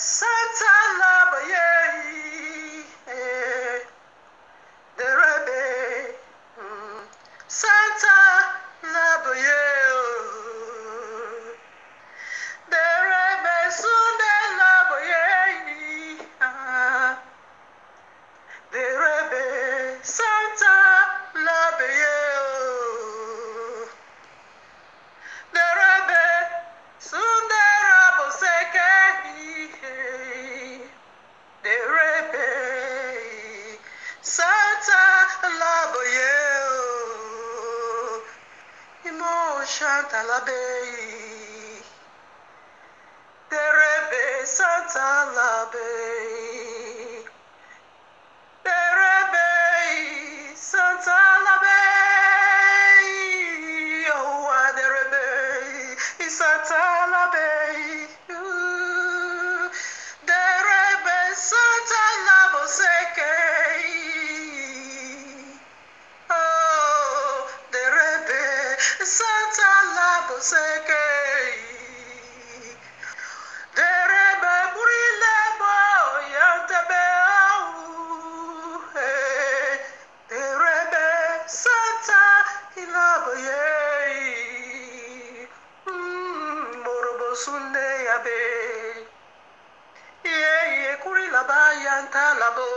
Santa Labaye, Derebe, Santa Labaye, Derebe, Sunde Labaye, Derebe, Santa Labaye, Derebe, Sunde Raboseke, Derebe, Santa Labaye, Emotion Talabe, Derebe, Santa Labe, Derebe, Santa Labe, oh, Derebe, Santa Labe, Derebe, Santa Laboseke, oh, Derebe, Santa Laboseke, Derebe, Burilebo, Yantebe, Derebe, Santa Ilaboye, Morobo Sunde Yabe, Ye Kurilaba Yanta Labo,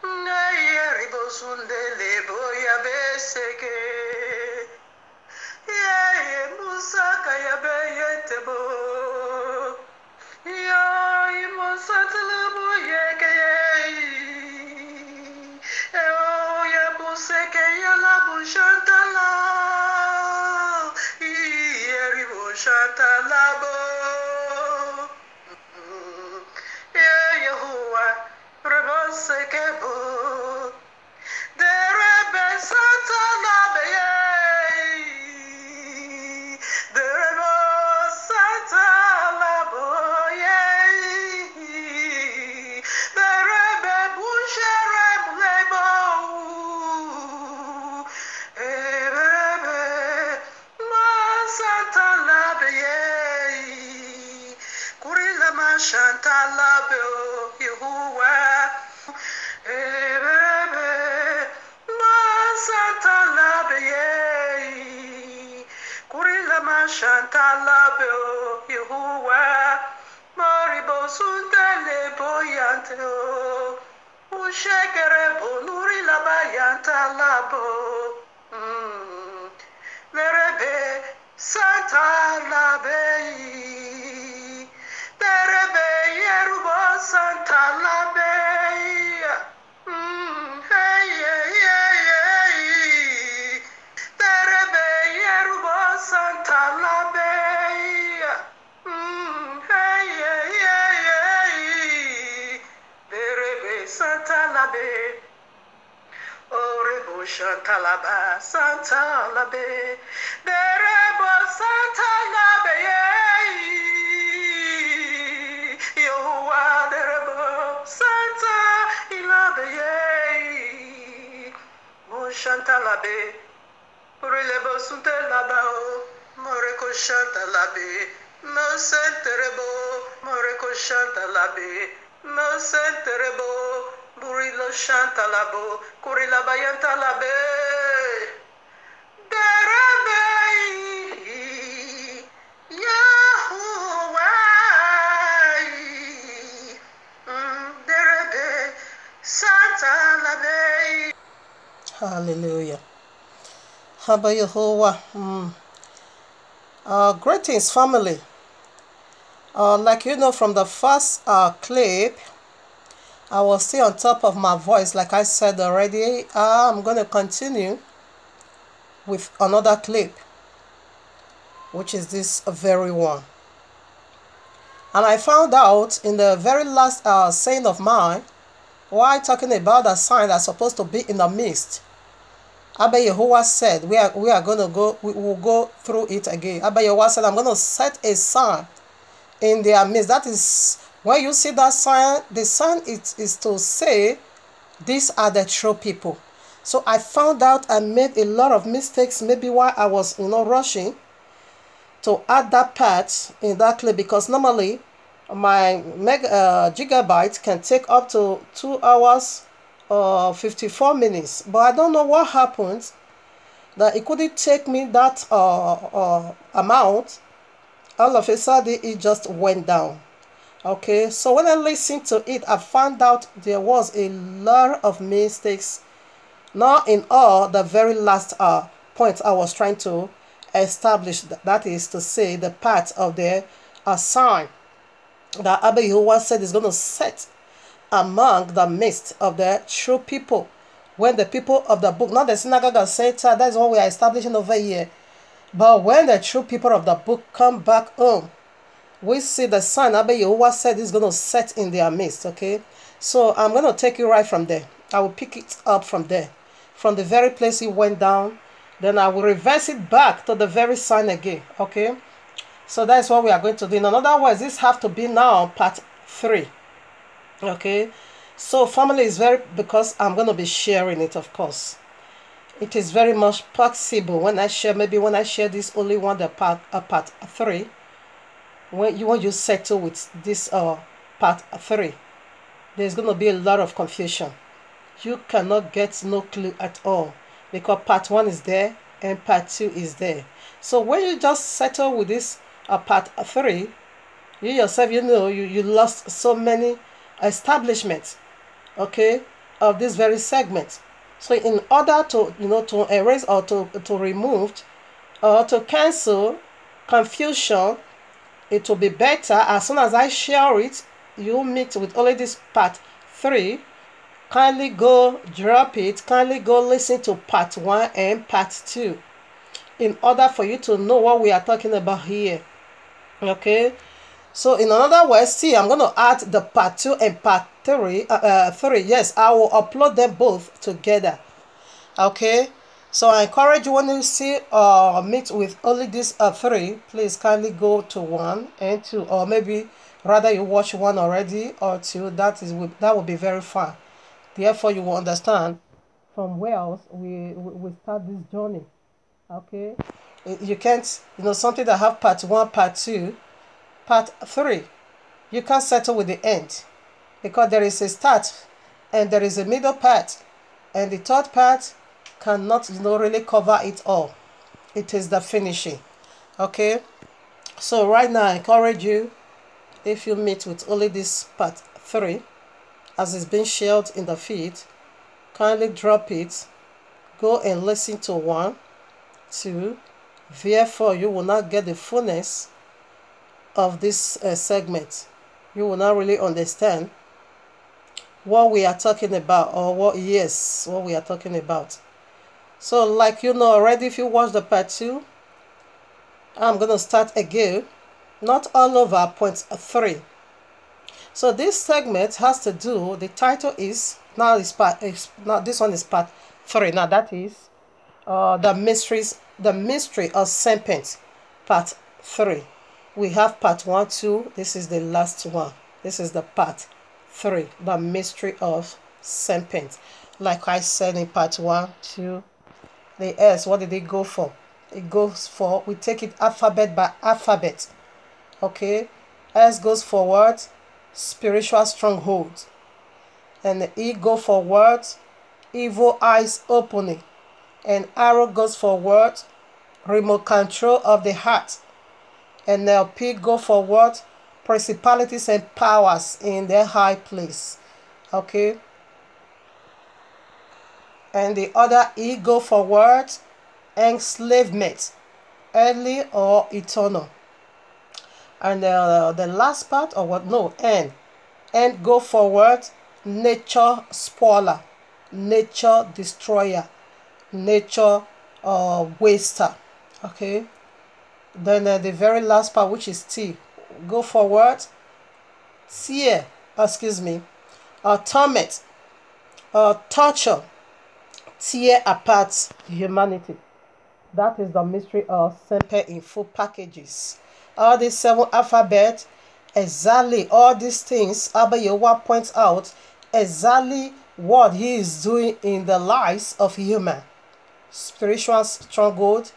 Ye Ribo Sunde Lebo Yabe Seke, Ye Musa Kayabe Yetebo, Yo Musa Talabo Yeke, Oh Ye Buseke Yalabu Shantala, Ye Ribo Shantalabo. Yehovah, Rebosekebo, Derebe Santa Labaye, Derebo Santa Laboye, Derebe Bushere Mulebo, Derebe Ma Santa Labaye, Kurila Mashanta Labeo, Yehovah, Ebebe, Masanta Labaye, Kurila Mashanta Labeo, Yehovah, Maribo Sundele Boyanteo, Ushekere Bonuri Labayanta Labo, Nerebe Santa Labe. Derebe Yerubo Santa Labe, hey, Derebe Yerubo Santa Labe, hey, Derebe Santa Labe, Orebo Santa Laba, Santa Labe, Derebo Santa Labe, Yehovah, Derebo Santa Ilabe, Moshanta Labe, Purelebo Sunte Labao, Moreko Shanta Labe, Mosenterebo, Moreko Shanta Labe, Mosenterebo, Burilo Shanta Labo, Kurilabayanta Labe, Derebe, Yahuwah, Derebe, Santa Labe. Hallelujah. Haba Yehovah. Greetings, family. Like you know from the first clip, I was still on top of my voice, like I said already. I'm going to continue with another clip, which is this very one. And I found out in the very last saying of mine, while talking about a sign that's supposed to be in the midst, Abba Yehovah said, we will go through it again. Abba Yehovah said, I'm going to set a sign in their midst. That is, when you see that sign, the sign is to say, these are the true people. So I found out I made a lot of mistakes, maybe while I was, rushing to add that part in that clip, because normally my gigabyte can take up to 2 hours or 54 minutes, but I don't know what happened that it couldn't take me that amount. All of a sudden it just went down. Okay, so when I listened to it, I found out there was a lot of mistakes. Not in all, the very last point I was trying to establish, that is to say the part of the sign that Abba Yehowa said is going to set among the midst of the true people. When the people of the book, not the synagogue of Satan, that's what we are establishing over here. But when the true people of the book come back home, we see the sign Abba Yehowa said is going to set in their midst. Okay, so I'm going to take you right from there. I will pick it up from there, from the very place it went down. Then I will reverse it back to the very sign again. Okay, so that's what we are going to do. In other words, this have to be now part 3. Okay, so family is very, because I'm going to be sharing it, of course. It is very much possible when I share, maybe when I share this only one, the part 3, when you settle with this part 3, there's going to be a lot of confusion. You cannot get no clue at all, because part 1 is there and part 2 is there. So when you just settle with this part 3, you yourself, you lost so many establishments, okay, of this very segment. So in order to to erase or to remove or to cancel confusion, it will be better as soon as I share it, you meet with only this part 3. Kindly go drop it, kindly go listen to part 1 and part 2 in order for you to know what we are talking about here. Okay, so in another words, see, I'm going to add the part 2 and part 3. Yes, I will upload them both together. Okay, so I encourage you, when you see meet with only these 3, please kindly go to 1 and 2, or maybe rather you watch 1 already or 2. That will be very fine. Therefore, you will understand from where else we start this journey. Okay, you can't, something that have part 1, part 2, part 3, you can't settle with the end, because there is a start and there is a middle part, and the third part cannot really cover it all. It is the finishing. Okay, so right now I encourage you, if you meet with only this part 3 as it's been shared in the feed, kindly drop it, go and listen to 1, 2. Therefore you will not get the fullness of this segment. You will not really understand what we are talking about, or what we are talking about. So like already, if you watch the part 2, I'm going to start again, not all over point 3. So this segment has to do, the title is, now this one is part 3. Now that is the mystery of serpent, part 3. We have part 1, 2. This is the last one. This is the part 3, the mystery of serpent. Like I said in part 1, 2, the S, what did it go for? It goes for, we take it alphabet by alphabet. Okay, S goes for word, spiritual stronghold, and the E go for word, evil eyes opening, and arrow goes for word, remote control of the heart, and the P go for word, principalities and powers in their high place. Okay, and the other E go for word, enslavement, earthly or eternal. And the last part, or what? No, N go forward, nature spoiler, nature destroyer, nature waster. Okay, then the very last part, which is T, go forward, tear, torment, torture, tear apart humanity. That is the mystery of serpent in full packages. All these 7 alphabets, exactly all these things, Abba Yehowa points out exactly what he is doing in the lives of human. Spiritual stronghold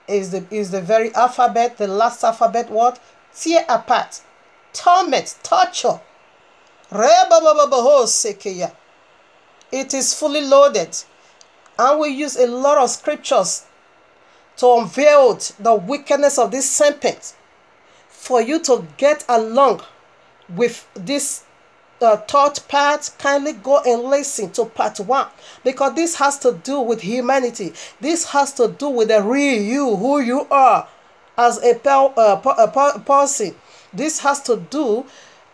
is the very alphabet, the last alphabet, what? Tear apart. torment, torture. It is fully loaded. And we use a lot of scriptures to unveil the wickedness of this serpent for you to get along with this third part. Kindly go and listen to part 1, because this has to do with humanity. This has to do with the real you, who you are as a person. This has to do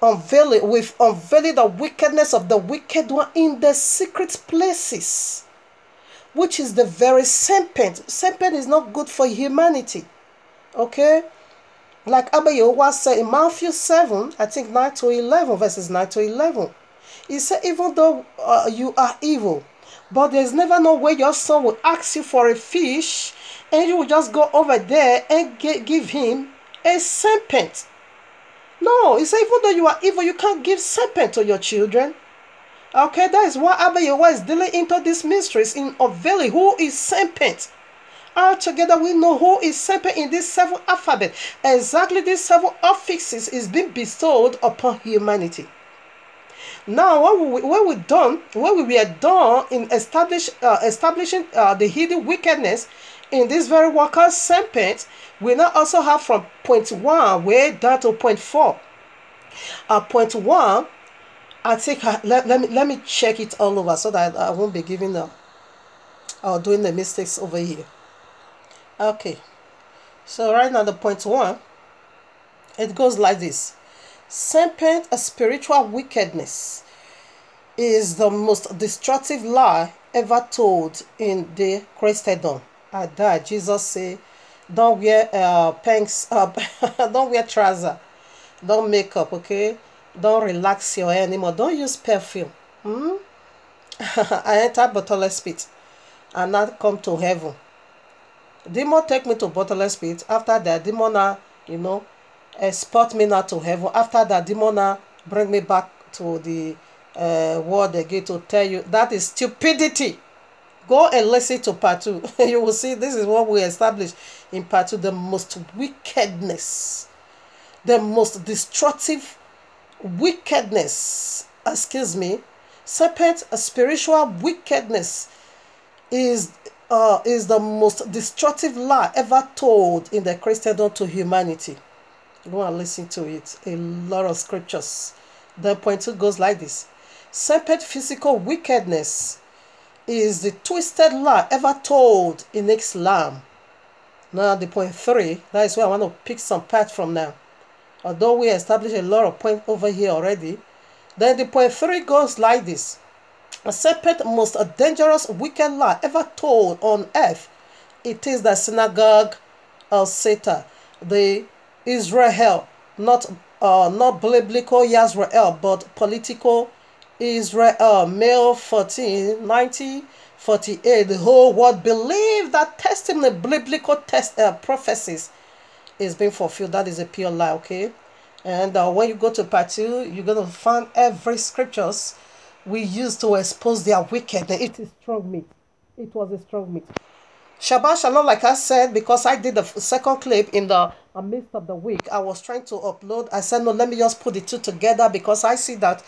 unveiling the wickedness of the wicked one in the secret places, which is the very serpent. Serpent is not good for humanity. Okay? Like Abba Yehovah said in Matthew 7, I think 9 to 11, verses 9 to 11. He said, even though you are evil, but there's never no way your son will ask you for a fish, and you will just go over there and give him a serpent. No, he said, even though you are evil, you can't give serpent to your children. Okay, that is why Abba Yehovah is dealing into these mysteries in unveiling who is serpent. All together we know who is serpent in this 7 alphabet. Exactly these 7 affixes is being bestowed upon humanity. Now, when we were done in establishing the hidden wickedness in this very worker serpent, we now also have from point 1 way down to point 4. Point 1, I think let me check it all over so that I won't be giving doing the mistakes over here. Okay, so right now the point 1, it goes like this. Serpent, a spiritual wickedness, is the most destructive lie ever told in the Christendom. I died. Jesus said, don't wear pants up, don't wear trousers, don't make up, okay? Don't relax your hair anymore. Don't use perfume. I enter bottomless pit and not come to heaven. Demon take me to bottomless pit. After that, demon export me now to heaven. After that, demon bring me back to the world again to tell you that is stupidity. Go and listen to part 2. You will see this is what we established in part 2. The most wickedness, the most destructive wickedness, serpent, a spiritual wickedness, is the most destructive lie ever told in the Christendom to humanity. Go and listen to it. A lot of scriptures. The point 2 goes like this. Serpent physical wickedness is the twisted lie ever told in Islam. Now the point 3, that is where I want to pick some part from now. Although we established a lot of points over here already. Then the point 3 goes like this. A serpent, most dangerous wicked lie ever told on earth. It is the synagogue of Satan, the Israel, not biblical Israel, but political Israel. Male 14, 1948. The whole world believe that testimony, biblical prophecies is being fulfilled. That is a pure lie, okay? And when you go to part 2, you're going to find every scriptures we used to expose their wickedness. It is strong meat. It was a strong meat. Shabbat Shalom, like I said, because I did the second clip in the midst of the week, I was trying to upload. I said, no, let me just put the 2 together because I see that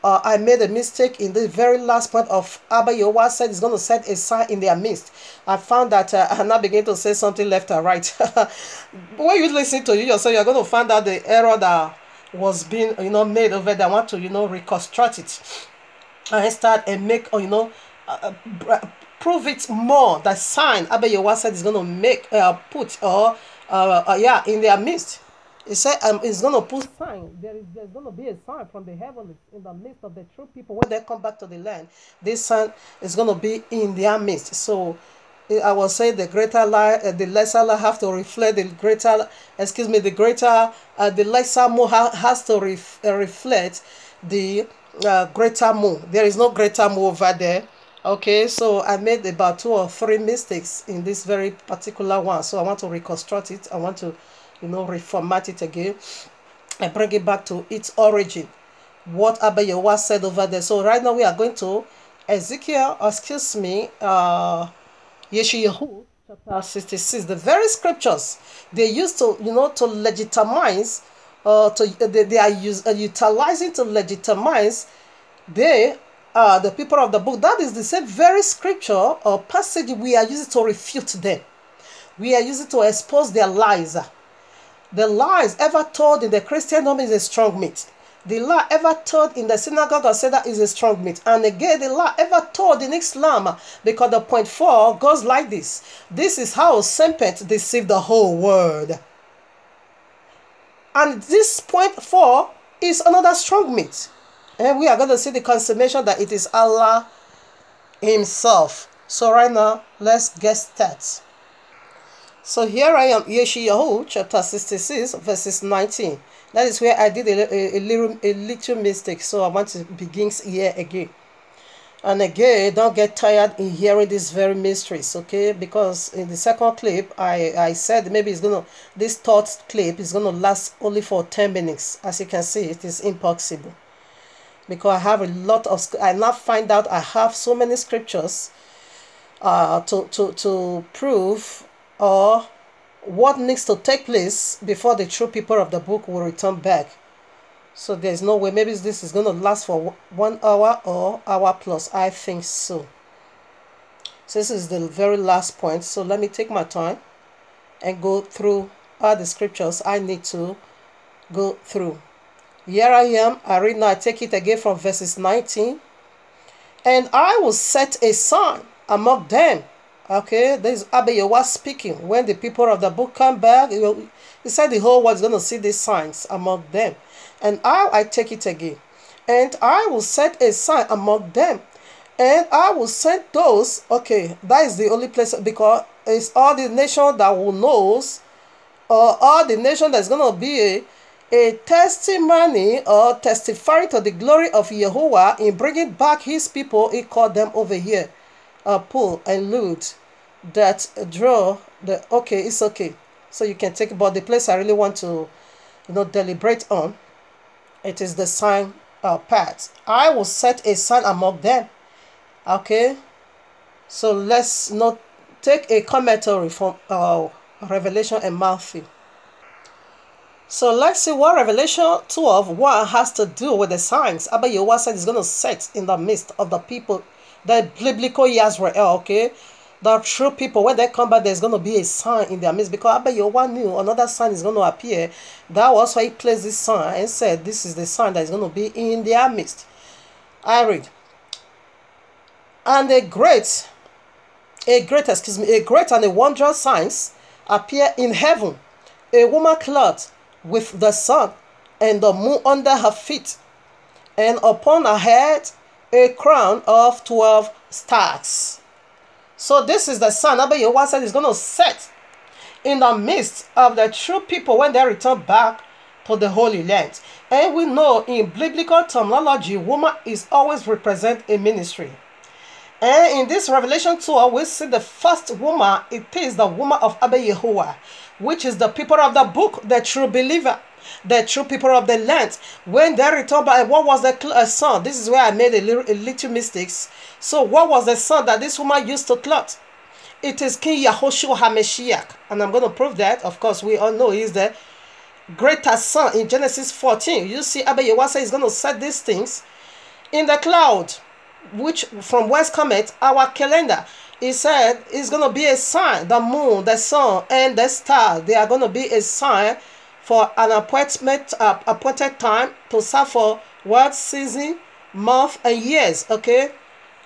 I made a mistake in the very last point of Abba Yehovah said he's going to set a sign in their midst. I found that I now begin to say something left and right. When you listen to you yourself, you're going to find out the error that was being made over there. I want to reconstruct it and start and make prove it more. That sign Abba Yehovah said is going to make put in their midst. He said it's going to put sign. There's going to be a sign from the heavens in the midst of the true people when they come back to the land. This sign is going to be in their midst. So I will say the greater lie, the lesser lie have to reflect the greater. The lesser more has to reflect the greater more. There is no greater more over there. Okay, so I made about 2 or 3 mistakes in this very particular one. So I want to reconstruct it. I want to reformat it again and bring it back to its origin, what Abba Yehovah said over there. So right now we are going to Yeshayahu chapter 66. The very scriptures they used to to legitimize they are utilizing to legitimize the people of the book. That is the same very scripture or passage we are using to refute them. We are using to expose their lies. The lies ever told in the Christendom is a strong meat. The lie ever told in the synagogue of Satan is a strong meat. And again, the lie ever told in Islam, because the point 4 goes like this. This is how serpent deceived the whole world. And this point 4 is another strong meat. And we are going to see the consummation that it is Allah himself. So right now, let's get started. So here I am, Yeshayahu, chapter 66, verses 19. That is where I did a little mistake. So I want to begin here again. And again, don't get tired in hearing these very mysteries, okay? Because in the second clip, I said maybe this third clip is going to last only for 10 minutes. As you can see, it is impossible. Because I have a lot of, I now find out I have so many scriptures to prove or what needs to take place before the true people of the book will return back. So there's no way. Maybe this is going to last for 1 hour or hour plus. I think so. So this is the very last point. So let me take my time and go through all the scriptures I need to go through. Here I am. I read now. I take it again from verses 19. And I will set a sign among them. Okay, this is Abba Yahweh speaking. When the people of the book come back, he said the whole world is going to see these signs among them. And I take it again. And I will set a sign among them. And I will send those. Okay, that is the only place, because it's all the nation that will knows, or all the nation that's going to be a testimony or testifying to the glory of Yahuwah in bringing back his people. He called them over here. Pull and loot that draw the okay, it's okay, so you can take it. But the place I really want to deliberate on, it is the sign part. I will set a sign among them. Okay, so let's not take a commentary from Revelation and Matthew. So let's see what Revelation 12:1 has to do with the signs Abba Yahweh said is going to set in the midst of the people, the biblical Israel, okay? The true people, when they come back, there's going to be a sign in their midst, because Abba Yahweh knew another sign is going to appear. That was why he placed this sign and said, this is the sign that is going to be in their midst. I read. And a great and a wondrous signs appear in heaven. A woman clothed with the sun and the moon under her feet, and upon her head a crown of 12 stars. So this is the sign Abba Yahweh said is going to set in the midst of the true people when they return back to the Holy Land. And we know in biblical terminology, woman is always represent a ministry. And in this Revelation 2, we see the first woman. It is the woman of Abba Yahweh, which is the people of the book, the true believer, the true people of the land. When they return back, what was the son? This is where I made a little mistakes. So what was the son that this woman used to clothe? It is King Yahushua HaMashiach. And I'm going to prove that. Of course, we all know he's the greater son in Genesis 14. You see, Abba Yahweh says he's going to set these things in the cloud, which from whence cometh our calendar. He said it's going to be a sign. The moon, the sun, and the star, they are going to be a sign for an appointed time to serve for what? Season, month, and years. Okay,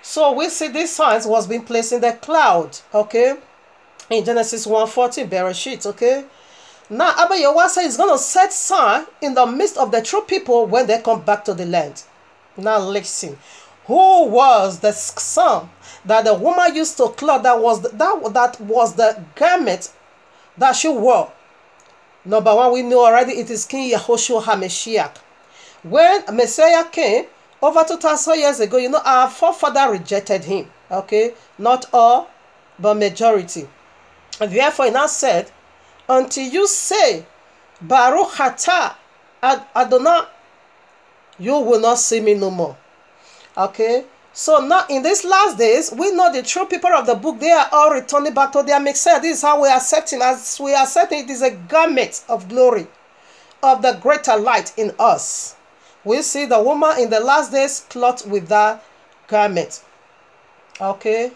so we see these signs was being placed in the cloud. Okay, in Genesis 1:14, Bereshit. Okay, now Abba Yahweh says he's going to set sign in the midst of the true people when they come back to the land. Now listen. Who was the son that the woman used to clothe? That was the garment that she wore. Number one, we know already it is King Yahushua HaMashiach. When Messiah came over 2,000 years ago, our forefather rejected him. Okay, not all, but majority. And therefore, he now said, until you say, Baruch Atah Adonai, you will not see me no more. Okay, so now in these last days, we know the true people of the book, they are all returning back to their Messiah. This is how we accept him. As we accept him, it is a garment of glory. of the greater light in us. We see the woman in the last days clothed with that garment. Okay.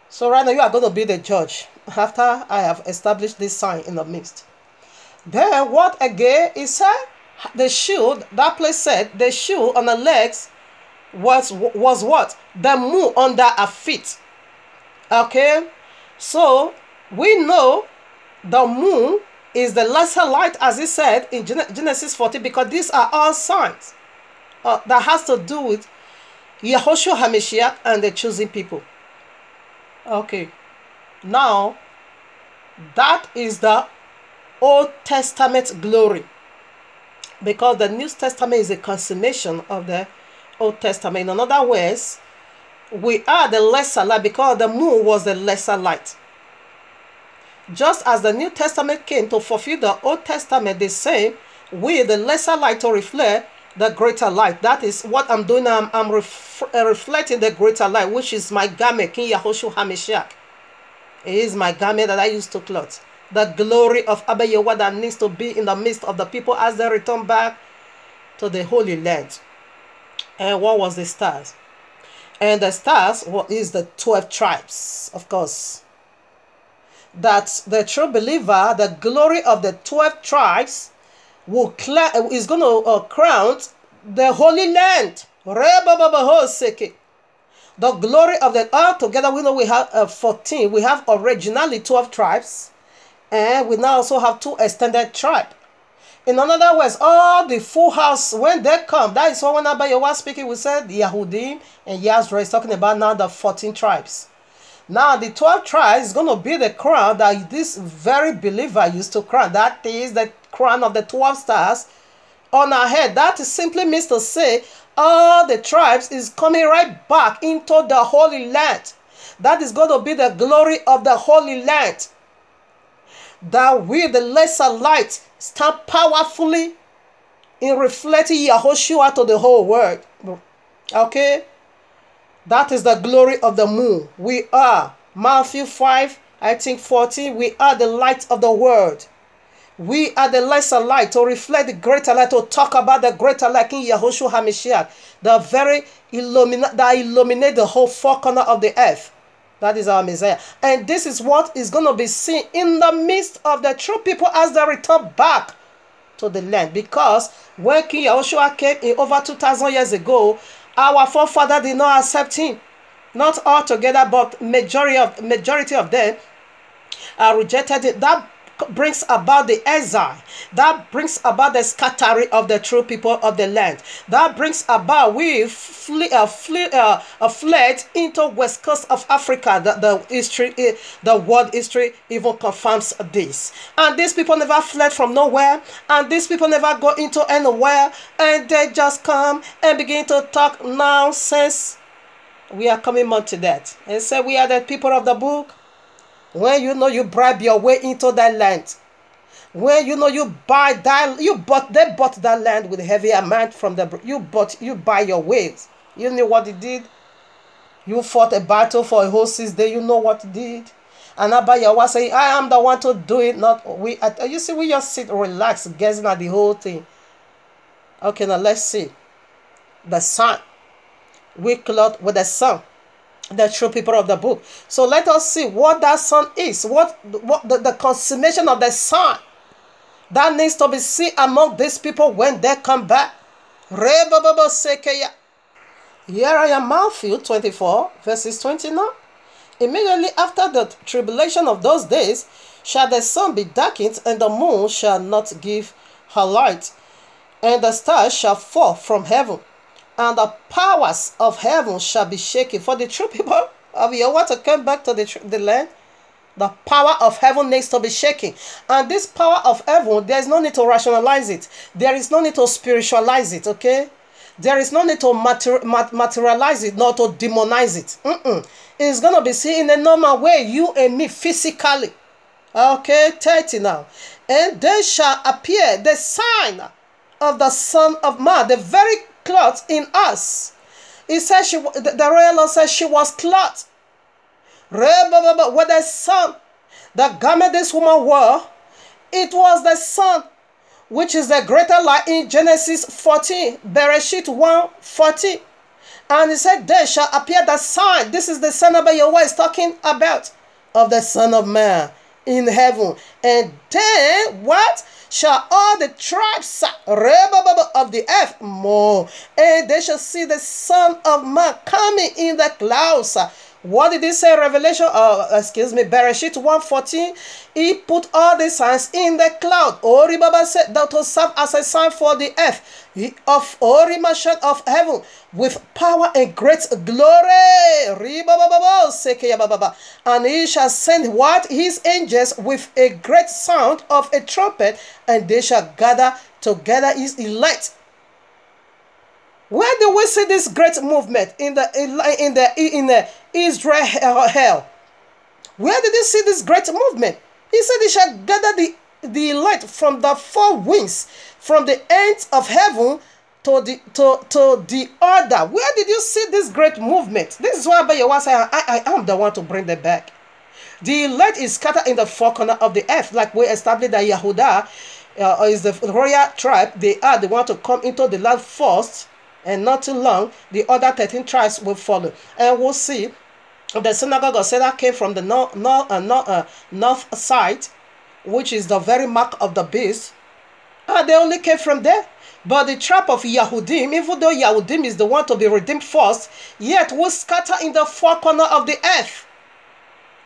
So right now you are going to be the judge after I have established this sign in the midst. Then what again? It said the shoe, that place said the shoe on the legs was what? The moon under her feet. Okay. So we know the moon is the lesser light, as he said in Genesis 40, because these are all signs that has to do with Yahushua HaMashiach and the choosing people. Okay. Now, that is the Old Testament glory, because the New Testament is a consummation of the Old Testament. In other words, we are the lesser light because the moon was the lesser light. Just as the New Testament came to fulfill the Old Testament, the same, we, the lesser light, to reflect the greater light. That is what I'm doing. I'm reflecting the greater light, which is my garment, King Yahushua HaMashiach. It is my garment that I used to clothe. The glory of Abba Yehovah that needs to be in the midst of the people as they return back to the Holy Land. And what was the stars? And the stars is the 12 tribes, of course. That the true believer, the glory of the 12 tribes is going to crown the Holy Land. The glory of the together, we know we have 14. We have originally 12 tribes, and we now also have 2 extended tribes. In other words, all the full house, when they come, that is what when Abba Yehovah speaking, we said Yahudim and Yazra is talking about now the 14 tribes. Now, the 12 tribes is going to be the crown that this very believer used to crown. That is the crown of the 12 stars on our head. That simply means to say all the tribes is coming right back into the Holy Land. That is going to be the glory of the Holy Land. That we, the lesser light, stand powerfully in reflecting Yahushua to the whole world. Okay? That is the glory of the moon. We are, Matthew 5, I think 14, we are the light of the world. We are the lesser light to reflect the greater light, to talk about the greater light in Yahushua HaMashiach, the very that illuminate the whole 4 corners of the earth. That is our Messiah. And this is what is going to be seen in the midst of the true people as they return back to the land. Because when King Yahushua came in over 2,000 years ago, our forefathers did not accept him. Not all together, but majority of them rejected it. That brings about the exile. That brings about the scattering of the true people of the land. That brings about we fled into west coast of Africa. The world history even confirms this. And these people never fled from nowhere. And these people never go into anywhere. And they just come and begin to talk nonsense. We are coming on to that. And say we are the people of the book. When you know you bribe your way into that land, when you know you buy that, they bought that land with a heavy amount from you buy your ways. You know what it did? You fought a battle for a whole 6 days. You know what it did? And Abba Yehovah saying, I am the one to do it, not we. You see, we just sit, relax, gazing at the whole thing. Okay, now let's see. The sun. We clothed with the sun. The true people of the book. So let us see what that sun is. What the consummation of the sun that needs to be seen among these people when they come back. Here I am, Matthew 24, verses 29. Immediately after the tribulation of those days shall the sun be darkened, and the moon shall not give her light, and the stars shall fall from heaven, and the powers of heaven shall be shaken. For the true people of Yehovah to come back to the land, the power of heaven needs to be shaken. And this power of heaven, there is no need to rationalize it. There is no need to spiritualize it, okay? There is no need to materialize it, nor to demonize it. It's going to be seen in a normal way, you and me, physically. Okay, 30 now. And there shall appear the sign of the Son of Man, the very clothed in us. He says the royal Lord says she was clothed with the sun. The garment this woman wore, it was the sun which is the greater light in Genesis 14, Bereshit 1:14. And he said, there shall appear the sign. This is the Son of Yahweh is talking about, of the Son of Man in heaven. And then what? Shall all the tribes of the earth more, and they shall see the Son of Man coming in the clouds. What did he say? Revelation, Bereshit 1:14. He put all the signs in the cloud. Ori Baba said that will serve as a sign for the earth of Orimashan of heaven with power and great glory. And he shall send what? His angels with a great sound of a trumpet, and they shall gather together his elect. Where do we see this great movement in the Israel? Where did you see this great movement? He said he shall gather the elect from the four winds, from the ends of heaven to the other. Where did you see this great movement? This is why Yahweh said, I am the one to bring them back. The elect is scattered in the four corners of the earth, like we established that Yehuda is the royal tribe. They are the one to come into the land first, and not too long, the other 13 tribes will follow. And we'll see the synagogue of Satan came from the north side, which is the very mark of the beast. They only came from there. But the tribe of Yahudim, even though Yahudim is the one to be redeemed first, yet will scatter in the four corners of the earth.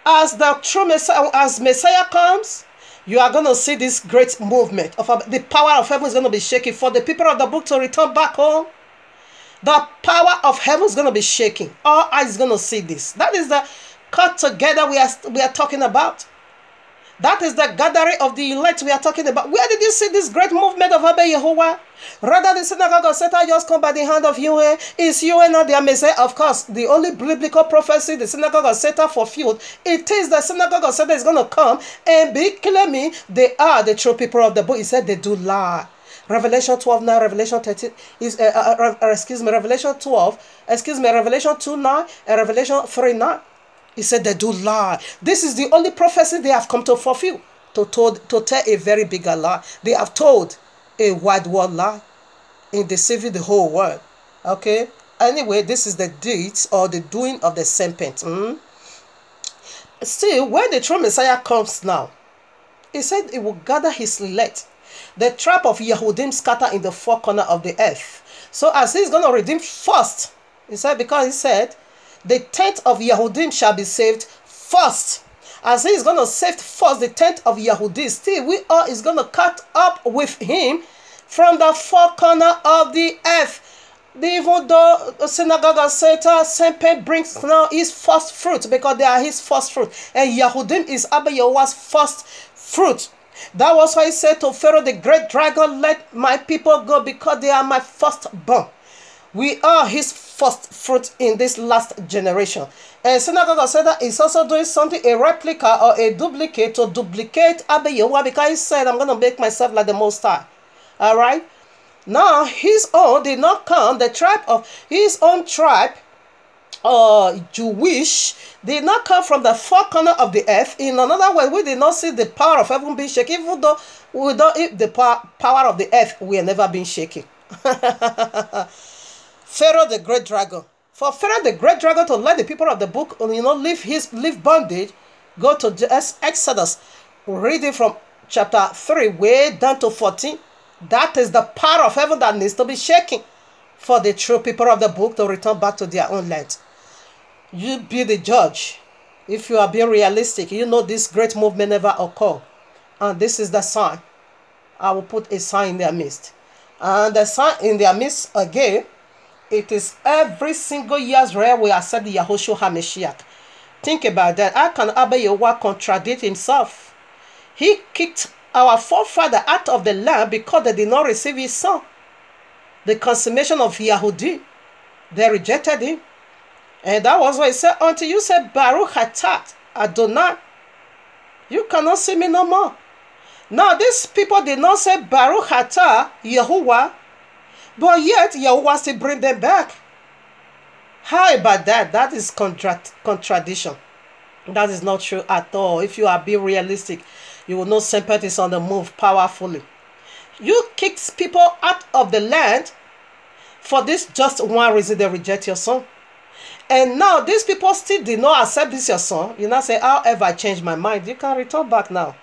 As the true Messiah, as Messiah comes, you are going to see this great movement of the power of heaven is going to be shaking for the people of the book to return back home. The power of heaven is going to be shaking. All eyes going to see this. That is the cut together we are talking about. That is the gathering of the elect we are talking about. Where did you see this great movement of Abba Yehovah? Rather, the synagogue of Satan just come by the hand of Yahweh. Is Yahweh not their Messiah? Of course, the only biblical prophecy the synagogue of Satan fulfilled, it is the synagogue of Satan is going to come and be claiming they are the true people of the book. He said they do lie. Revelation 12 9, Revelation 13 is Revelation 12, Revelation 2 9 and Revelation 3 9. He said they do lie. This is the only prophecy they have come to fulfill, to tell a very big lie. They have told a wide world lie in deceiving the whole world. Okay. Anyway, this is the deeds or the doing of the serpent. Still, when the true Messiah comes now, he said he will gather his elect. The tribe of Yehudim scatter in the four corners of the earth. So as he's going to redeem first, he said, because he said, the tenth of Yehudim shall be saved first. As he is going to save first the tenth of Yehudim, still we all is going to cut up with him from the four corners of the earth. Even though the synagogue of Satan, serpent brings now his first fruit, because they are his first fruit. And Yehudim is Abba Yahweh's first fruit. That was why he said to Pharaoh, the great dragon, let my people go, because they are my firstborn. We are his first fruit in this last generation. And synagogue of Satan is also doing something, a replica or a duplicate, to duplicate Abba Yahweh, because he said, I'm going to make myself like the Most High. All right. Now, his own did not come, the tribe of his own tribe, Jewish, did not come from the four corners of the earth. In another way, we did not see the power of heaven being shaken, even though the power of the earth, we have never been shaken. Pharaoh the great dragon. For Pharaoh the great dragon to let the people of the book, leave bondage, go to Exodus, reading from chapter 3 way down to 14. That is the power of heaven that needs to be shaken for the true people of the book to return back to their own land. You be the judge. If you are being realistic, you know this great movement never occurred. And this is the sign. I will put a sign in their midst. And the sign in their midst again, it is every single year's rare we accept the Yahushua HaMashiach. Think about that. How can Abba Yahweh contradict himself? He kicked our forefather out of the land because they did not receive his son. The consummation of Yahudi, they rejected him. And that was why he said, until you say Baruch Atat Adonai, you cannot see me no more. Now these people did not say Baruch Atah Yahuwah, but yet Yahuwah still bring them back. How about that? That is contradiction. That is not true at all. If you are being realistic, you will know serpent is on the move powerfully. You kicked people out of the land for this just one reason: they reject your son. And now these people still did not accept this your son. You now say, however, I changed my mind. You can return back now.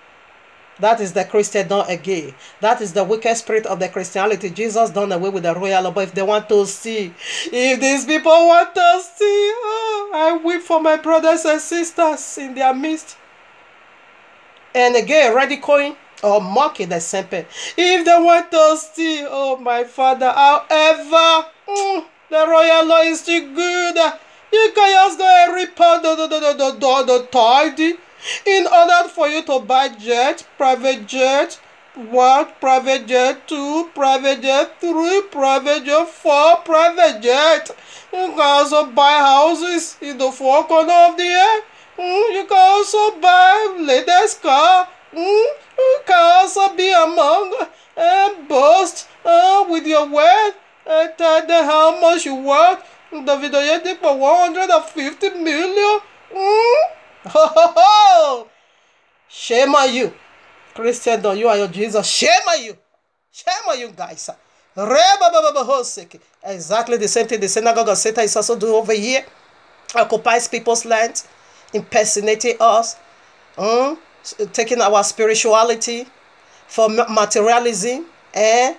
That is the Christian done again. That is the wicked spirit of the Christianity. Jesus done away with the royal law. But if they want to see, if these people want to see, I weep for my brothers and sisters in their midst. And again, ridiculing or mocking the simple. If they want to see, oh my Father, however, the royal law is too good. You can just go and report the tithe in order for you to buy jet, private jet 1, private jet 2, private jet 3, private jet 4, private jet. You can also buy houses in the four corners of the earth. You can also buy latest car. You can also be among and boast with your wealth and tell them how much you worth. The video you did for 150 million. Shame on you, Christendom. You are your Jesus. Shame on you. Shame on you guys. Exactly the same thing the synagogue of Satan is also doing over here. Occupies people's land, impersonating us, taking our spirituality for materialism and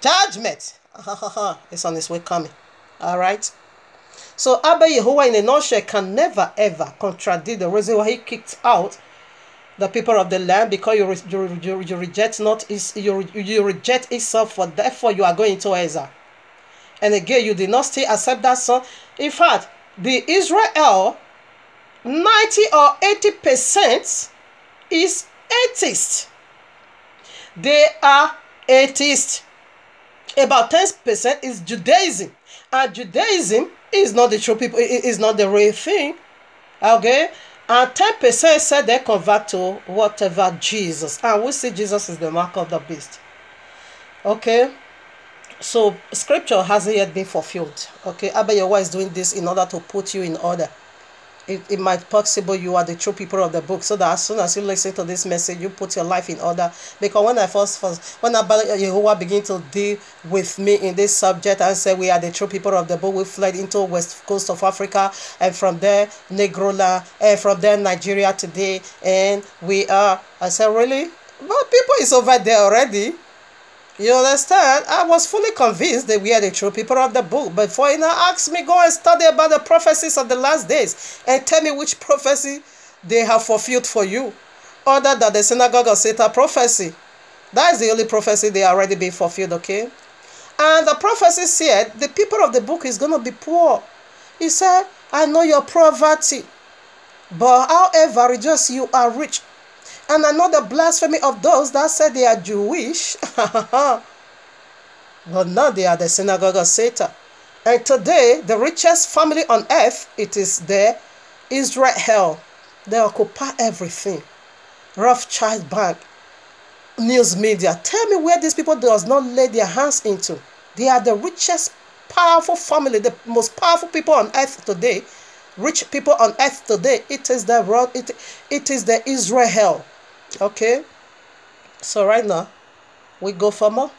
judgment. It's on its way coming. All right. So Abba Yehovah in a nutshell can never ever contradict the reason why he kicked out the people of the land, because you reject not you reject itself, for therefore you are going to Ezra. And again, you did not still accept that son. In fact, the Israel 90 or 80% is atheist. They are atheist. About 10% is Judaism. And Judaism is not the true people, it is not the real thing. Okay? And 10% said they convert to whatever Jesus. And we see Jesus is the mark of the beast. Okay? So scripture hasn't yet been fulfilled. Okay? Abba Yehovah is doing this in order to put you in order. It might possible you are the true people of the book, so that as soon as you listen to this message, you put your life in order. Because when Abba Yehovah began to deal with me in this subject and said we are the true people of the book, we fled into west coast of Africa, and from there Negrola, and from there Nigeria today, and I said, really? But people is over there already. You understand? I was fully convinced that we are the true people of the book. But before he now asked me, go and study about the prophecies of the last days and tell me which prophecy they have fulfilled for you, other than the synagogue of Satan prophecy. That is the only prophecy they are already being fulfilled, okay? And the prophecy said the people of the book is going to be poor. He said, I know your poverty, but however, rejoice, you are rich. And I know the blasphemy of those that said they are Jewish. But now they are the synagogue of Satan. And today, the richest family on earth, it is the Israel. They occupy everything. Rothschild Bank, news media. Tell me where these people does not lay their hands into. They are the richest, powerful family, the most powerful people on earth today. Rich people on earth today. It is the Israel. Okay, so right now we go for more.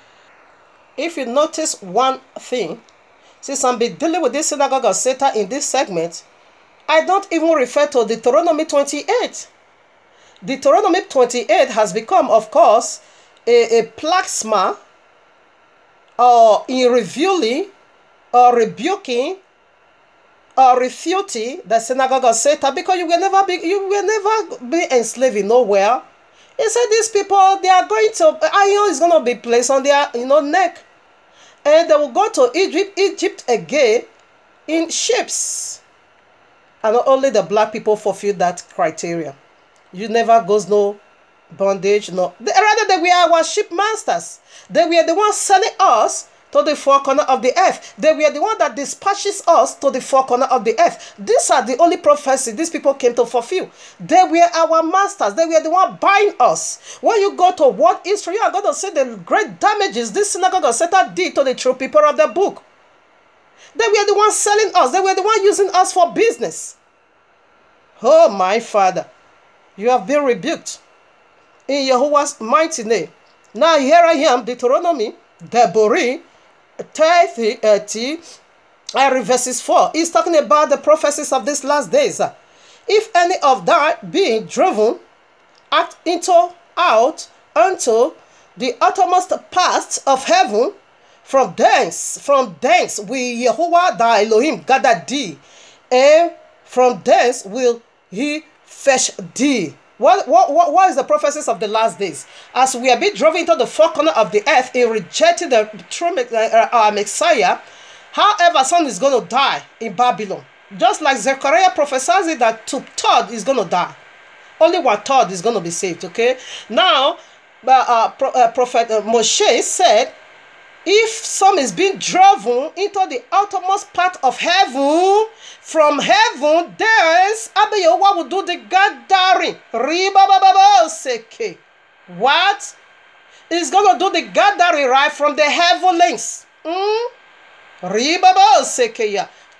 If you notice one thing, since I'm been dealing with this synagogue of Satan in this segment, I don't even refer to Deuteronomy 28. Deuteronomy 28 has become, of course, a plasma or in revealing or rebuking or refuting the synagogue of Satan, because you will never be enslaved nowhere. He said these people, they are going to, iron is going to be placed on their neck. And they will go to Egypt again in ships. And not only the black people fulfill that criteria. You never goes no bondage, no. Rather, they were our ship masters. They were the ones selling us to the four corners of the earth. They were the one that dispatches us to the four corners of the earth. These are the only prophecy these people came to fulfill. They were our masters. They were the one buying us. When you go to world history, you are going to see the great damages this synagogue of Satan did to the true people of the book. They were the ones selling us. They were the ones using us for business. Oh, my Father, you have been rebuked in Yehovah's mighty name. Now here I am, Deuteronomy, Deborah, 30, verses 4. He's talking about the prophecies of these last days. If any of that being driven out unto the uttermost parts of heaven, from thence will Yehovah thy Elohim gather thee, and from thence will he fetch thee. What is the prophecies of the last days? As we are being driven into the four corners of the earth in rejecting the true Messiah, however, son is going to die in Babylon. Just like Zechariah prophesies that third is going to die. Only one third is going to be saved, okay? Now, Prophet Moshe said, if some is being driven into the outermost part of heaven, from heaven, thence Abayewa will do the gathering. What? He's going to do the gathering right from the heavenlies.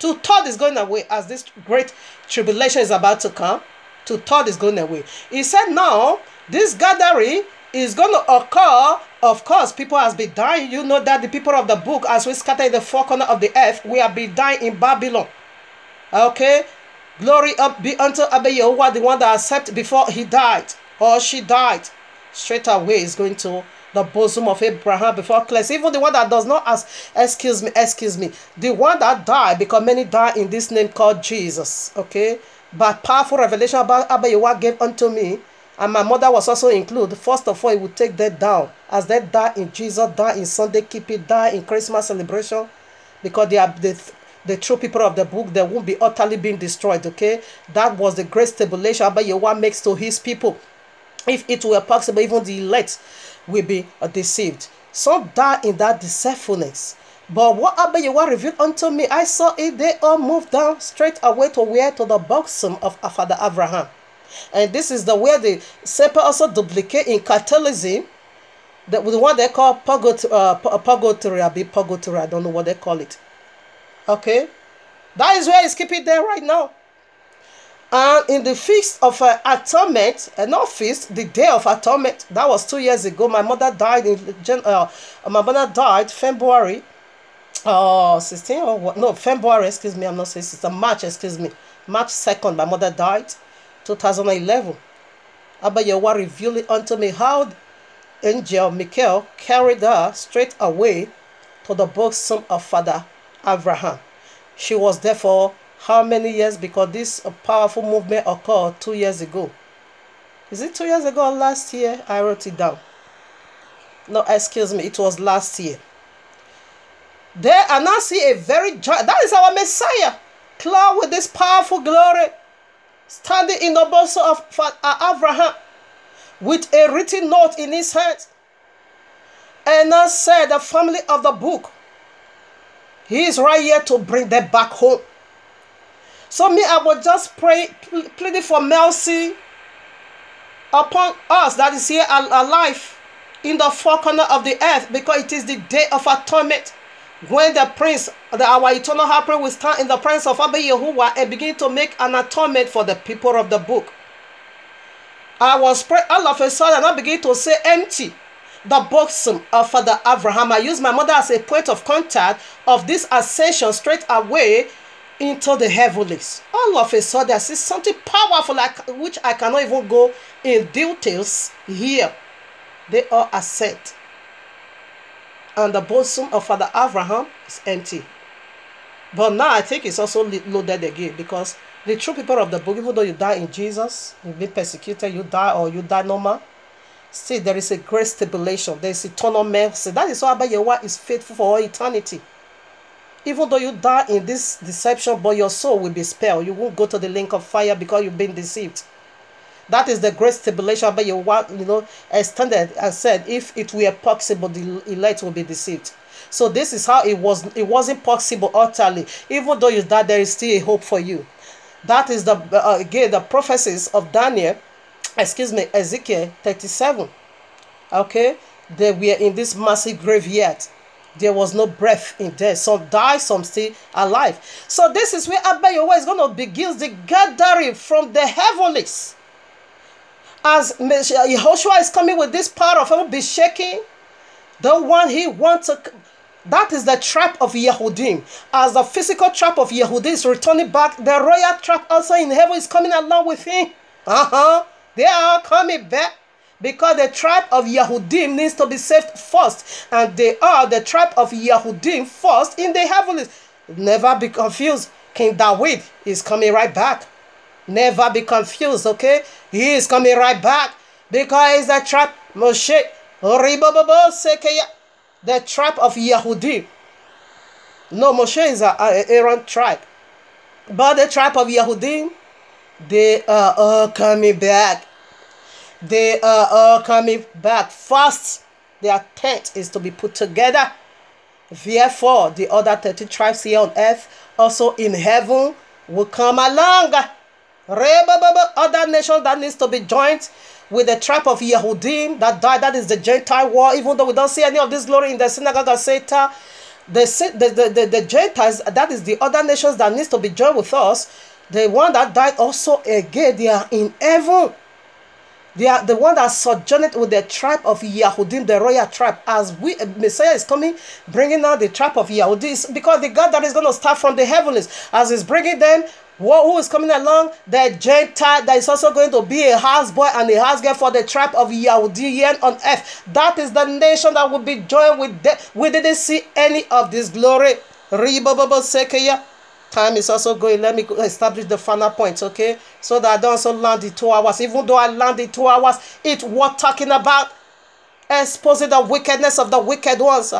Two-thirds is going away as this great tribulation is about to come. Two-thirds is going away. He said now, this gathering is going to occur. Of course, people has been dying. You know that the people of the book, as we scatter in the four corners of the earth, we have been dying in Babylon. Okay? Glory up be unto Abba Yehovah, the one that accepted before he died or she died. Straight away is going to the bosom of Abraham before cleanse. Even the one that does not ask, excuse me. The one that died, because many died in this name called Jesus. Okay? But powerful revelation about Abba Yehovah gave unto me. And my mother was also included. First of all, it would take that down. As they die in Jesus, die in Sunday keeping, die in Christmas celebration. Because they are the true people of the book, they won't be utterly being destroyed, okay? That was the great stipulation Abba Yehovah makes to his people. If it were possible, even the elect will be deceived. Some die in that deceitfulness. But what Abba Yehovah revealed unto me, I saw it, they all moved down straight away to where? To the bosom of Father Abraham. And this is the way the Sepa also duplicate in Catholicism, the one they call purgatory, I don't know what they call it. Okay? That is where it's keeping there right now. And in the feast of atonement, not feast, the day of atonement, that was 2 years ago. My mother died February 16 or what? No, February, excuse me, I'm not saying it's March, excuse me. March 2nd, my mother died. 2011. Abba Yehovah revealed it unto me how angel Michael carried her straight away to the bosom of Father Abraham. She was there for how many years? Because this powerful movement occurred 2 years ago. Is it 2 years ago or last year? I wrote it down. No, excuse me, it was last year. There I now see a very giant, that is our Messiah, cloud with this powerful glory, standing in the bosom of Abraham with a written note in his hand. And I said, the family of the book, he is right here to bring them back home. So me, I will just pray, pleading for mercy upon us that is here alive in the four corners of the earth, because it is the day of atonement, when the prince, our eternal high priest, will stand in the presence of Abba Yehovah and begin to make an atonement for the people of the book. I was praying all of a sudden, I began to say empty the bosom of Father Abraham. I used my mother as a point of contact of this ascension straight away into the heavens. All of a sudden, I see something powerful, like which I cannot even go in details here. They all ascend. And the bosom of Father Abraham is empty. But now I think it's also loaded again, because the true people of the book, even though you die in Jesus, you've been persecuted, you die or you die normal, still there is a great stipulation. There is eternal mercy. That is why Abba Yehovah is faithful for all eternity. Even though you die in this deception, but your soul will be spared. You won't go to the lake of fire because you've been deceived. That is the great stipulation Abba Yehovah, extended and said, if it were possible, the elect will be deceived. So this is how it was. It wasn't possible utterly. Even though you die, there is still a hope for you. That is the again the prophecies of Daniel, Ezekiel 37. Okay, they were in this massive graveyard. There was no breath in there. Some die, some still alive. So this is where Abba Yehovah is going to begin the gathering from the heavens. As Yehoshua is coming with this power of heaven, be shaking. The one he wants to, that is the trap of Yehudim. As the physical trap of Yehudim is returning back, the royal trap also in heaven is coming along with him. They are coming back because the tribe of Yehudim needs to be saved first. And they are the tribe of Yehudim first in the heavens. Never be confused. King David is coming right back. Never be confused, okay? He is coming right back because it's the tribe Moshe. The tribe of Yehudim. No, Moshe is an Aaron tribe. But the tribe of Yehudim, they are all coming back. They are all coming back. First, their tent is to be put together. Therefore, the other 30 tribes here on earth, also in heaven, will come along. Other nations that needs to be joined with the tribe of Yehudim that died. That is the Gentile war. Even though we don't see any of this glory in the synagogue of Satan, the Gentiles, that is the other nations that needs to be joined with us. The one that died also again, they are in heaven. They are the one that sojourned with the tribe of Yehudim, the royal tribe. As Messiah is coming, bringing out the tribe of Yehudim, because the God that is going to start from the heavens, as he's bringing them, who is coming along? The Gentile that is also going to be a houseboy and a housegirl for the tribe of Yehudim on earth. That is the nation that will be joined with them. We didn't see any of this glory. Time is also going. Let me establish the final point, okay? So that I don't also land in 2 hours. Even though I land in 2 hours, it's worth talking about. Exposing the wickedness of the wicked ones.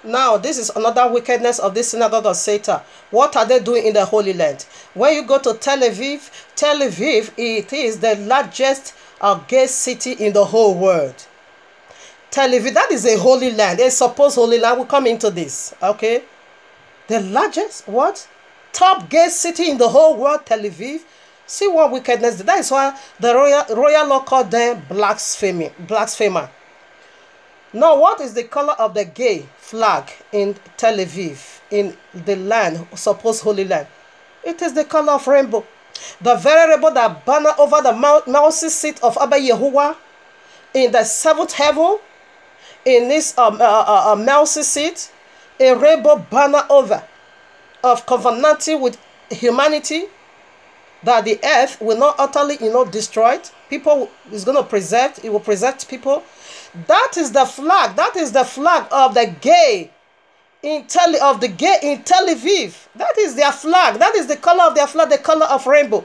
Now, this is another wickedness of this synagogue of Satan. What are they doing in the Holy Land? When you go to Tel Aviv, it is the largest gay city in the whole world. Tel Aviv, that is a holy land. A supposed holy land. We'll come into this, okay? The largest, what? Top gay city in the whole world, Tel Aviv. See what wickedness. That is why the royal law called them blasphemer. Now, what is the color of the gay flag in Tel Aviv, in the land, supposed holy land? It is the color of rainbow. The very rainbow that banner over the mousy seat of Abba Yehovah in the 7th heaven, in this mousy seat, a rainbow banner over of covenanting with humanity, that the earth will not utterly, destroyed. People is going to preserve. It will preserve people. That is the flag. That is the flag of the gay in Tel Aviv. That is their flag. That is the color of their flag. The color of rainbow.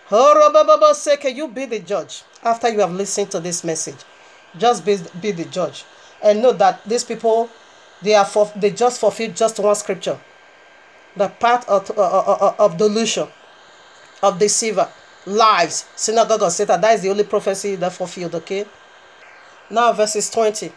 Can you be the judge after you have listened to this message? Just be the judge, and know that these people, they just fulfill just one scripture. The path of delusion, of deceiver, lies, synagogue of Satan. That is the only prophecy that fulfilled. Okay. Now verses 20.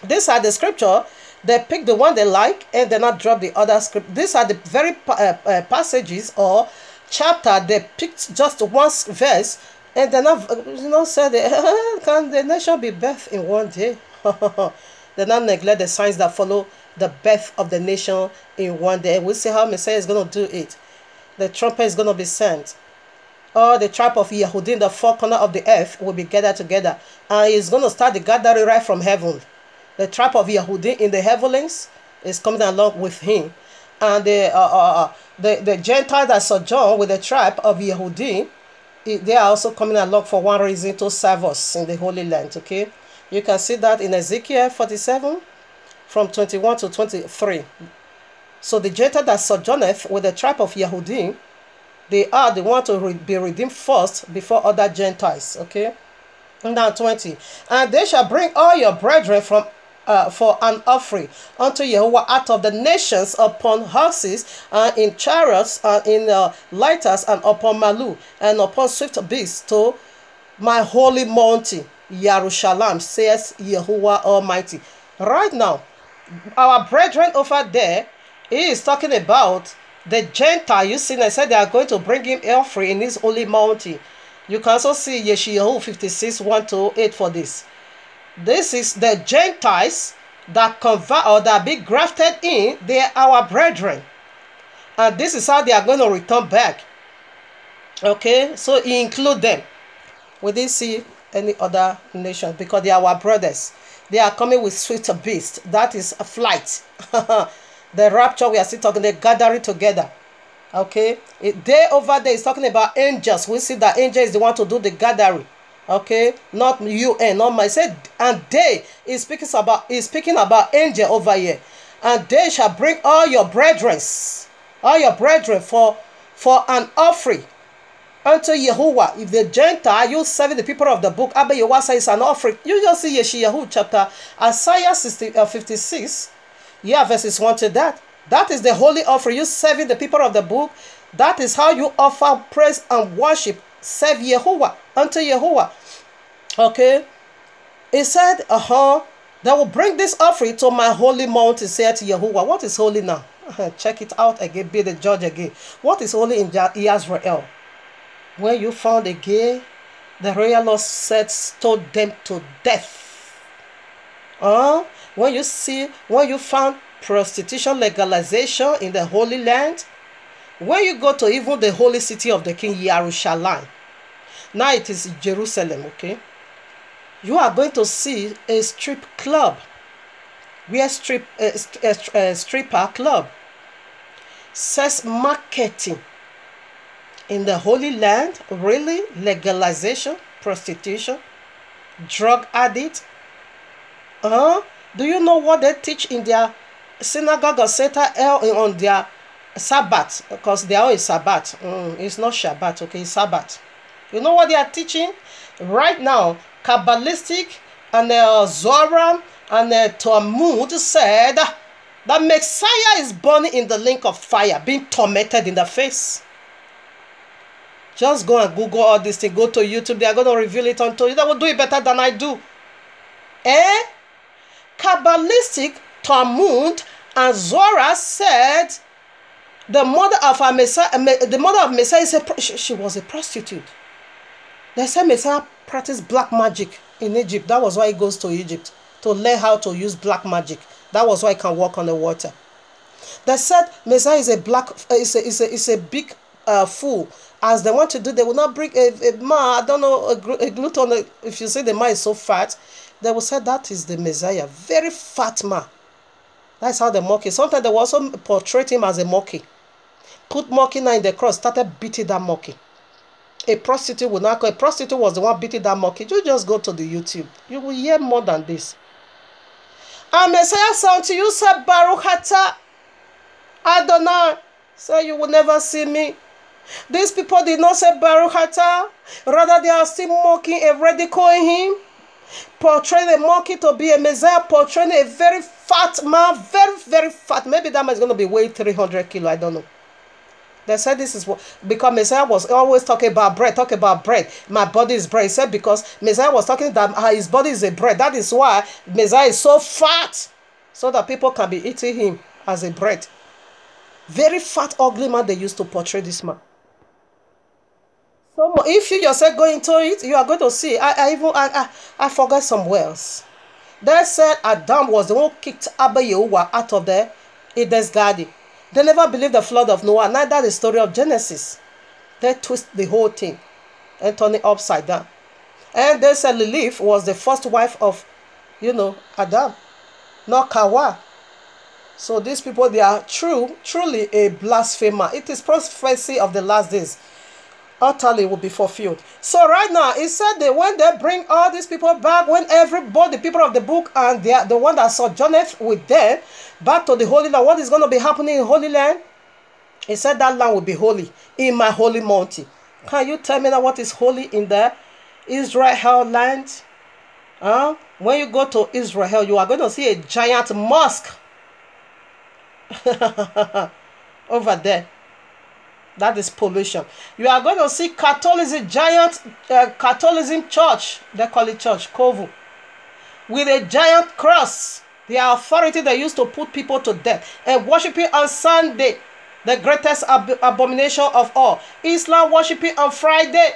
These are the scripture. They pick the one they like and they not drop the other script. These are the very passages or chapter. They picked just one verse and they not said, can the nation be birthed in one day? They not neglect the signs that follow the birth of the nation in one day. We'll see how Messiah is going to do it. The trumpet is going to be sent. All the tribe of Yehudim, the four corners of the earth, will be gathered together. And he's going to start the gathering right from heaven. The tribe of Yehudim in the heavens is coming along with him. And the Gentiles that sojourn with the tribe of Yehudim, they are also coming along for one reason, to serve us in the Holy Land. Okay, you can see that in Ezekiel 47 from 21 to 23. So the Gentiles that sojourneth with the tribe of Yehudim, they are the one to be redeemed first before other Gentiles. Okay. Now 20. And they shall bring all your brethren from for an offering unto Yehovah out of the nations upon horses and in chariots and in lighters and upon malu and upon swift beasts to my holy mountain Jerusalem, says Yehovah Almighty. Right now, our brethren over there, he is talking about the Gentile. You see, I said they are going to bring him offering in his holy mountain. You can also see Yeshayahu 56 1 to 8 for this. This is the Gentiles that convert or that be grafted in. They are our brethren, and this is how they are going to return back. Okay, so he include them. We didn't see any other nation because they are our brothers. They are coming with swift beast. That is a flight. The rapture, we are still talking, they're gathering together. Okay, they over there is talking about angels. We see that angel is the one to do the gathering. Okay, not UN, not my said, and they is speaking about angel over here, and they shall bring all your brethren for an offering unto Yahuwah. If the Gentile, you serving the people of the book, Abba Yawasa is an offering. You just see Yeshayahu chapter Isaiah 56, yeah, verses 1 to that. That is the holy offering. You serving the people of the book. That is how you offer praise and worship. Serve Yahuwah, unto Yahuwah. Okay. It said, they will bring this offering to my holy mountain, said to Yahuwah. What is holy now? Check it out again, be the judge again. What is holy in Israel? When you found a gay, the royal law said, stone them to death. When you found prostitution legalization in the Holy Land, when you go to even the holy city of the King, Yerushalayim, now it is Jerusalem, okay? You are going to see a strip club, where stripper club, sex marketing in the Holy Land, really? Legalization, prostitution, drug addict. Do you know what they teach in their synagogue or Seder on their Sabbath? Because they are always Sabbath. It's not Shabbat, okay? It's Sabbath. You know what they are teaching? Right now, Kabbalistic and Zoram and Talmud said that Messiah is burning in the lake of fire, being tormented in the face. Just go and Google all these things. Go to YouTube. They are going to reveal it unto you. They will do it better than I do. Kabbalistic, Talmud, and Zohar said the mother of Messiah, she was a prostitute. They said Messiah practiced black magic in Egypt. That was why he goes to Egypt, to learn how to use black magic. That was why he can walk on the water. They said Messiah is a big fool. As they want to do, they will not bring a man, I don't know, a glutton. If you say the man is so fat, they will say that is the Messiah. Very fat man. That's how they mock it. Sometimes they will also portray him as a monkey. Put monkey now in the cross, started beating that monkey. A prostitute will not call. A prostitute was the one beating that monkey. You just go to the YouTube. You will hear more than this. And Messiah said unto you, say, Baruch atah Adonai. Say, you will never see me. These people did not say Baruch atah. Rather, they are still mocking and ridiculing him. Portraying a monkey to be a Messiah. Portraying a very fat man. Very, very fat. Maybe that man is going to be weighing 300 kilos. I don't know. They said this is what, because Messiah was always talking about bread, My body is bread. He said because Messiah was talking that his body is a bread. That is why Messiah is so fat, so that people can be eating him as a bread. Very fat, ugly man they used to portray this man. So if you yourself go into it, you are going to see. I forgot some words. They said Adam was the one who kicked Abba Yehovah out of the Eden's garden. They never believed the flood of Noah, neither the story of Genesis. They twist the whole thing and turn it upside down. And they said Lilith was the first wife of, Adam, not Kawa. So these people, they are truly a blasphemer. It is prophecy of the last days. Utterly will be fulfilled. So right now, it said that when they bring all these people back, when everybody, the people of the book, and they are the one that sojourneth with them, back to the Holy Land, what is going to be happening in Holy Land? He said that land will be holy, in my holy mountain. Can you tell me now what is holy in the Israel land? When you go to Israel, you are going to see a giant mosque over there. That is pollution. You are going to see Catholicism, giant Catholicism church. They call it church, Kovu. With a giant cross. The authority they used to put people to death. And worshiping on Sunday. The greatest abomination of all. Islam worshiping on Friday.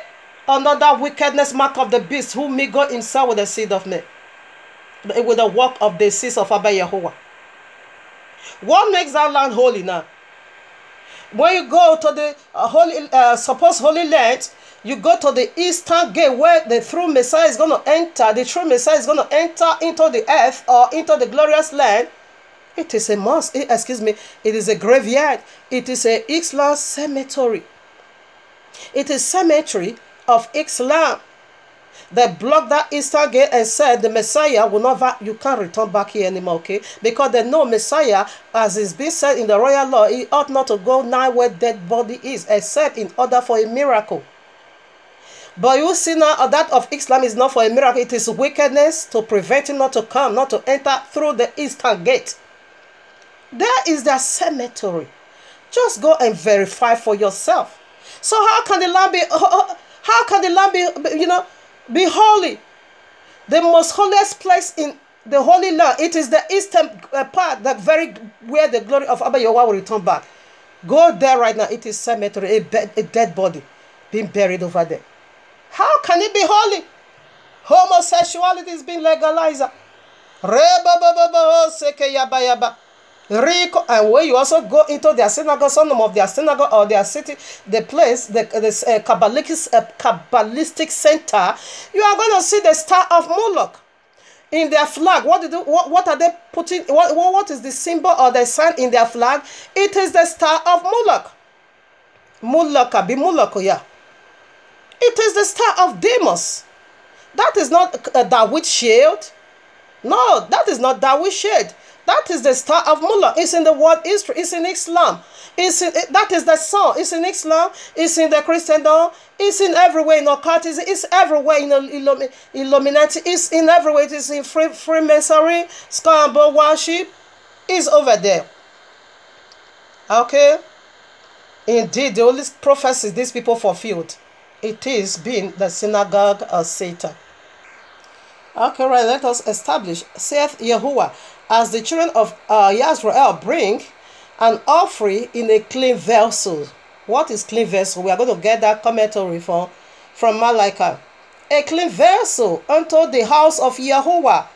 Another wickedness mark of the beast. Who mingled himself with the seed of men. With the work of the seeds of Abba Yehovah. What makes that land holy now? When you go to the supposed Holy Land, you go to the eastern gate where the true Messiah is going to enter. The true Messiah is going to enter into the earth or into the glorious land. It is a mosque. Excuse me. It is a graveyard. It is a Islam cemetery. It is cemetery of Islam. They blocked that eastern gate and said the Messiah will not, you can't return back here anymore, okay? Because they know Messiah, as is being said in the royal law, he ought not to go nigh where dead body is, except in order for a miracle. But you see now that of Islam is not for a miracle. It is wickedness to prevent him not to come, not to enter through the eastern gate. There is their cemetery. Just go and verify for yourself. So how can the land be, how can the land be, be holy? The most holiest place in the Holy Land, it is the eastern part, the very where the glory of Abba Yahweh will return back. Go there right now. It is cemetery, a dead body being buried over there. How can it be holy? Homosexuality is being legalized. Rico, and when you also go into their synagogue, some of their synagogue or their city, the place, the Kabbalistic center, you are going to see the star of Moloch in their flag. What are they putting? What is the symbol or the sign in their flag? It is the star of Moloch. Moloch, yeah. It is the star of Deimos. That is not David's shield. No, that is not David's shield. That is the star of Moloch. It's in the world history. It's in Islam. That is the sun. It's in Islam. It's in the Christendom. It's in everywhere in occultism. It's everywhere in Illuminati. It's in everywhere. It is in Freemasonry, Scarborough worship. It's over there. Okay? Indeed, the only prophecies these people fulfilled. It is being the synagogue of Satan. Okay, right, let us establish, saith Yahuwah, as the children of Yisrael bring an offering in a clean vessel. What is clean vessel? We are going to get that commentary from Malachi. A clean vessel unto the house of Yahuwah.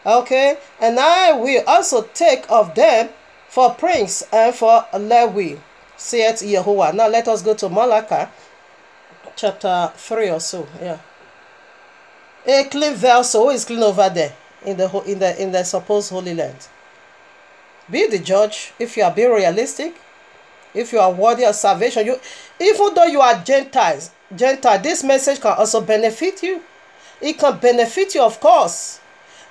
Okay, and I will also take of them for prince and for Levi, saith Yahuwah. Now let us go to Malachi chapter 3 or so. Yeah. A clean vessel is clean over there in the supposed Holy Land. Be the judge. If you are being realistic, if you are worthy of salvation, even though you are Gentile, this message can also benefit you. It can benefit you, of course.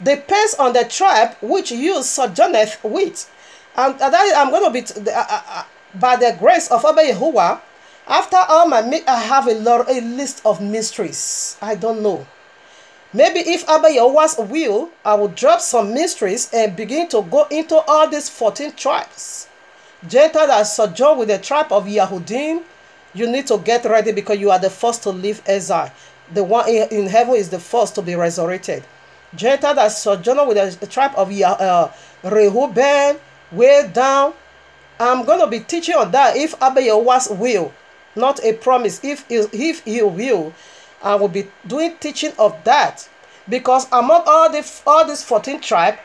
Depends on the tribe which you sojourneth with. And that I'm going to be by the grace of Abba Yahuwah. After all I have a list of mysteries. I don't know. Maybe if Abba Yahuwah's will, I will drop some mysteries and begin to go into all these 14 tribes. Gentiles that sojourn with the tribe of Yahudim, you need to get ready because you are the first to leave exile. The one in heaven is the first to be resurrected. Gentiles that sojourn with the tribe of Reuben, way down. I'm going to be teaching on that if Abba Yahuwah's will, not a promise. If he will, I will be doing teaching of that, because among all these 14 tribes,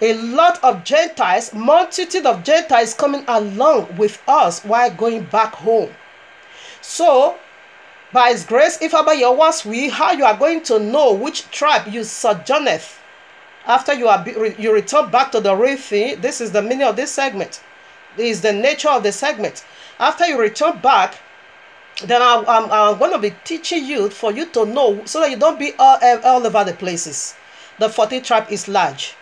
a lot of Gentiles, multitude of Gentiles coming along with us while going back home. So, by His grace, if Abba Yahuwah's will, how you are going to know which tribe you sojourneth after you return back to the real thing. This is the meaning of this segment. This is the nature of the segment. After you return back, then I'm going to be teaching you for you to know, so that you don't be all over the places. The 14th tribe is large.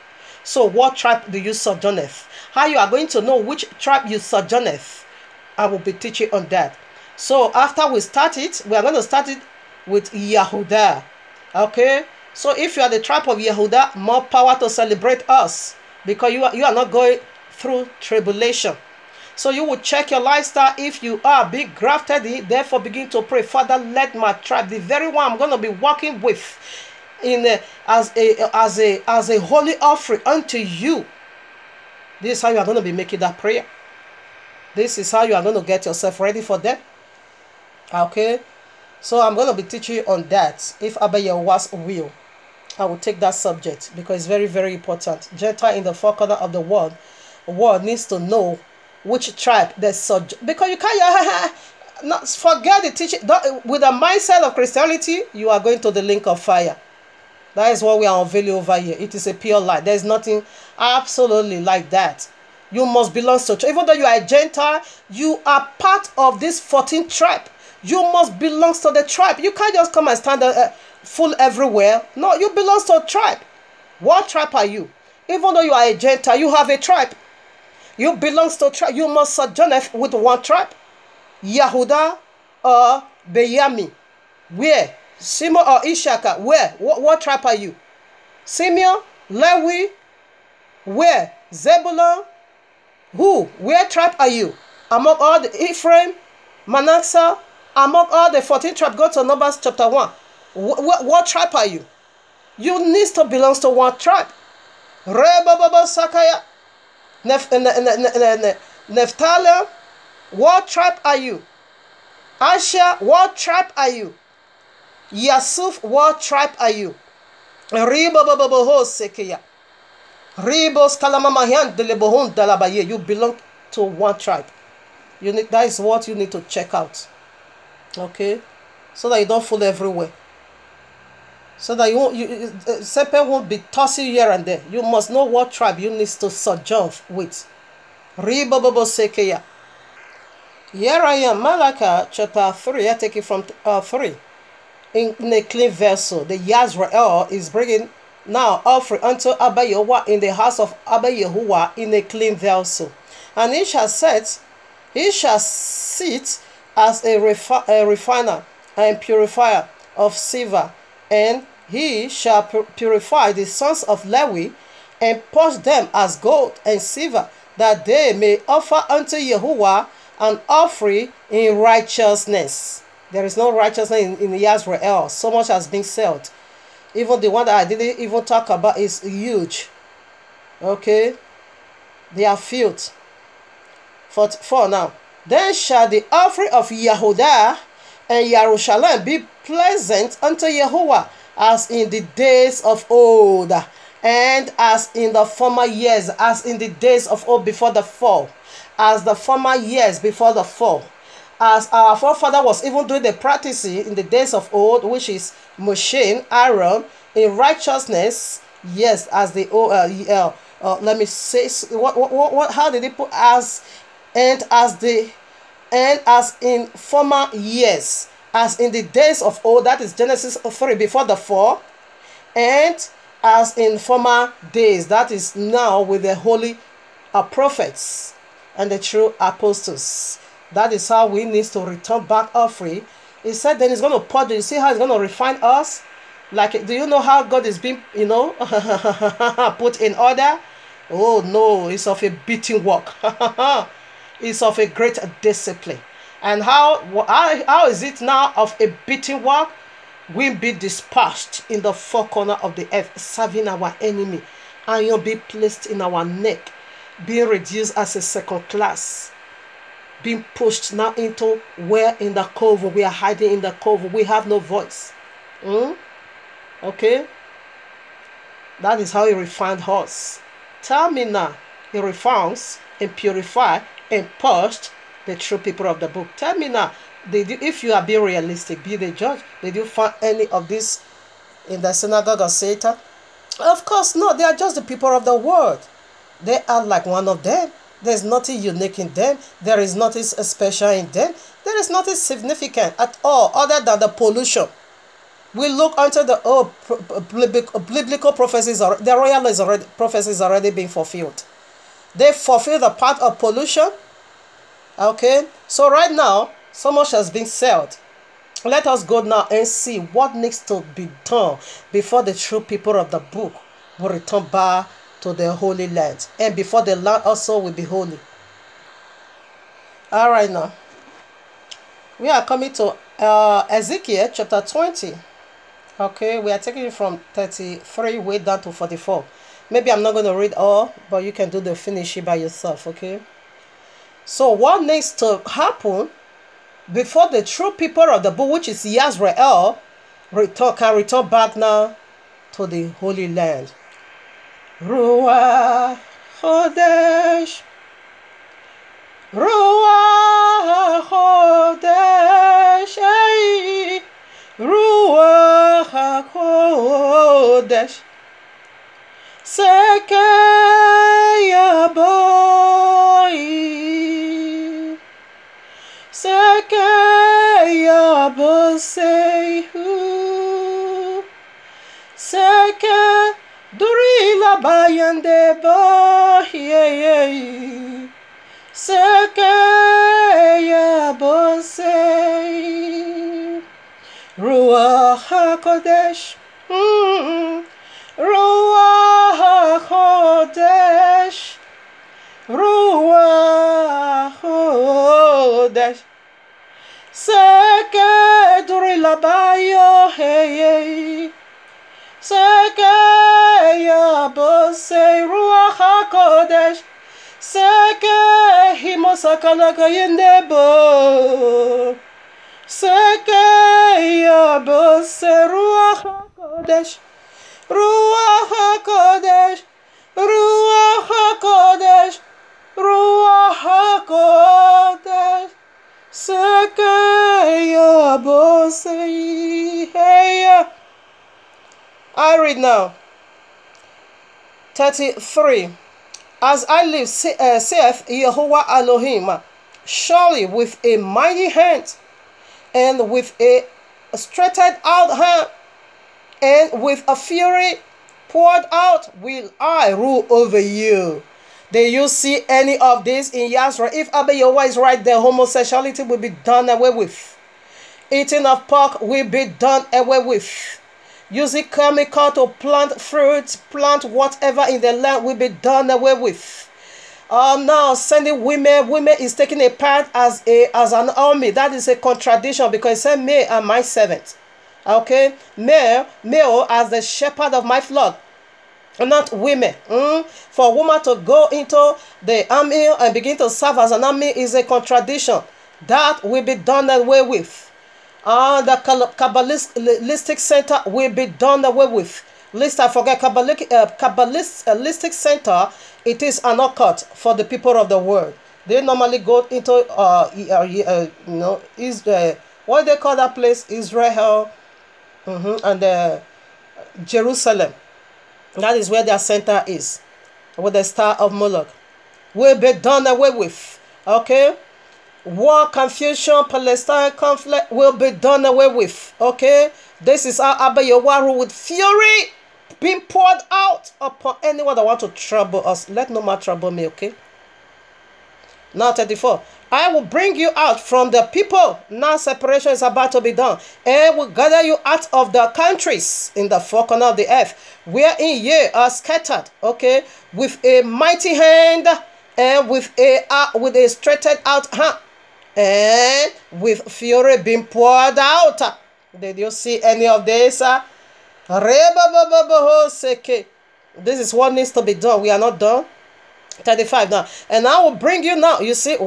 So what tribe do you sojourneth? How you are going to know which tribe you sojourneth? I will be teaching on that. So after we start it, we are going to start it with Yehudah. Okay? So if you are the tribe of Yehudah, more power to celebrate us, because you are not going through tribulation. So you will check your lifestyle. If you are being grafted in, therefore begin to pray, Father, let my tribe, the very one I'm going to be working with, as a holy offering unto you. This is how you are going to be making that prayer. This is how you are going to get yourself ready for that. Okay, so I'm going to be teaching you on that. If Abba Yahuwah's will, I will take that subject, because it's very, very important. Gentile in the four corners of the world needs to know which tribe they subject. Because you can't not forget the teaching. With the mindset of Christianity, you are going to the link of fire. That is what we are unveiling over here. It is a pure lie. There is nothing absolutely like that. You must belong to church. Even though you are a Gentile, you are part of this 14th tribe. You must belong to the tribe. You can't just come and stand full everywhere. No, you belong to a tribe. What tribe are you? Even though you are a Gentile, you have a tribe. You belong to a tribe. You must sojourn with one tribe. Yehuda or Benjamin. Where? Simon or Ishaka? Where? What tribe are you? Simeon? Lewi? Where? Zebulun? Who? Where tribe are you? Among all the Ephraim, Manasseh, among all the 14 tribes, go to Numbers chapter 1. What tribe are you? You need to belong to one tribe. Rebababa Sakaya. Naphtali, what tribe are you? Asher, what tribe are you? Yasuf, what tribe are you? Ribababaho Sekeya. Ribos Kalamamahan Delebohun Dalabaye. You belong to one tribe. That is what you need to check out. Okay? So that you don't fool everywhere. So that serpent won't be tossing here and there. You must know what tribe you need to sojourn with. Ribababo Sekeya. Here I am, Malachi chapter 3. I take it from 3. In a clean vessel, the Yazrael is bringing now offering unto Abba Yehovah in the house of Abba Yehovah in a clean vessel. And he shall sit as a refiner and purifier of silver, and he shall purify the sons of Levi, and purge them as gold and silver, that they may offer unto Yehovah an offering in righteousness. There is no righteousness in Israel. So much has been said. Even the one that I didn't even talk about is huge. Okay? They are filth. 44 now. Then shall the offering of Yehudah and Jerusalem be pleasant unto Yehovah, as in the days of old, and as in the former years, as in the days of old before the fall, as the former years before the fall. As our forefather was even doing the practice in the days of old, which is Moshe, Aaron, in righteousness, yes, as the let me say what how did he put as in former years, as in the days of old, that is Genesis 3 before the fall, and as in former days, that is now with the holy prophets and the true apostles. That is how we need to return back offering. He said then he's going to purge. You see how he's going to refine us? Like, do you know how God is being, put in order? Oh no, it's of a beating work. It's of a great discipline. And how is it now of a beating work? We be dispatched in the four corners of the earth, serving our enemy. And you'll be placed in our neck, being reduced as a second class. Being pushed now into where in the cove. We are hiding in the cove. We have no voice. Okay? That is how he refined us. Tell me now, he refines and purifies and purged the true people of the book. Tell me now, if you are being realistic, be the judge, did you find any of this in the synagogue of Satan? Of course not. They are just the people of the world. They are like one of them. There's nothing unique in them. There is nothing special in them. There is nothing significant at all other than the pollution. We look unto the biblical prophecies, the royal prophecies already being fulfilled. They fulfill the part of pollution. Okay, so right now, so much has been said. Let us go now and see what needs to be done before the true people of the book will return back to the Holy Land, and before the land also will be holy. All right, now we are coming to Ezekiel chapter 20. Okay, we are taking it from 33 way down to 44. Maybe I'm not going to read all, but you can do the finishing by yourself. Okay, so what needs to happen before the true people of the book, which is Israel, can return back now to the Holy Land? Ruach Chodesh Ruach HaKodesh, Ruach HaKodesh, Sekeya Boi, Sekeya Bosehu, Seke Durila Bayande Boye, Sekeya Bosei, Ruach HaKodesh, Ruach HaKodesh, Ruach HaKodesh, Seke Durila Bayo, hey, Sekeya Bosei, Ruach HaKodesh, Seke Himosakalaka Yendebo, Sekeya Bosei, Ruach HaKodesh, Ruach HaKodesh, Ruach HaKodesh, Ruach HaKodesh, Sekeya Bosei. Hey, I read now. 33. As I live, saith Yehovah Elohim, surely with a mighty hand, and with a stretched out hand, and with a fury poured out, will I rule over you. Did you see any of this in Yasra? If Abba Yehovah is right there, homosexuality will be done away with. Eating of pork will be done away with. Using chemical to plant fruits, plant whatever in the land will be done away with. Now sending women is taking a part as an army. That is a contradiction, because it said, "Me and my servant." Okay, male as the shepherd of my flock, not women. For a woman to go into the army and begin to serve as an army is a contradiction. That will be done away with. The Kabbalistic center will be done away with. Lest I forget, Kabbalistic center, it is an occult for the people of the world. They normally go into what they call that place, Israel, and Jerusalem. That is where their center is, with the star of Moloch. Will be done away with. Okay. War, confusion, Palestine conflict will be done away with. Okay, this is how Abba Yehovah with fury being poured out upon anyone that want to trouble us. Let no man trouble me. Okay. Now 34. I will bring you out from the people. Now separation is about to be done, and will gather you out of the countries in the four corners of the earth, wherein ye are scattered. Okay, with a mighty hand and with a stretched out hand, and with fury being poured out. Did you see any of this? This is what needs to be done. We are not done. 35 now. And I will bring you now. You see,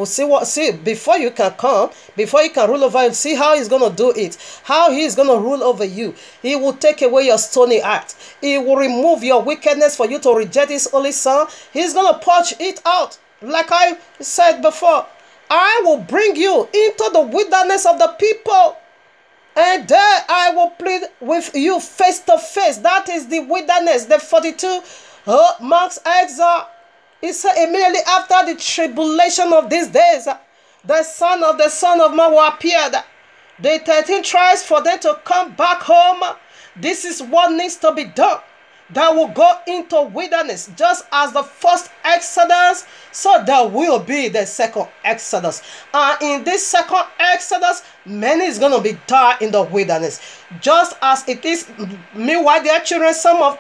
before you can come, before you can rule over you, see how he's going to do it. How he is going to rule over you. He will take away your stony heart. He will remove your wickedness for you to reject his only son. He's going to purge it out. Like I said before, I will bring you into the wilderness of the people, and there I will plead with you face to face. That is the wilderness, the 42 months exile. It said immediately after the tribulation of these days, the son of man will appear. The 13 tribes for them to come back home. This is what needs to be done. That will go into wilderness, just as the first Exodus, so there will be the second Exodus. And in this second Exodus, many is going to be died in the wilderness, just as it is. Meanwhile, some of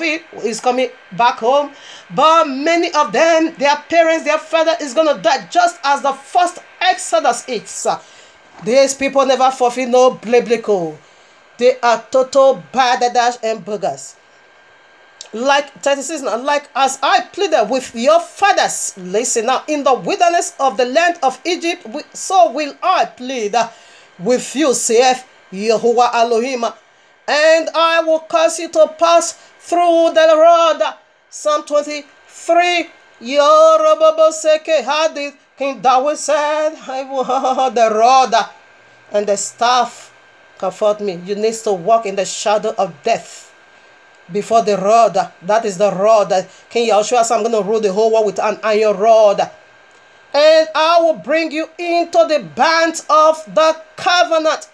it is coming back home, but many of them, their parents, their father is going to die, just as the first Exodus is. These people never fulfill no biblical. They are total bad and bogus. Like 36 now, like as I pleaded with your fathers, listen now, in the wilderness of the land of Egypt, so will I plead with you, saith Yehovah Elohim, and I will cause you to pass through the road. Psalm 23, Yoroboboseke, how did King David said, the rod and the staff comfort me. You need to walk in the shadow of death before the rod. That is the rod. King Yahushua said, I'm going to rule the whole world with an iron rod. And I will bring you into the band of the covenant.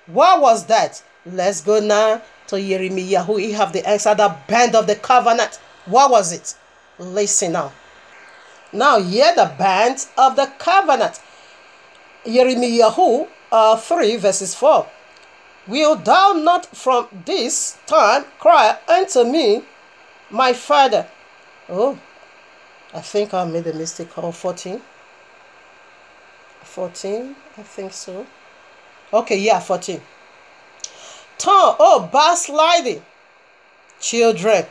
What was that? Let's go now to Jeremiah, who he have the answer, the band of the covenant. What was it? Listen now. Now hear the band of the covenant. Jeremiah 3 verses 4. Will thou not from this time cry unto me, my father? Oh, I think I made a mistake of 14. 14, I think so. Okay, yeah, 14. Turn, oh, backsliding children,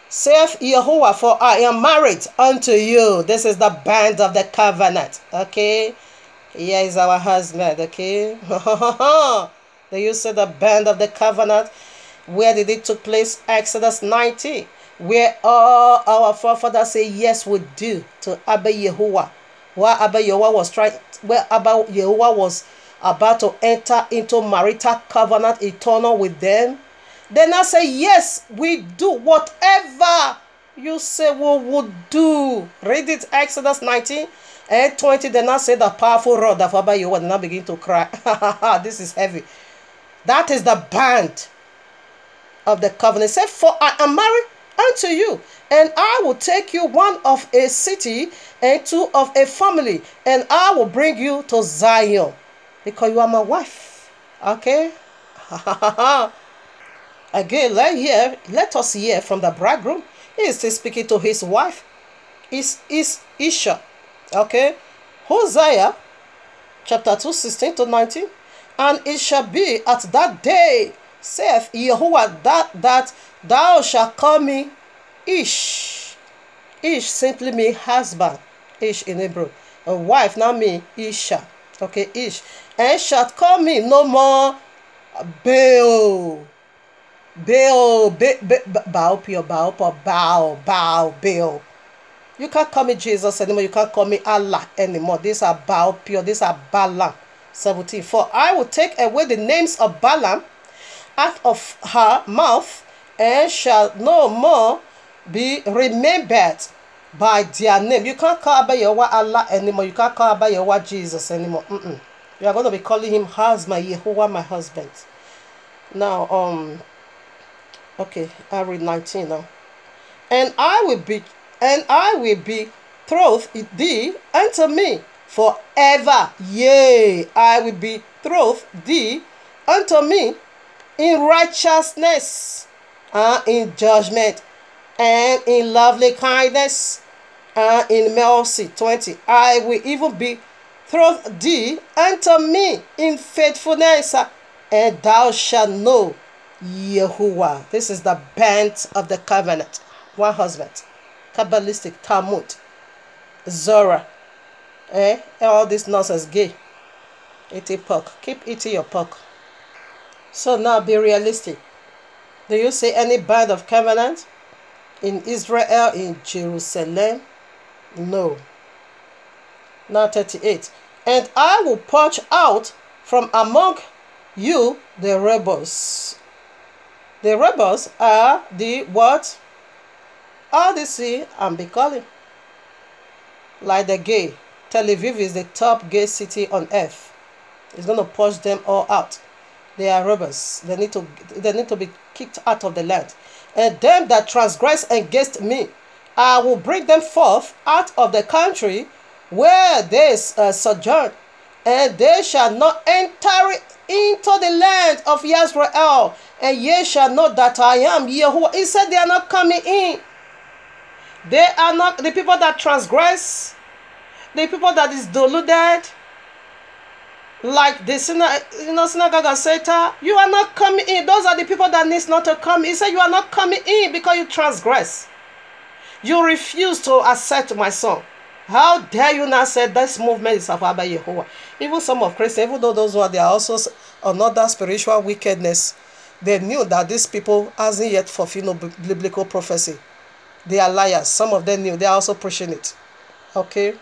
saith Yahuwah, for I am married unto you. This is the band of the covenant. Okay, here is our husband. Okay. They used to say the band of the covenant. Where did it take place? Exodus 19, where all our forefathers say yes we do to Abba Yahuwah. Where Abba Yahuwah was about to enter into marital covenant eternal with them. Then I say, yes, we do whatever you say we would do. Read it, Exodus 19 and 20. Then I say the powerful rod of Abba Yahuwah. Then I begin to cry. This is heavy. That is the band of the covenant. Say, for I am married unto you, and I will take you one of a city and two of a family, and I will bring you to Zion, because you are my wife. Okay. Again, let us hear from the bridegroom. He is still speaking to his wife. Is Isha. Okay. Hosea chapter 2, 16 to 19. And it shall be at that day, saith Yahuwah, that thou shalt call me Ish. Ish simply means husband. Ish in Hebrew. A wife now means Isha. Okay, Ish. And shalt call me no more Baal. Baal. Baal. You can't call me Jesus anymore. You can't call me Allah anymore. These are Baal pure. These are Balaam. 17. For I will take away the names of Balaam out of her mouth, and shall no more be remembered by their name. You can't call Abba Yahuwah Allah anymore. You can't call Abba Yahuwah Jesus anymore. You are going to be calling him husband, Yahuwah, my husband. Now, okay, I read 19 now. And I will betroth thee unto me forever. Yea, I will betroth thee unto me in righteousness, in judgment, and in lovely kindness, and in mercy. 20. I will even betroth thee unto me in faithfulness, and thou shalt know Yahuwah. This is the band of the covenant. One husband. Kabbalistic, Talmud, Zorah. All this nonsense, gay. Eating pork. Keep eating your pork. So now be realistic. Do you see any band of covenant in Israel, in Jerusalem? No. Now 38. And I will purge out from among you the rebels. The rebels are the what? All the sea and be calling. Like the gay. Tel Aviv is the top gay city on earth. It's going to push them all out. They are rebels. They need to be kicked out of the land. And them that transgress against me, I will bring them forth out of the country where they sojourn, and they shall not enter into the land of Israel, and ye shall know that I am Yahuwah. He said they are not coming in. They are not the people that transgress, the people that is deluded, like the synagogue of Satan. You are not coming in. Those are the people that needs not to come. He said you are not coming in because you transgress. You refuse to accept my son. How dare you not say this movement is of Abba Yahuwah? Even some of Christians, even though those who are there also another spiritual wickedness, they knew that these people hasn't yet fulfilled no biblical prophecy. They are liars. Some of them knew. They are also pushing it. Okay.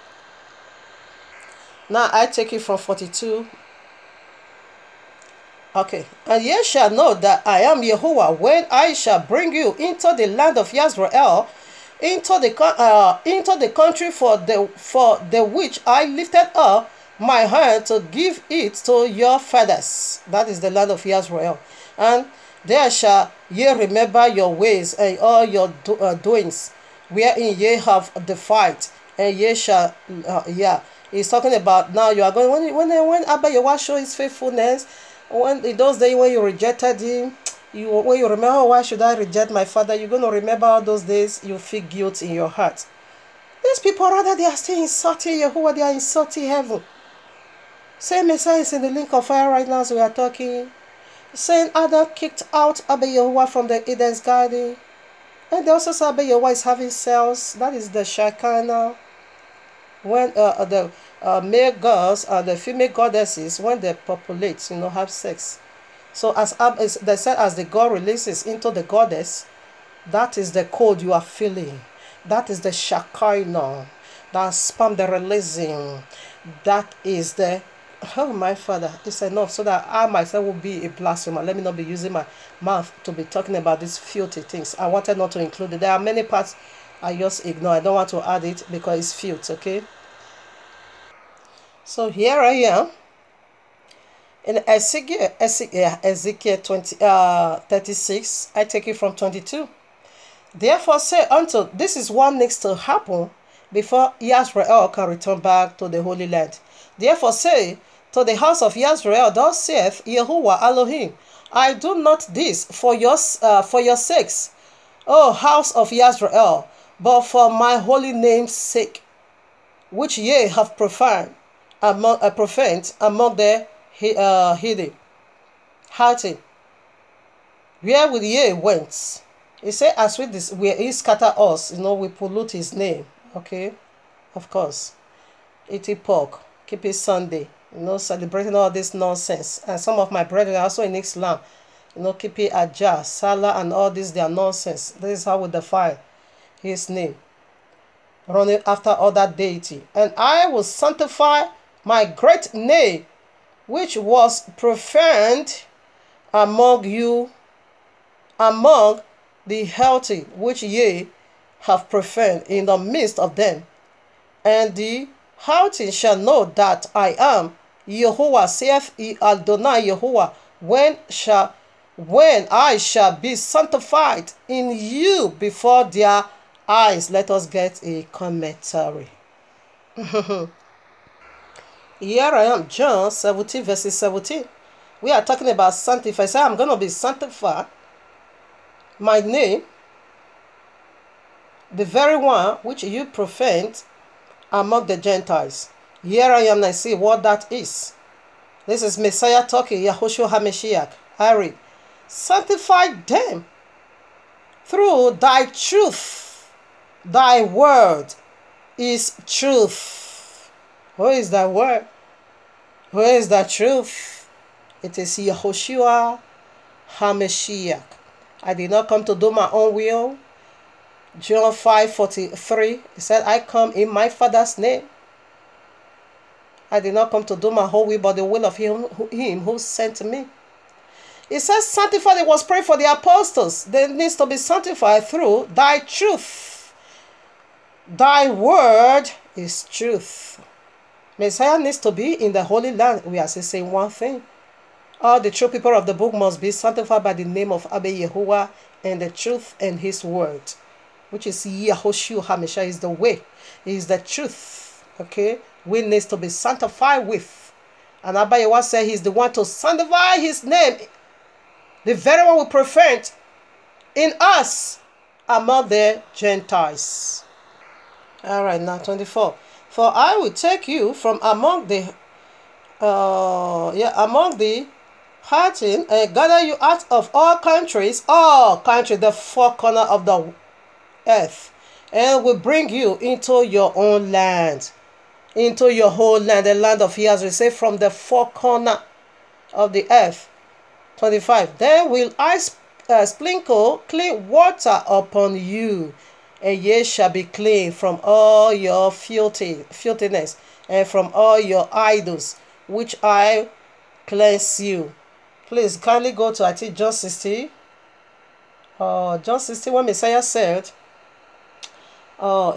Now I take it from 42. Okay. And ye shall know that I am Yahuwah when I shall bring you into the land of Yisrael, into the country for the which I lifted up my hand to give it to your fathers. That is the land of Yisrael. And there shall ye remember your ways and all your doings, wherein ye have defied, and ye shall, he's talking about now you are going, when Abba Yahweh show his faithfulness, when in those days when you rejected him, when you remember, why should I reject my father, you're going to remember all those days, you feel guilt in your heart. These people, rather, they are still insulting Yahuwah, they are insulting heaven. Same Messiah is in the link of fire right now as we are talking. Saying Adam kicked out Abba Yahuwah from the Eden's garden. And they also say Abba Yahuwah is having cells. That is the Shekinah. When the male gods and the female goddesses, when they populate, have sex. So they said, as the God releases into the goddess, that is the code you are feeling. That is the Shekinah. That sperm they're releasing. That is the, oh my Father, it's enough so that I myself will be a blasphemer. Let me not be using my mouth to be talking about these filthy things. I wanted not to include it. There are many parts I just ignore. I don't want to add it because it's filth, okay? So here I am in Ezekiel 36. I take it from 22. Therefore say unto, this is what needs to happen before Yisrael can return back to the Holy Land. Therefore say to the house of Yisrael, thus saith Yahuwah Elohim, I do not this for your sakes, O house of Yisrael, but for my holy name's sake, which ye have profaned among the heathen. Where will ye went? He said, as with this, where he scatter us, we pollute his name. Okay, of course. Eating pork, keep it Sunday, celebrating all this nonsense. And some of my brethren are also in Islam, keep it Ajah, Salah, and all this, they are nonsense. This is how we defile his name, running after other deity. And I will sanctify my great name, which was profaned among you, among the healthy, which ye have profaned in the midst of them. And the healthy shall know that I am Yahuwah, saith Adonai Yahuwah, when I shall be sanctified in you before their eyes. Let us get a commentary. Here I am, John 17, verses 17. We are talking about sanctify. Say, I'm going to be sanctified. My name, the very one which you profaned among the Gentiles. Here I am, I see what that is. This is Messiah talking, Yahushua HaMashiach. I read, sanctify them through thy truth. Thy word is truth. Who is that word? Who is that truth? It is Yahushua HaMashiach. I did not come to do my own will. John 5:43, he said, I come in my Father's name. I did not come to do my whole will, but the will of him who sent me. It says, sanctified. It was prayed for the apostles. They need to be sanctified through thy truth. Thy word is truth. Messiah needs to be in the Holy Land. We are still saying one thing. All the true people of the book must be sanctified by the name of Abba Yahuwah and the truth and his word, which is Yahushua HaMashiach, is the way, is the truth. Okay? We need to be sanctified with. And Abba Yahuwah said he's the one to sanctify his name, the very one we preferred in us among the Gentiles. All right, now 24. For I will take you from among the heathen, and gather you out of all countries, the four corners of the earth, and will bring you into your own land, into your whole land, the land of Yahweh. Say, from the four corners of the earth. 25. Then will I sprinkle clean water upon you, and ye shall be clean from all your filthiness, and from all your idols, which I cleanse you. Please kindly go to, I think, John 60. John 60, when Messiah said,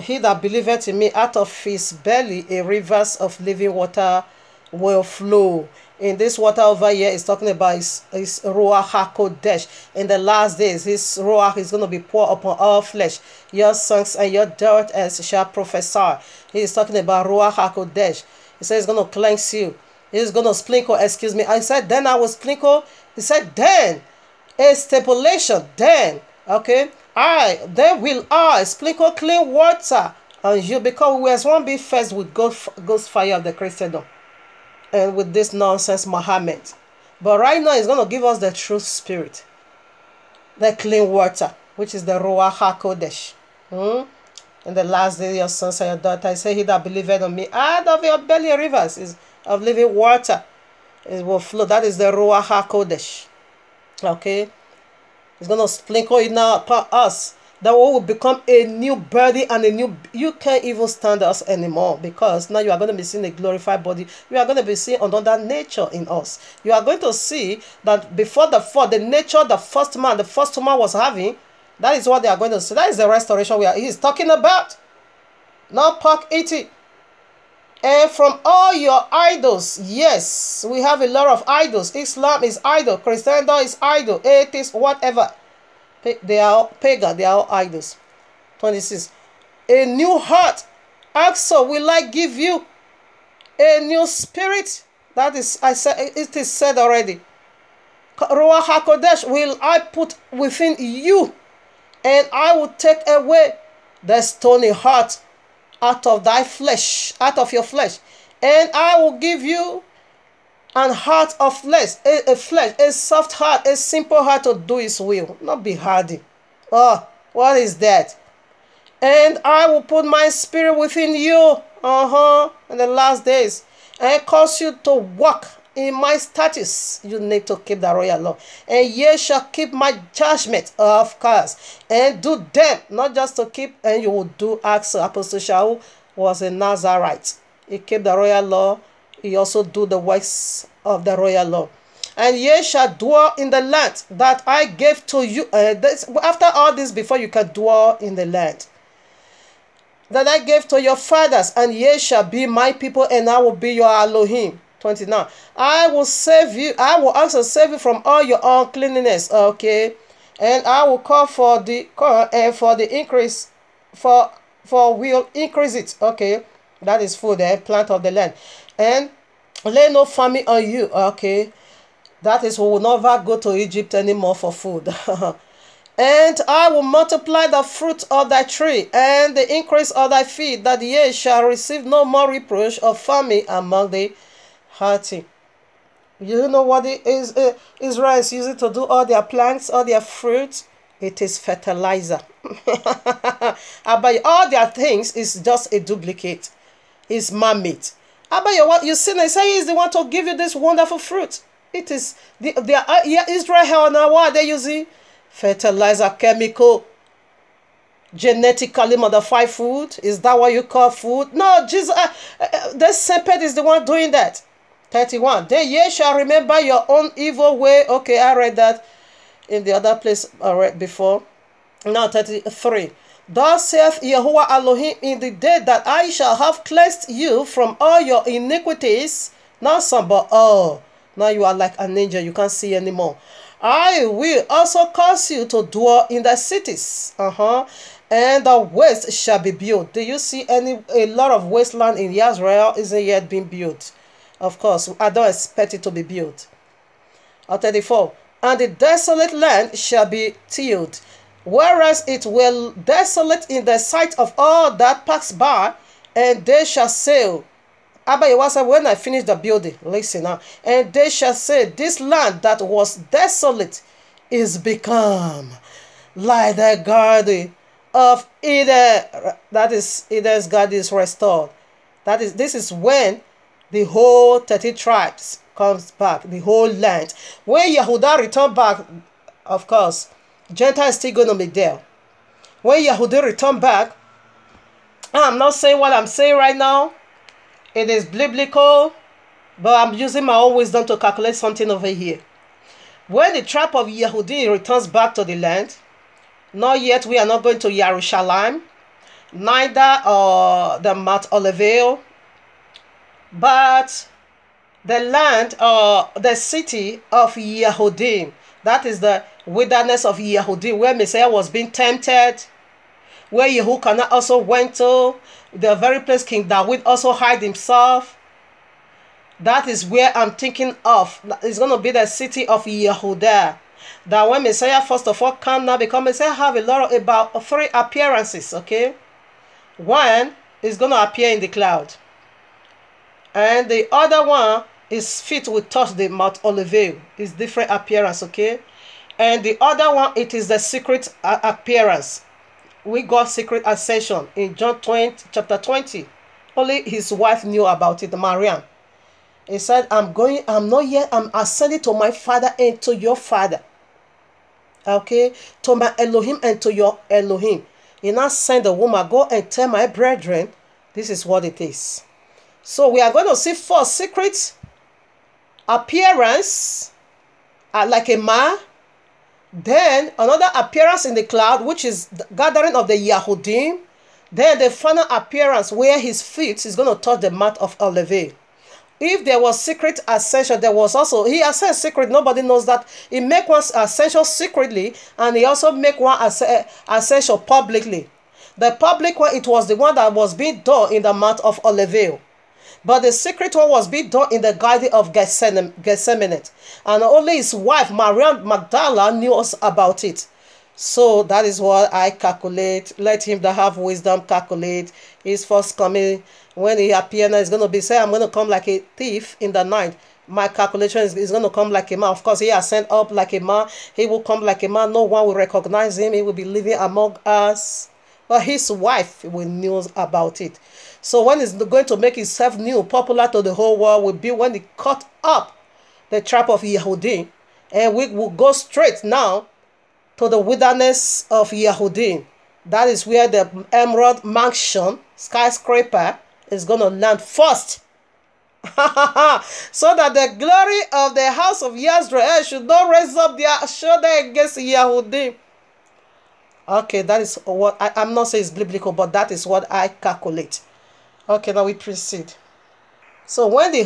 he that believeth in me, out of his belly a rivers of living water will flow. In this water over here is talking about his Ruach HaKodesh. In the last days, his Ruach is going to be poured upon all flesh. Your sons and your daughters shall prophesy. He is talking about Ruach HaKodesh. He said he's going to cleanse you. He's going to sprinkle, excuse me. I said, then I will sprinkle. He said, then. A stipulation, then. Okay. Then will I sprinkle clean water on you, because we as one be first with Ghost fire of the Christendom and with this nonsense Muhammad. But right now he's going to give us the true spirit, the clean water, which is the Ruach HaKodesh. In the last day, your sons and your daughters, say, he that believeth on me, out of your belly rivers is of living water, it will flow. That is the Ruach HaKodesh. Okay. He's going to sprinkle it now upon us, that we will become a new body and a new... You can't even stand us anymore, because now you are going to be seeing a glorified body. You are going to be seeing another nature in us. You are going to see that before the fall, the nature the first man was having, that is what they are going to see. That is the restoration he's talking about. Not pork eating. And from all your idols, yes, we have a lot of idols. Islam is idol, Christendom is idol, atheists, whatever. They are pagan, they are all idols. 26. A new heart, also will I give you. A new spirit, that is, I said, it is said already. Ruach HaKodesh will I put within you, and I will take away the stony heart out of thy flesh, out of your flesh, and I will give you an heart of flesh, a soft heart, a simple heart to do his will, not be hardy. Oh, what is that? And I will put my spirit within you, in the last days, and cause you to walk in my statutes. You need to keep the royal law, and ye shall keep my judgment, of course, and do them, not just to keep, and you will do acts. Apostle Shaul was a Nazarite. He kept the royal law. He also do the works of the royal law. And ye shall dwell in the land that I gave to you. After all this, before you can dwell in the land that I gave to your fathers, and ye shall be my people, and I will be your Elohim. 29. I will save you. I will also save you from all your uncleanness. Okay, and I will call for the increase, for will increase it. Okay, that is food, the plant of the land, and lay no famine on you. Okay, that is, we will never go to Egypt anymore for food. And I will multiply the fruit of thy tree and the increase of thy feed, that ye shall receive no more reproach of famine among the hearty. You know what it is? Israel is using to do all their plants, all their fruits. It is fertilizer. But all their things is just a duplicate. It's man-made. But what you see, they say he is the one to give you this wonderful fruit. It is Israel now. What are they using? Fertilizer, chemical, genetically modified food. Is that what you call food? No, Jesus. The serpent is the one doing that. 31. Then ye shall remember your own evil way. Okay, I read that in the other place I read before. Now 33. Thus saith Yahuwah Elohim, in the day that I shall have cleansed you from all your iniquities. Not some, but all. Now you are like an angel. You can't see anymore. I will also cause you to dwell in the cities. And the waste shall be built. Do you see a lot of wasteland in Israel isn't yet being built? Of course, I don't expect it to be built. 34. And the desolate land shall be tilled, whereas it will desolate in the sight of all that pass by, and they shall say, when I finish the building, listen now, and they shall say, this land that was desolate is become like the garden of Eden. That is, Eden's garden is restored. This is when the whole 30 tribes comes back, the whole land. When Yehuda return back, of course, Gentiles still going to be there. When Yehudi return back, I'm not saying what I'm saying right now. It is biblical, but I'm using my own wisdom to calculate something over here. When the tribe of Yehudi returns back to the land, not yet we are not going to Jerusalem, neither the Mount Olivet, but the land or the city of Yehudim. That is the wilderness of Yehudim, where Messiah was being tempted, where Yehoshaphat also went to, the very place King David also hid himself. That is where I'm thinking of. It's going to be the city of Yehudah. That when Messiah first of all come now, because Messiah have a lot of about 3 appearances, okay? One is going to appear in the cloud. And the other one, his feet will touch the Mount Olivet. It's different appearance, okay? And the other one, it is the secret appearance. We got secret ascension in John 20, chapter 20. Only his wife knew about it, Mariam. He said, I'm ascending to my father and to your father. Okay? To my Elohim and to your Elohim. He now sent the woman, go and tell my brethren, this is what it is. So we are going to see 4 secret appearance like a man. Then another appearance in the cloud, which is the gathering of the Yehudim. Then the final appearance where his feet is going to touch the Mount of Olivet. If there was secret ascension, there was also, he ascended secret, nobody knows that. He make one ascension secretly, and he also make one ascension publicly. The public one, it was the one that was being done in the Mount of Olivet. But the secret one was being done in the Garden of Gethsemane. And only his wife, Maria Magdalene, knew us about it. So that is what I calculate. Let him that have wisdom calculate. His first coming, when he appears, is going to be, say, I'm going to come like a thief in the night. My calculation is going to come like a man. Of course, he has sent up like a man. He will come like a man. No one will recognize him. He will be living among us. But his wife will know about it. So when he's going to make himself new, popular to the whole world, will be when he cut up the tribe of Yehudim. And we will go straight now to the wilderness of Yehudim. That is where the Emerald Mansion, skyscraper, is going to land first. So that the glory of the house of Yisrael should not raise up their shoulder against Yehudim. Okay, that is what I'm not saying it's biblical, but that is what I calculate. Okay, now we proceed. So when the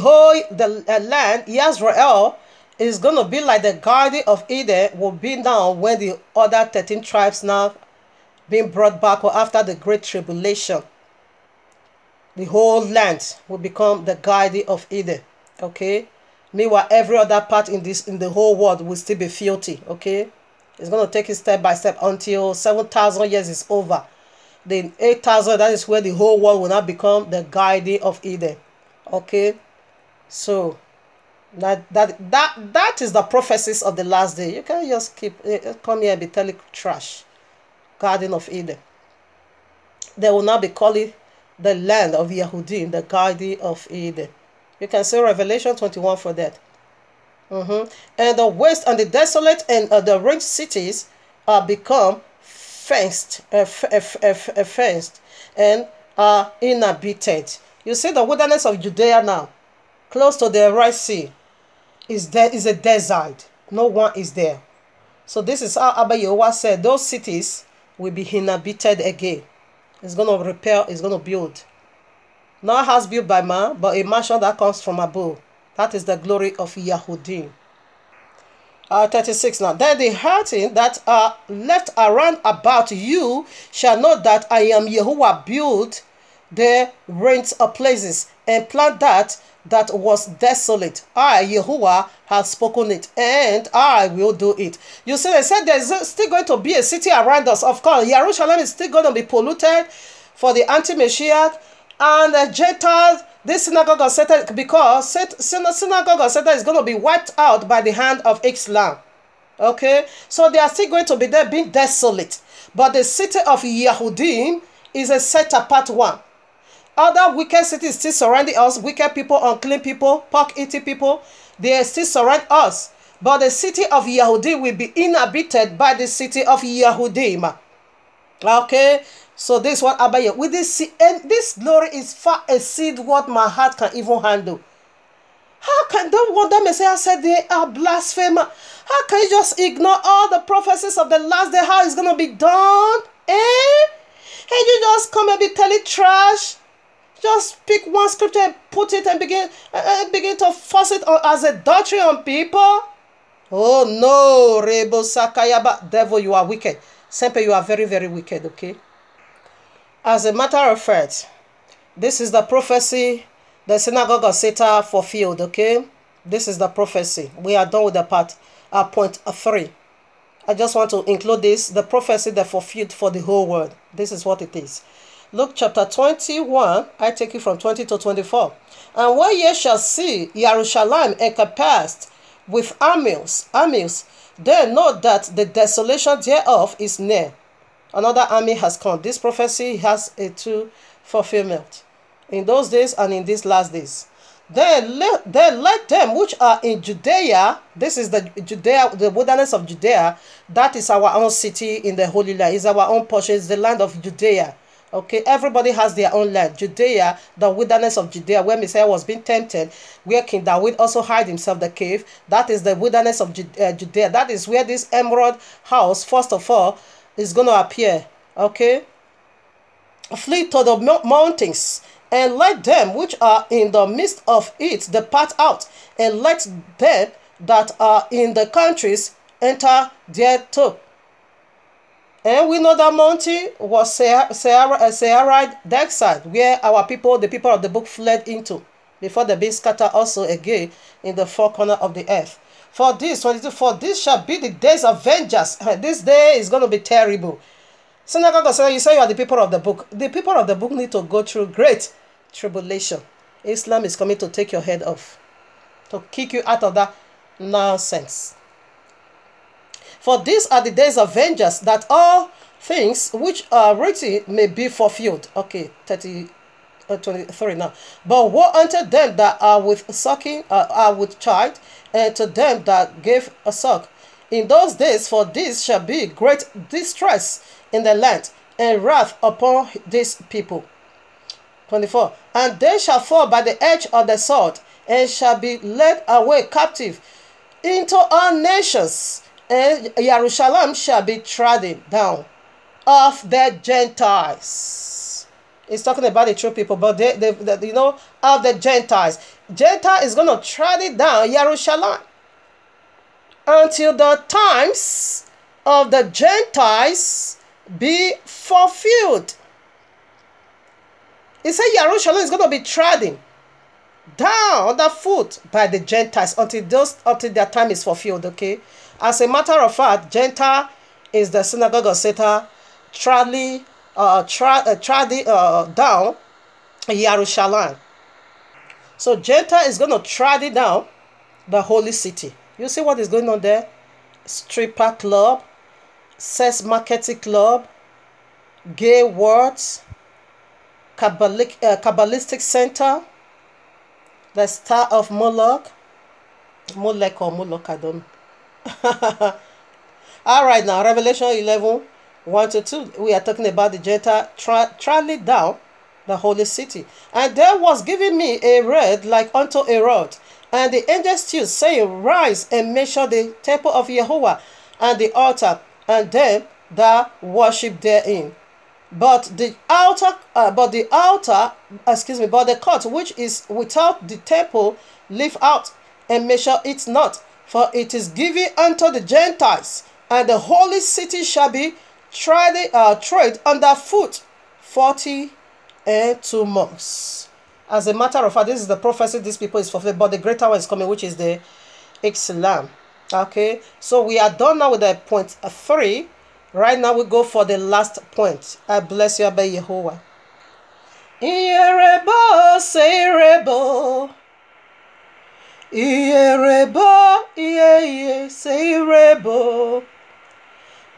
land, Yisrael, is going to be like the Garden of Eden, will be now when the other 13 tribes now being brought back, or after the Great Tribulation. The whole land will become the Garden of Eden. Okay? Meanwhile, every other part in the whole world will still be filthy. Okay? It's going to take it step by step until 7,000 years is over. Then 8,000, that is where the whole world will now become the Garden of Eden. Okay? So that is the prophecies of the last day. You can't just come here and be telling trash. Garden of Eden. They will now be calling the land of Yehudim the Garden of Eden. You can see Revelation 21 for that. And the waste and the desolate and the ruined cities are become fenced and are inhabited. You see the wilderness of Judea now, close to the Red Sea, is a desert. No one is there. So this is how Abba Yehovah said those cities will be inhabited again. It's going to repair, it's going to build. Not a house built by man, but a mansion that comes from above. That is the glory of Yehudim. 36 now. Then the hurting that are left around about you shall know that I am Yehovah, build the ruined places and plant that was desolate. I, Yehovah, have spoken it, and I will do it. You see, they said there's still going to be a city around us. Of course, Jerusalem is still going to be polluted for the anti-Mashiach, and the Gentiles, this synagogue of Satan, because synagogue of Satan is going to be wiped out by the hand of Islam. Okay? So they are still going to be there being desolate. But the city of Yehudim is a set apart one. Other wicked cities still surrounding us, wicked people, unclean people, pork-eating people, they still surround us. But the city of Yehudim will be inhabited by the city of Yehudim. Okay, so this is what Abaye with this and this glory is far exceed what my heart can even handle. How can that one that Messiah said they are blasphemer? How can you just ignore all the prophecies of the last day? How it's gonna be done? Eh? And you just come and be telling trash? Just pick one scripture and put it and begin to force it on as a doctrine on people? Oh no, Rebo Sakayaba. Devil, you are wicked. Sempe, you are very, very wicked, okay? As a matter of fact, this is the prophecy the synagogue of Satan fulfilled, okay? This is the prophecy. We are done with the point 3. I just want to include this, the prophecy that fulfilled for the whole world. This is what it is. Luke chapter 21, I take it from 20 to 24. And when ye shall see Jerusalem encompassed with armies, then know that the desolation thereof is near. Another army has come. This prophecy has a two fulfillment. In those days and in these last days. Then let them which are in Judea, this is the Judea, the wilderness of Judea, that is our own city in the Holy Land, is our own portion, is the land of Judea. Okay, everybody has their own land. Judea, the wilderness of Judea, where Messiah was being tempted, where King David also hid himself the cave. That is the wilderness of Judea. That is where this emerald house, first of all, is going to appear. Okay, flee to the mountains, and let them which are in the midst of it depart out, and let them that are in the countries enter thereto. And we know that mountain was Seiride Dexide, where our people, the people of the book, fled into, before the being scattered also again in the four corners of the earth. For this, 22, for this shall be the days of vengeance. This day is going to be terrible. Synagogue, so you say you are the people of the book. The people of the book need to go through great tribulation. Islam is coming to take your head off, to kick you out of that nonsense. For these are the days of vengeance, that all things which are written may be fulfilled. Okay, 23 now. But woe unto them that are with sucking, are with child, and to them that gave a suck in those days. For this shall be great distress in the land, and wrath upon this people. 24. And they shall fall by the edge of the sword, and shall be led away captive into all nations, and Jerusalem shall be trodden down of the Gentiles. It's talking about the true people, but they you know, of the Gentiles. Gentile is going to trod it down, Jerusalem, until the times of the Gentiles be fulfilled. It said Jerusalem is going to be trodden down underfoot by the Gentiles until their time is fulfilled. Okay, as a matter of fact, Gentile is the synagogue of Satan, trodden down Jerusalem. So Gentile is going to trod it down the holy city. You see what is going on there? Stripper club, sex marketing club, gay words, Kabbalistic center, the star of Moloch. Molech or Moloch, I don't know. All right, now, Revelation 11, 1 to 2. We are talking about the Gentile traveling down the holy city. And there was given me a reed like unto a rod. And the angel stood, saying, Rise and measure the temple of Jehovah, and the altar, and them that worship therein. But the court which is without the temple, leave out, and measure it not, for it is given unto the Gentiles, and the holy city shall be tread under foot 42 months. As a matter of fact, this is the prophecy these people is fulfilled, but the greater one is coming, which is the Islam. Okay, so we are done now with the point 3. Right now we go for the last point. I bless you, Abba Yehovah. Iyerebo, seirebo. Iyerebo, iye, seirebo.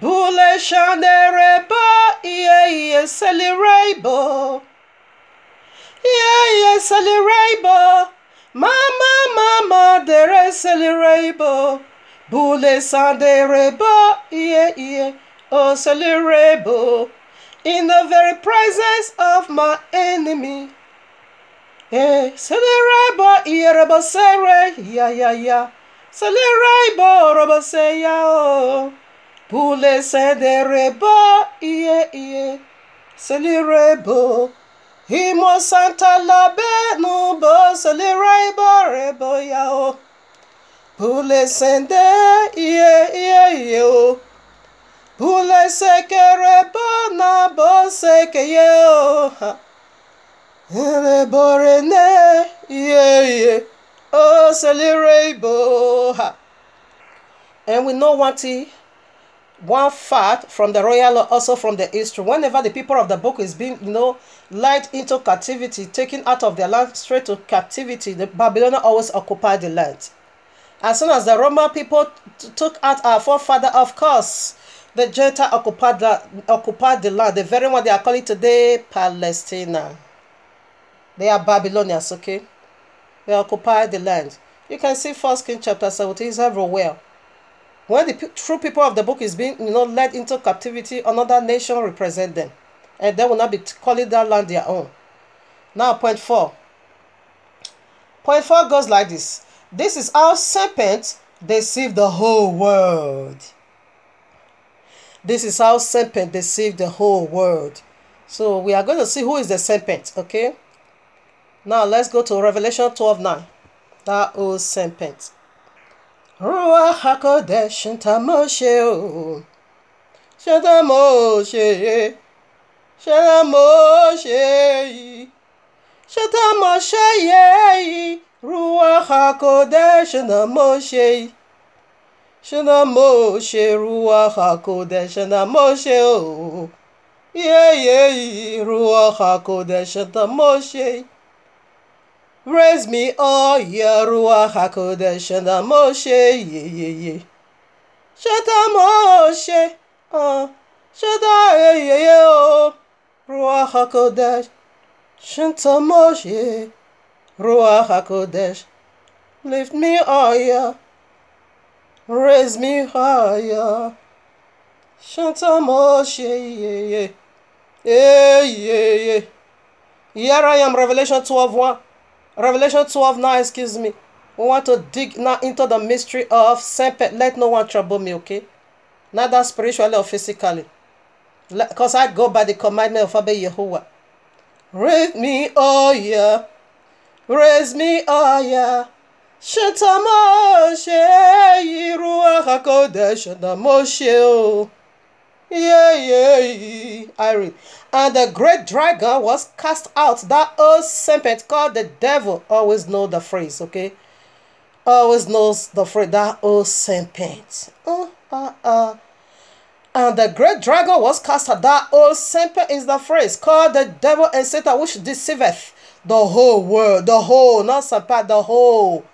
Bule shanderebo, iye, selirebo. Iye, selirebo. Mama, dere selirebo. Bule sanderebo, iye. Oh, selirebo. in the very presence of my enemy. Selereba iereba sere ya ya ya. Selereba roba se ya o. Pule sedereba iye iye. Selerebo. Himo santa labe nubo selereba rebo ya o. Pule sende iye iye iye o. Pule sekerebo na bo sekeye o. Borene, yeah. Oh, Celerabo. And we know one fact from the royal, also from the history. Whenever the people of the book is being, led into captivity, taken out of their land straight to captivity, the Babylonians always occupied the land. As soon as the Roman people took out our forefather, of course, the Gentile occupied the land. The very one they are calling today Palestina. They are Babylonians, okay? They occupy the land. You can see 1 Kings chapter 17 is everywhere. When the true people of the book is being, led into captivity, another nation represent them. And they will not be calling that land their own. Now, point 4. Point 4 goes like this. This is how serpents deceive the whole world. This is how serpent deceive the whole world. So, we are going to see who is the serpent, okay? Now let's go to Revelation 12:9. That old serpent. Ruach HaKodesh Shantamoshe o. Shantamoshe. Shantamoshe. Shantamoshe. Ruach HaKodesh Shantamoshe. Shantamoshe. Ruach HaKodesh Shantamoshe o. Ruach HaKodesh Shantamoshe. Raise me, oh, yeah, Ruach HaKodesh, Shata Moshe, yeah. Shata Moshe, Shata, yeah, oh, Ruach HaKodesh, Shata Moshe, Ruach HaKodesh, lift me higher, raise me higher, Shata Moshe, yeah. Here I am, Revelation 12:1. Revelation 12:9, excuse me. We want to dig now into the mystery of serpent. Let no one trouble me, okay? Neither spiritually or physically. Because I go by the commandment of Abba Yehovah. Raise me, oh yeah. Raise me, oh yeah. Shatamoshe, Ruach HaKodesh, Shatamoshe, yeah. I read. And the great dragon was cast out. That old serpent called the devil. Always know the phrase, okay? Always knows the phrase. That old serpent. And the great dragon was cast out. That old serpent is the phrase called the devil and Satan, which deceiveth the whole world. The whole, not serpent, the whole.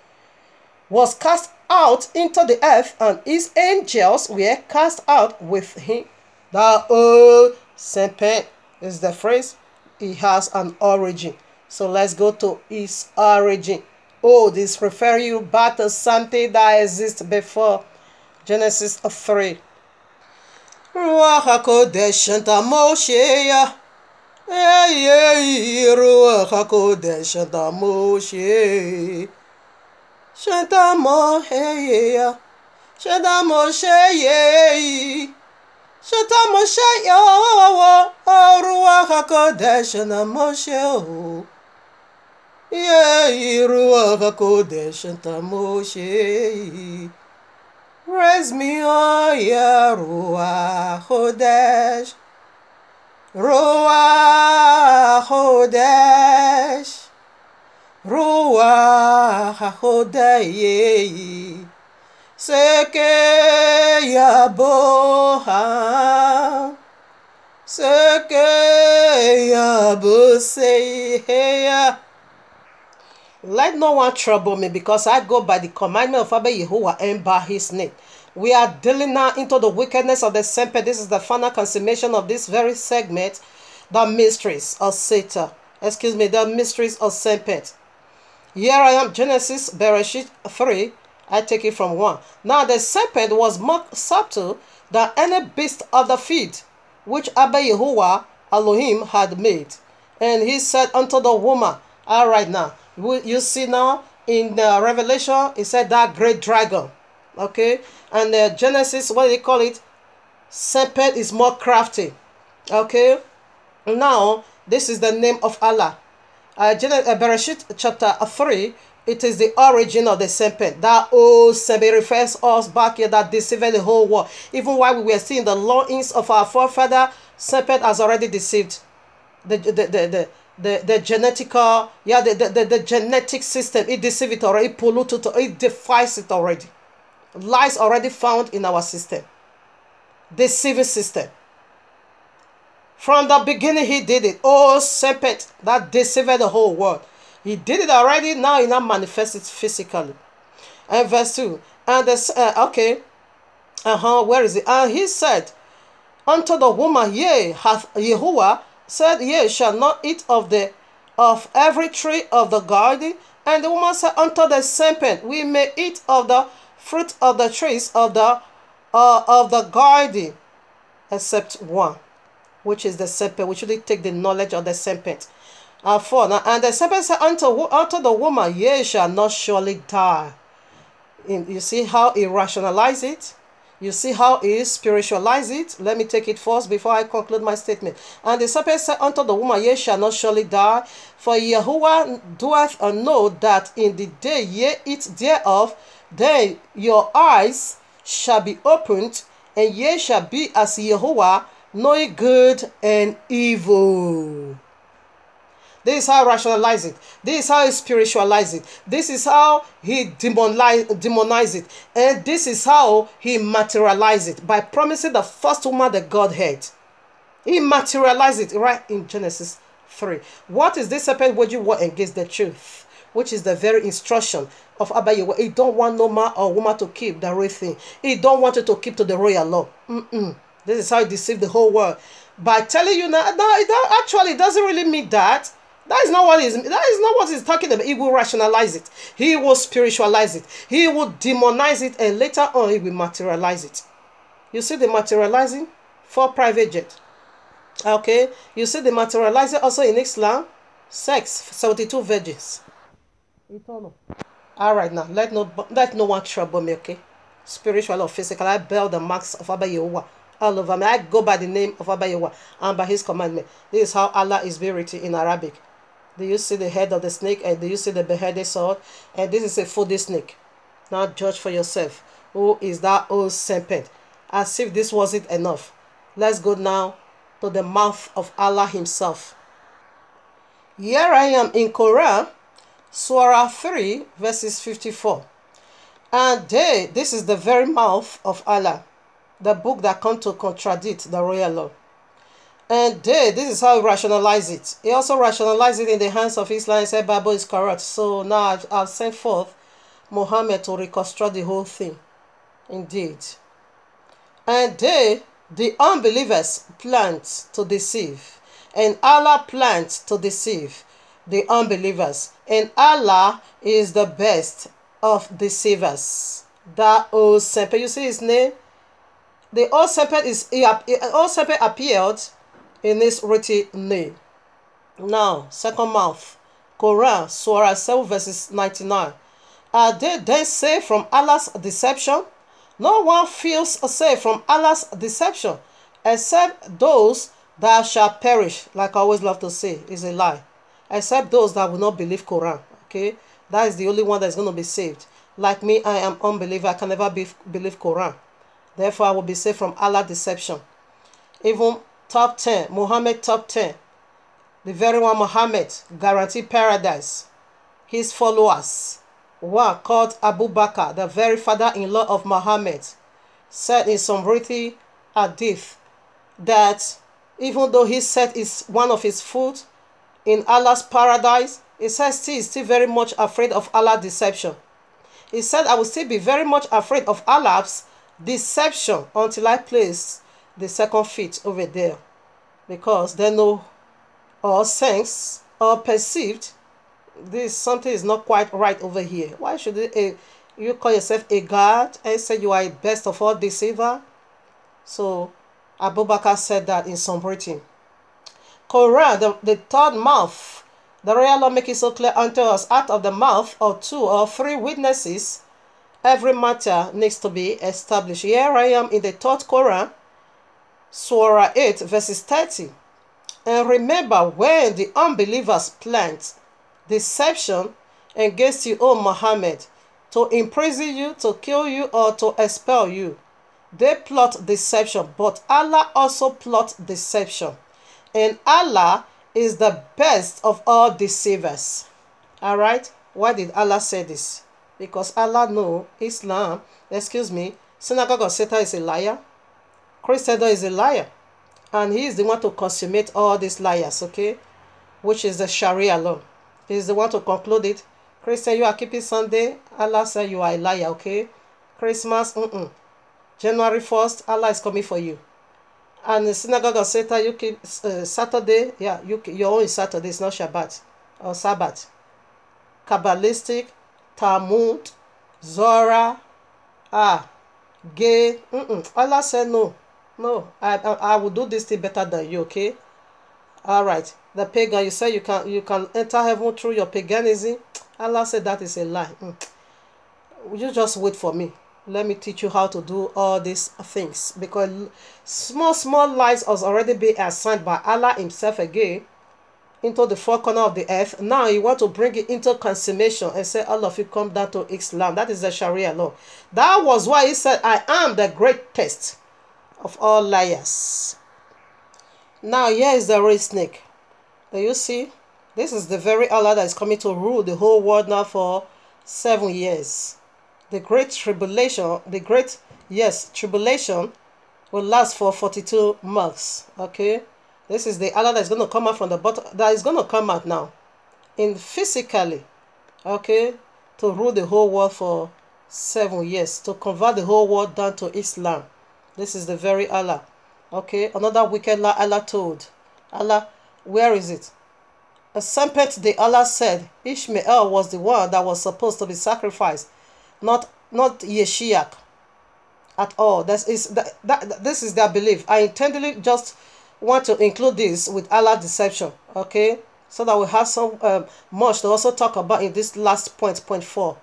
Was cast out into the earth, and his angels were cast out with him. That old serpent is the phrase. It has an origin. So let's go to its origin. Oh, this refers you back to something that exists before Genesis 3. Ruach HaKodesh Shantamoshe, Ruach HaKodesh Shantamoshe, Shantamoshe, Shatamoshe, Ruach HaKodesh Shantamoshe, Ruach HaKodesh Shantamoshe. Raise me, oh yeah, Ruach HaKodesh, Ruach HaKodesh, Ruach HaKodesh, Seke Yaboha, Seke Yaboseya. Let no one trouble me, because I go by the commandment of Abba Yehovah and by his name. We are dealing now into the wickedness of the serpent. This is the final consummation of this very segment, the mysteries of Satan. The mysteries of serpent. Here I am, Genesis, Bereshit 3. I take it from 1. Now the serpent was more subtle than any beast of the field, which Abba Yehovah Elohim had made. And he said unto the woman, all right now, you see now in the Revelation, it said that great dragon. Okay, and Genesis, what do they call it? Serpent is more crafty. Okay, now this is the name of Allah. Bereshit chapter 3, it is the origin of the serpent. That old serpent refers us back here that deceived the whole world. Even while we were seeing the loins of our forefather, serpent has already deceived the genetical, the genetic system. It deceived it already, it polluted it, it defies it already. Lies already found in our system. Deceiving system. From the beginning, he did it. Oh, serpent that deceived the whole world. He did it already. Now he now manifests it physically. And verse 2. And where is it? And he said unto the woman, yea, hath Yahuwah said, ye shall not eat of every tree of the garden. And the woman said unto the serpent, we may eat of the fruit of the trees of the garden, except one, which is the serpent. We should take the knowledge of the serpent. 4. Now, and the serpent said unto the woman, ye shall not surely die. You see how he rationalized it? You see how he spiritualized it? Let me take it first before I conclude my statement. And the serpent said unto the woman, ye shall not surely die, for Yahuwah doeth know that in the day ye eat thereof, then your eyes shall be opened, and ye shall be as Yahuwah, knowing good and evil. This is how he rationalize it. This is how he spiritualize it. This is how he demonize it. And this is how he materialize it. By promising the first woman the Godhead. He materialized it right in Genesis 3. What is this serpent waging war against the truth? Which is the very instruction of Abba Yahweh. He don't want no man or woman to keep the real thing. He don't want you to keep to the royal law. This is how he deceived the whole world. By telling you now, no, it doesn't really mean that. That is not what he's talking about. He will rationalize it. He will spiritualize it. He will demonize it, and later on he will materialize it. You see the materializing for private jet. Okay, you see the materializing also in Islam. Sex, 72 virgins. Eternal. All right, now let no one trouble me. Okay, spiritual or physical, I bear the marks of Abba Yahuwah all over me. I go by the name of Abba Yahuwah and by his commandment. This is how Allah is being written in Arabic. Do you see the head of the snake, and do you see the beheaded sword? And this is a foodie snake. Now judge for yourself. Who is that old serpent? As if this wasn't enough. Let's go now to the mouth of Allah himself. Here I am in Quran, Surah 3, verses 54. And this is the very mouth of Allah, the book that comes to contradict the royal law. And this is how he rationalized it. He also rationalized it in the hands of Islam and said Bible is corrupt. So now I've sent forth Muhammad to reconstruct the whole thing. Indeed. And the unbelievers plant to deceive. And Allah plants to deceive the unbelievers. And Allah is the best of deceivers. That old serpent, you see his name? The old serpent appeared in his written name. Now, second mouth, Quran, Surah 7, verses 99. Are they then saved from Allah's deception? No one feels safe from Allah's deception, except those that shall perish, like I always love to say, is a lie. Except those that will not believe Quran. Okay, that is the only one that is going to be saved. Like me, I am unbeliever. I can never believe Quran. Therefore, I will be saved from Allah's deception. Even top 10, Muhammad top 10. The very one Muhammad guaranteed paradise. His followers, one called Abu Bakr, the very father-in-law of Muhammad, said in some written hadith that even though he said it's one of his food in Allah's paradise, he says he is still very much afraid of Allah's deception. He said, I will still be very much afraid of Allah's deception until I place the second feet over there, because they know or sense or perceived this something is not quite right over here. Why should you call yourself a God and say you are a best of all deceiver? So Abu Bakr said that in some writing. Quran, the third mouth. The royal law make it so clear unto us, out of the mouth of 2 or 3 witnesses, every matter needs to be established. Here I am in the third Quran, Surah 8, verses 30. And remember when the unbelievers plant deception against you, O Muhammad, to imprison you, to kill you, or to expel you. They plot deception, but Allah also plot deception. And Allah is the best of all deceivers. Alright? Why did Allah say this? Because Allah knows Synagogue of Satan is a liar. Christendom is a liar. And he is the one to consummate all these liars, okay? Which is the Sharia law. He is the one to conclude it. Christian, you are keeping Sunday. Allah said you are a liar, okay? Christmas, January 1st, Allah is coming for you. And the Synagogue of Satan, you keep Saturday. Yeah, your own is Saturday. It's not Shabbat or Sabbath. Kabbalistic, Talmud, Zora, gay. Allah said no. No, I will do this thing better than you, okay? All right. The pagan, you say you can enter heaven through your paganism. Allah said that is a lie. You just wait for me. Let me teach you how to do all these things. Because small lies has already been assigned by Allah himself again into the four corners of the earth. Now you want to bring it into consummation and say all of you come down to Islam. That is the Sharia law. That was why he said, I am the greatest of all liars. Now here is the real snake. Do you see? This is the very Allah that is coming to rule the whole world now for 7 years. The great tribulation, tribulation will last for 42 months. Okay? This is the Allah that is going to come out from the bottom, that is going to come out now. In physically, okay? To rule the whole world for 7 years. To convert the whole world down to Islam. This is the very Allah. Okay? Another wicked lie Allah told. Allah, where is it? A serpent, the Allah said, Ishmael was the one that was supposed to be sacrificed. Not Yeshiach at all. This is their belief. I intentionally just want to include this with Allah deception, okay? So that we have some much to also talk about in this last point 4.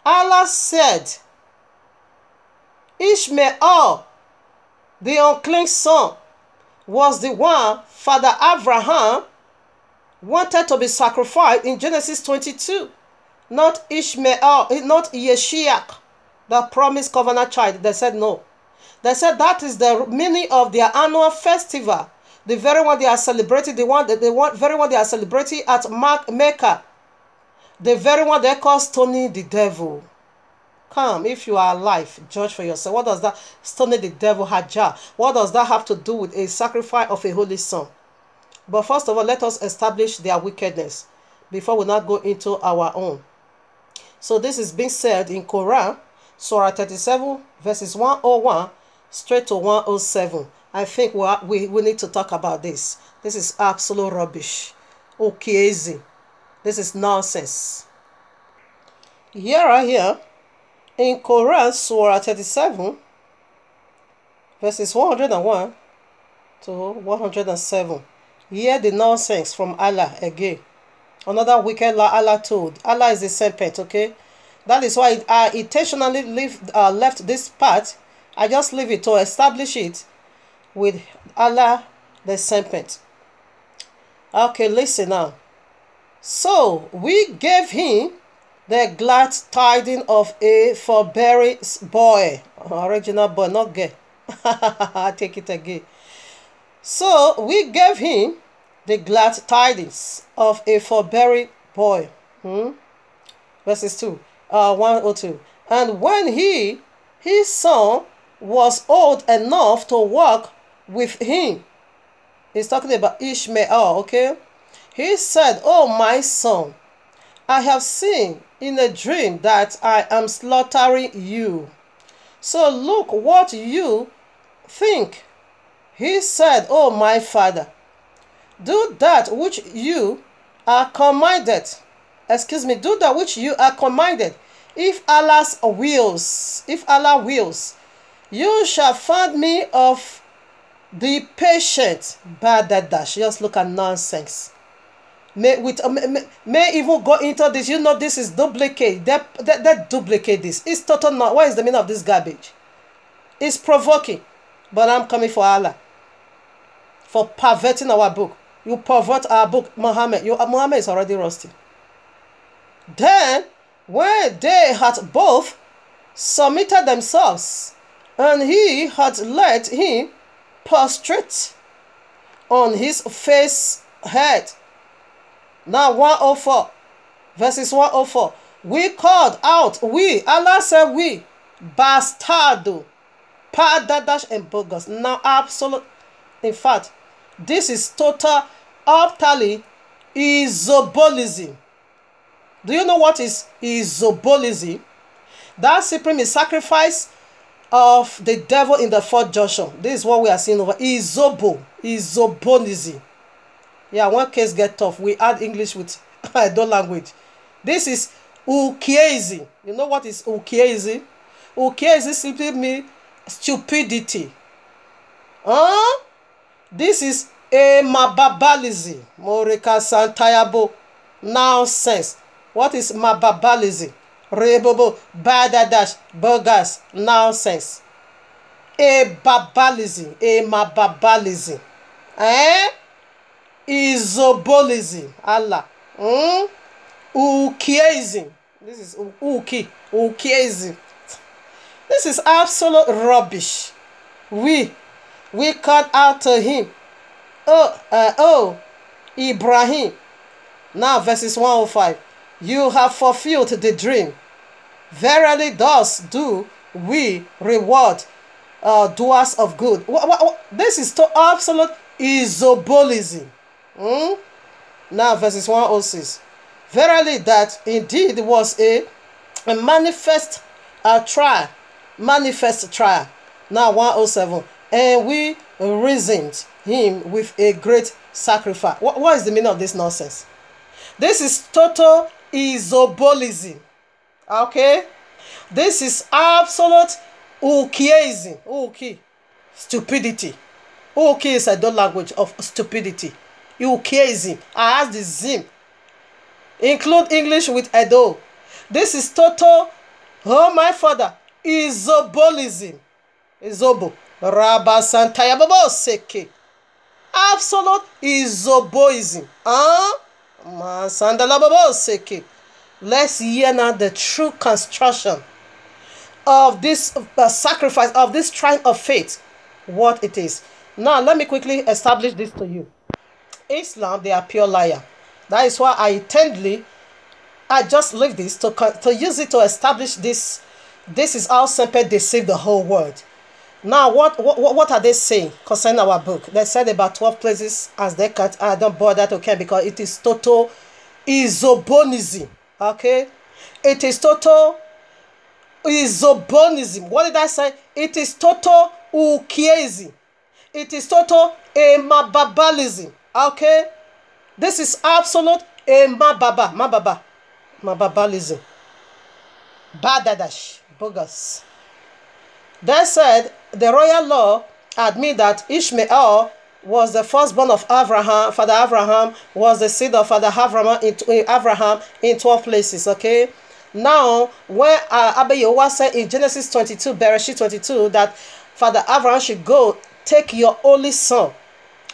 Allah said, Ishmael, the unclean son, was the one Father Abraham wanted to be sacrificed in Genesis 22. Not Ishmael, not Yeshiach, the promised covenant child. They said no. They said that is the meaning of their annual festival. The very one they are celebrating, very one they are celebrating at Mecca. The very one they call stoning the devil. Come, if you are alive, judge for yourself. What does that stoning the devil, Hajjah? What does that have to do with a sacrifice of a holy son? But first of all, let us establish their wickedness before we not go into our own. So this is being said in Quran, Surah 37, verses 101 straight to 107. I think we need to talk about this. This is absolute rubbish. Okay, easy. This is nonsense. Here in Quran, Surah 37, verses 101 to 107. Hear the nonsense from Allah again. Another wicked lie Allah told. Allah is the serpent, okay? That is why I intentionally left this part. I just leave it to establish it with Allah the serpent. Okay, listen now. So we gave him the glad tidings of a forbearing boy. Original boy, not gay. I take it again. So we gave him the glad tidings of a forbearing boy. Verses 2, 102. And when his son was old enough to walk with him, he's talking about Ishmael, okay? He said, Oh, my son, I have seen in a dream that I am slaughtering you. So look what you think. He said, Oh, my father, do that which you are commanded. Do that which you are commanded. If Allah wills, you shall find me of The patient, bad that dash. Just look at nonsense. May even go into this. You know, this is duplicate. They duplicate this. It's total not. What is the meaning of this garbage? It's provoking. But I'm coming for Allah. For perverting our book. You pervert our book, Muhammad. Muhammad is already rusty. Then, when they had both submitted themselves, and he had let him prostrate on his face head. Now 104, verses 104. We called out, we, Allah said we, bastardo, padadash and bogus. Now absolute, in fact, this is total, utterly isobolism. Do you know what is isobolism? That simply means sacrifice of the devil in the fourth junction. This is what we are seeing over. Isobolism. Yeah, when case get tough, we add English with Edo language. This is ukiezi. You know what is ukiezi? Ukiezi simply means stupidity. This is a mababalism. Morika santayabo. Nonsense. What is mababalism? Rebobo, badadash, bogus, nonsense. A babalism, a mababalism. Isobolism, Allah. Ukiism. This is ukiism. This is absolute rubbish. We called out to him. Ibrahim. Now verses 105. You have fulfilled the dream. Verily thus do we reward doers of good. This is to absolute isobolism. Now verses 106. Verily that indeed was a manifest trial. Manifest trial. Now 107. And we reasoned him with a great sacrifice. What is the meaning of this nonsense? This is total isobolism. Okay? This is absolute ukiism. Uki. Stupidity. Uki is a dot language of stupidity. Ukiism. I ask the zim. Include English with Edo. This is total, oh my father, isobolism. Isobo. Rabasantayababo seke. Absolute isoboism. Let's hear now the true construction of this sacrifice, of this trial of faith, what it is. Now, let me quickly establish this to you. Islam, they are pure liar. That is why I just leave this to use it to establish this. This is how simple deceive the whole world. Now, what are they saying concerning our book? They said about 12 places as they can't. I don't bother to care because it is total isobonism. Okay? It is total isobonism. What did I say? It is total ukiism. It is total mababalism. Okay? This is absolute mababalism. Badadash. Bogus. They said the royal law admit that Ishmael was the firstborn of Abraham. Father Abraham was the seed of Father Abraham in 12 places. Okay. Now, where Abba Yehowa said in Genesis 22, Bereshit 22, that Father Abraham should go take your only son,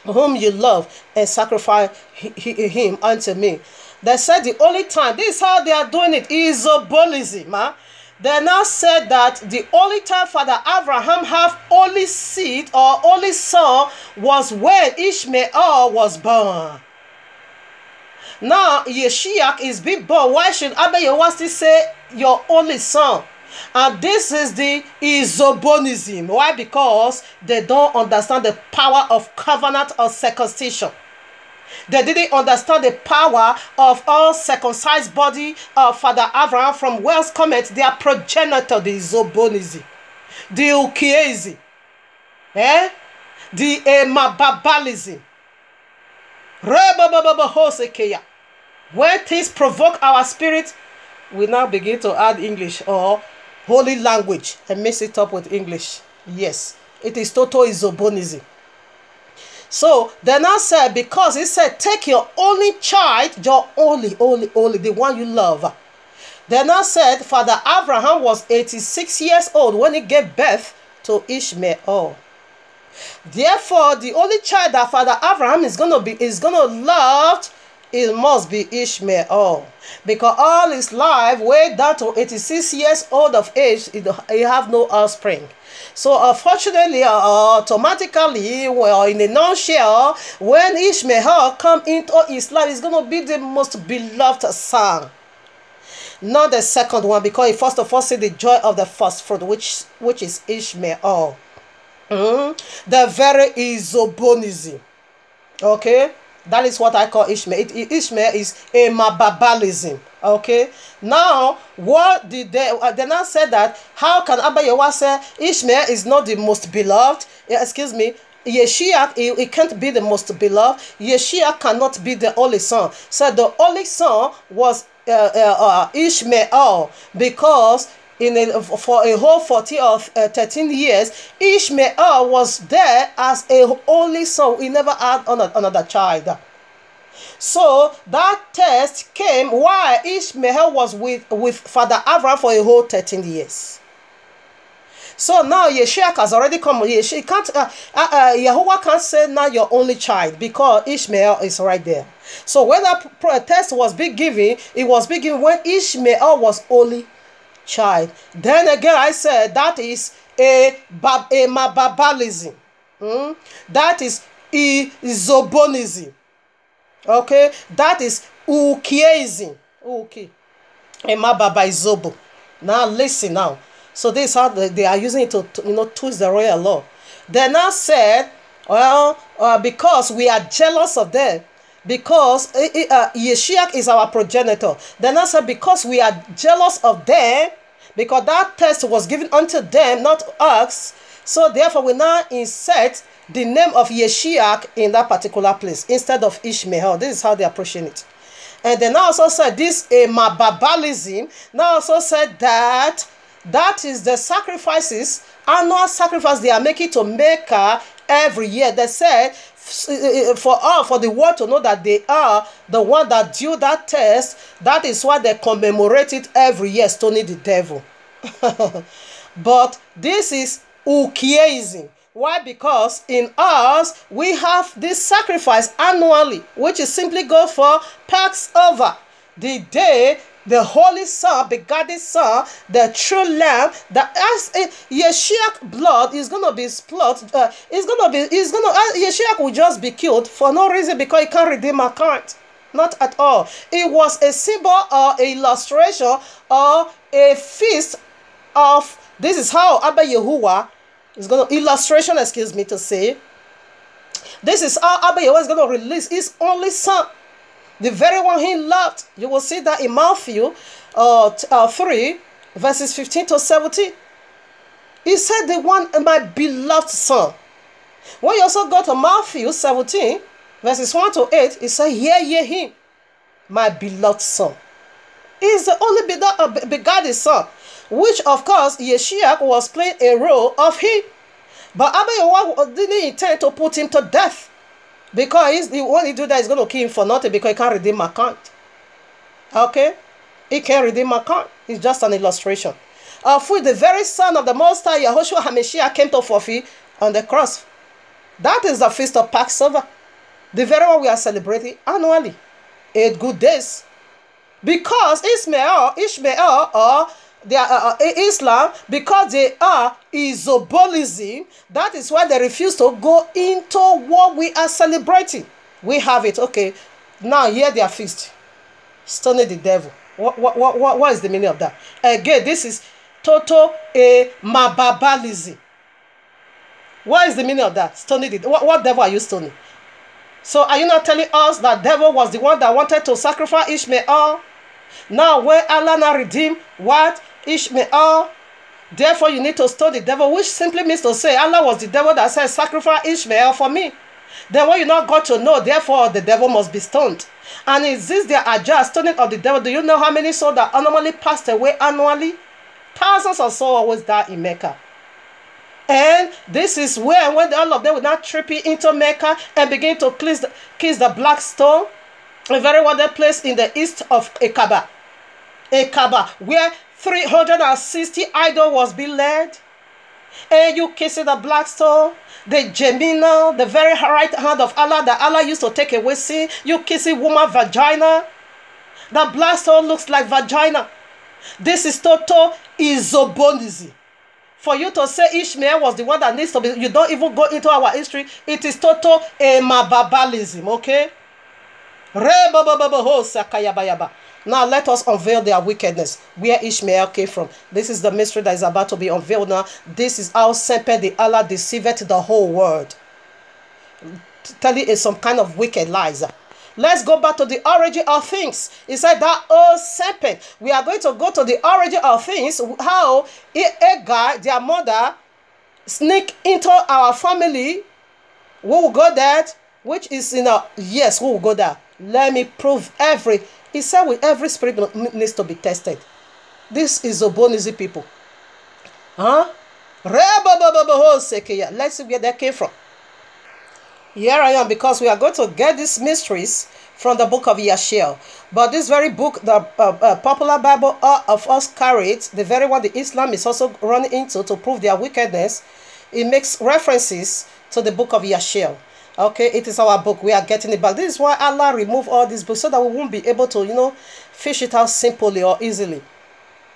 whom you love, and sacrifice him unto me. They said the only time, this is how they are doing it, isobolism. They now said that the only time Father Abraham have only seed or only son was when Ishmael was born. Now Yeshiach is being born. Why should Abba Yehowa still say your only son? And this is the isobonism. Why? Because they don't understand the power of covenant or circumcision. They didn't understand the power of all circumcised body of Father Abraham, from whence cometh their progenitor, the isobonism, the ukiism, the mababalism. When things provoke our spirit, we now begin to add English or holy language and mix it up with English. Yes, it is total isobonism. So then I said, because he said, take your only child, your only, the one you love. Then I said, Father Abraham was 86 years old when he gave birth to Ishmael. Therefore, the only child that Father Abraham is gonna love, it must be Ishmael, because all his life, way down to 86 years old of age, he have no offspring. So unfortunately, automatically, well, in a nutshell, when Ishmael come into his life, he's gonna be the most beloved son, not the second one, because he first of all see the joy of the first fruit, which is Ishmael. The very isobonism. Okay, that is what I call Ishmael. Ishmael is a mababalism. Okay, now what did they then I said that how can Abba Yehowa say Ishmael is not the most beloved? Excuse me, Yeshua, he can't be the most beloved. Yeshua cannot be the only son. So the only son was Ishmael, because for a whole 40 or 13 years, Ishmael was there as a only son. He never had another child. So that test came while Ishmael was with Father Abraham for a whole 13 years. So now Yeshua has already come. Yehovah can't say now your only child, because Ishmael is right there. So when that test was being given, it was being given when Ishmael was only child. Then again, I said that is a mababalism. That is isobonism. Okay, that is ukiism. Okay, a mababa isobo. Now listen now. So this is how they are using it to twist the royal law. Then I said, well, because we are jealous of them, because Yeshua is our progenitor. Then I said, because we are jealous of them, because that test was given unto them, not us. So therefore, we now insert the name of Yeshua in that particular place instead of Ishmael. This is how they are pushing it. And then I also said this mababalism. Now also said that is the sacrifices, annual sacrifice they are making to Mecca every year. They said for the world to know that they are the one that do that test. That is why they commemorate it every year, stoning the devil. But this is ukiism. Why? Because in us we have this sacrifice annually, which is simply go for Passover, the day the Holy Son, begotten Son, the true Lamb, that as Yeshua blood is gonna be split, Yeshua will just be killed for no reason, because he can't redeem mankind. Not at all. It was a symbol or a illustration or a feast of. This is how Abba Yehowa is gonna illustration. Excuse me to say. This is how Abba Yehowa is gonna release his only Son, the very one he loved. You will see that in Matthew 3, verses 15 to 17. He said, the one, my beloved Son. When you also go to Matthew 17, verses 1 to 8, he said, hear ye him, my beloved Son. He is the only begotten Son, which of course Yeshua was playing a role of him. But Abba Yehowa didn't intend to put him to death, because when he do that, he's going to kill him for nothing, because he can't redeem mankind. Okay? He can't redeem mankind. It's just an illustration. For the very Son of the Most High, Yahushua HaMashiach, came to fulfill on the cross. That is the feast of Passover, the very one we are celebrating annually. 8 good days. Because Ishmael or they are Islam, because they are isobolism, that is why they refuse to go into what we are celebrating. We have it. Okay, now here they are feast, stoning the devil. What is the meaning of that? Again, this is total mababalism. What is the meaning of that? Stoning the what devil are you stoning? So are you not telling us that devil was the one that wanted to sacrifice Ishmael? Now when Allah now redeemed what? Ishmael. Therefore you need to stone the devil, which simply means to say Allah was the devil that said sacrifice Ishmael for me. Then when you not got to know, therefore the devil must be stoned. And is this their ajah, stoning of the devil? Do you know how many souls that normally passed away annually? Thousands of souls always die in Mecca. And this is where, when all of them will not trip into Mecca and begin to kiss the black stone, a very wonderful place in the east of Akaba, where 360 idol was being led. And you kissing the black stone, the Jemina, the very right hand of Allah that Allah used to take away sin. You kissing woman vagina. The black stone looks like vagina. This is total isobonism. For you to say Ishmael was the one that needs to be, you don't even go into our history. It is total emababalism, okay? Now let us unveil their wickedness, where Ishmael came from. This is the mystery that is about to be unveiled now. This is how serpent the Allah deceived the whole world. Telling some kind of wicked lies. Let's go back to the origin of things. He said that old serpent. We are going to go to the origin of things. How a guy, their mother, sneak into our family. We will go there, which is in a, yes, we will go there. Let me prove every. He said with every spirit needs to be tested. This is Obonism people. Huh? Let's see where that came from. Here I am, because we are going to get these mysteries from the book of Yashiel. But this very book, the popular Bible of us carry it, the very one the Islam is also running into to prove their wickedness, it makes references to the book of Yashiel. Okay, it is our book. We are getting it back. This is why Allah removed all these books, so that we won't be able to, fish it out simply or easily.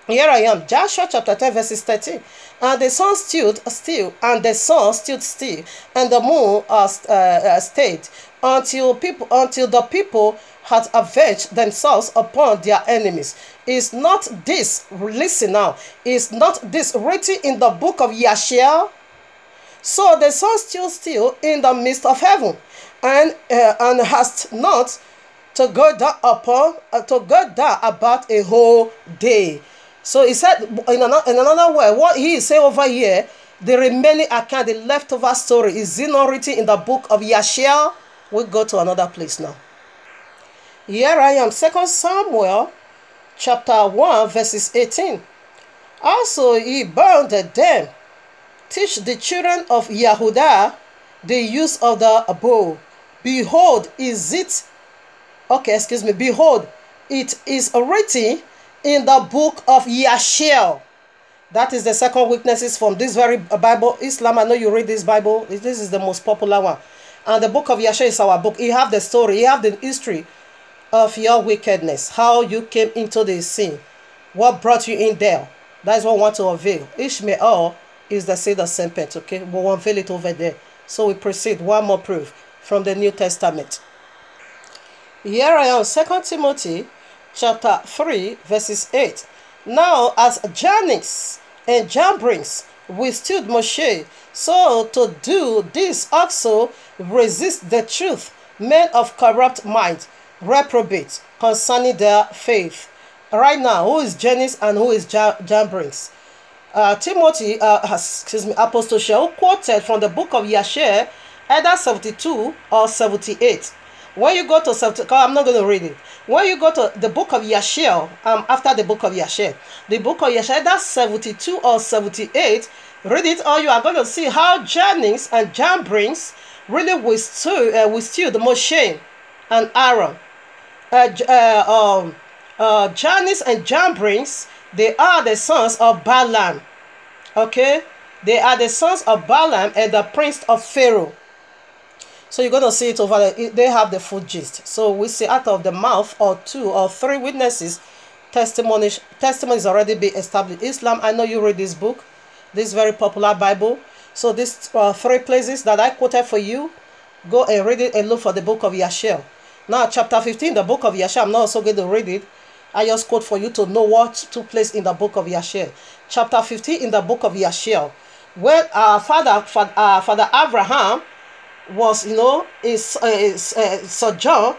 Here I am, Joshua chapter 10, verses 13. And the sun stood still, and the sun stood still, and the moon stayed, until the people had avenged themselves upon their enemies. Is not this, listen now, is not this written in the book of Yashiel? So the sun stood still in the midst of heaven, and hast not to go down about a whole day. So he said, in another way, what he is saying over here, the remaining account, the leftover story, is not written in the book of Yashiel. We'll go to another place now. Here I am, 2 Samuel chapter 1, verses 18. Also he bound them, teach the children of Yehudah the use of the bow. Behold, behold, it is written in the book of Yashiel. That is the second witnesses from this very Bible. Islam, I know you read this Bible. This is the most popular one. And the book of Yashiel is our book. You have the story, you have the history of your wickedness, how you came into the sin, what brought you in there. That is what we want to unveil. Ishmael is the seed of serpent, okay? We'll unveil it over there. So we proceed. One more proof from the New Testament. Here I am, 2 Timothy chapter 3, verses 8. Now, as Jannes and Jambres withstood Moshe, so to do this also resist the truth, men of corrupt mind, reprobate concerning their faith. Right now, who is Jannes and who is Jambres? Timothy, Apostle Shaul quoted from the book of Yashiel, either 72 or 78. When you go to 70, I'm not going to read it. When you go to the book of Yashiel, after the book of Yashiel, either 72 or 78, read it, or you are going to see how Jannes and Jambres really withstood Moshe and Aaron. Jannes and Jambres, they are the sons of Balaam. Okay? They are the sons of Balaam and the prince of Pharaoh. So you're going to see it over there. They have the full gist. So we see out of the mouth of 2 or 3 witnesses, testimonies already be established. Islam, I know you read this book, this very popular Bible. So these 3 places that I quoted for you, go and read it and look for the book of Yashiel. Now chapter 15, the book of Yashiel, I'm not also going to read it. I just quote for you to know what took place in the book of Yashiel. Chapter 15 in the book of Yashiel, where Father Abraham was, sojourn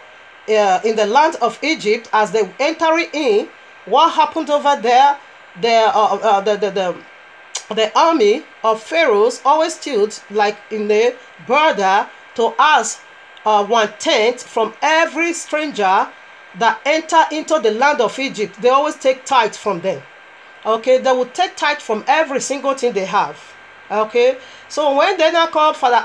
in the land of Egypt. As they entering in, what happened over there? The army of pharaohs always stood like in the border to ask 1/10 from every stranger that enter into the land of Egypt. They always take tithe from them. Okay, they will take tithe from every single thing they have. Okay, so when they now called Father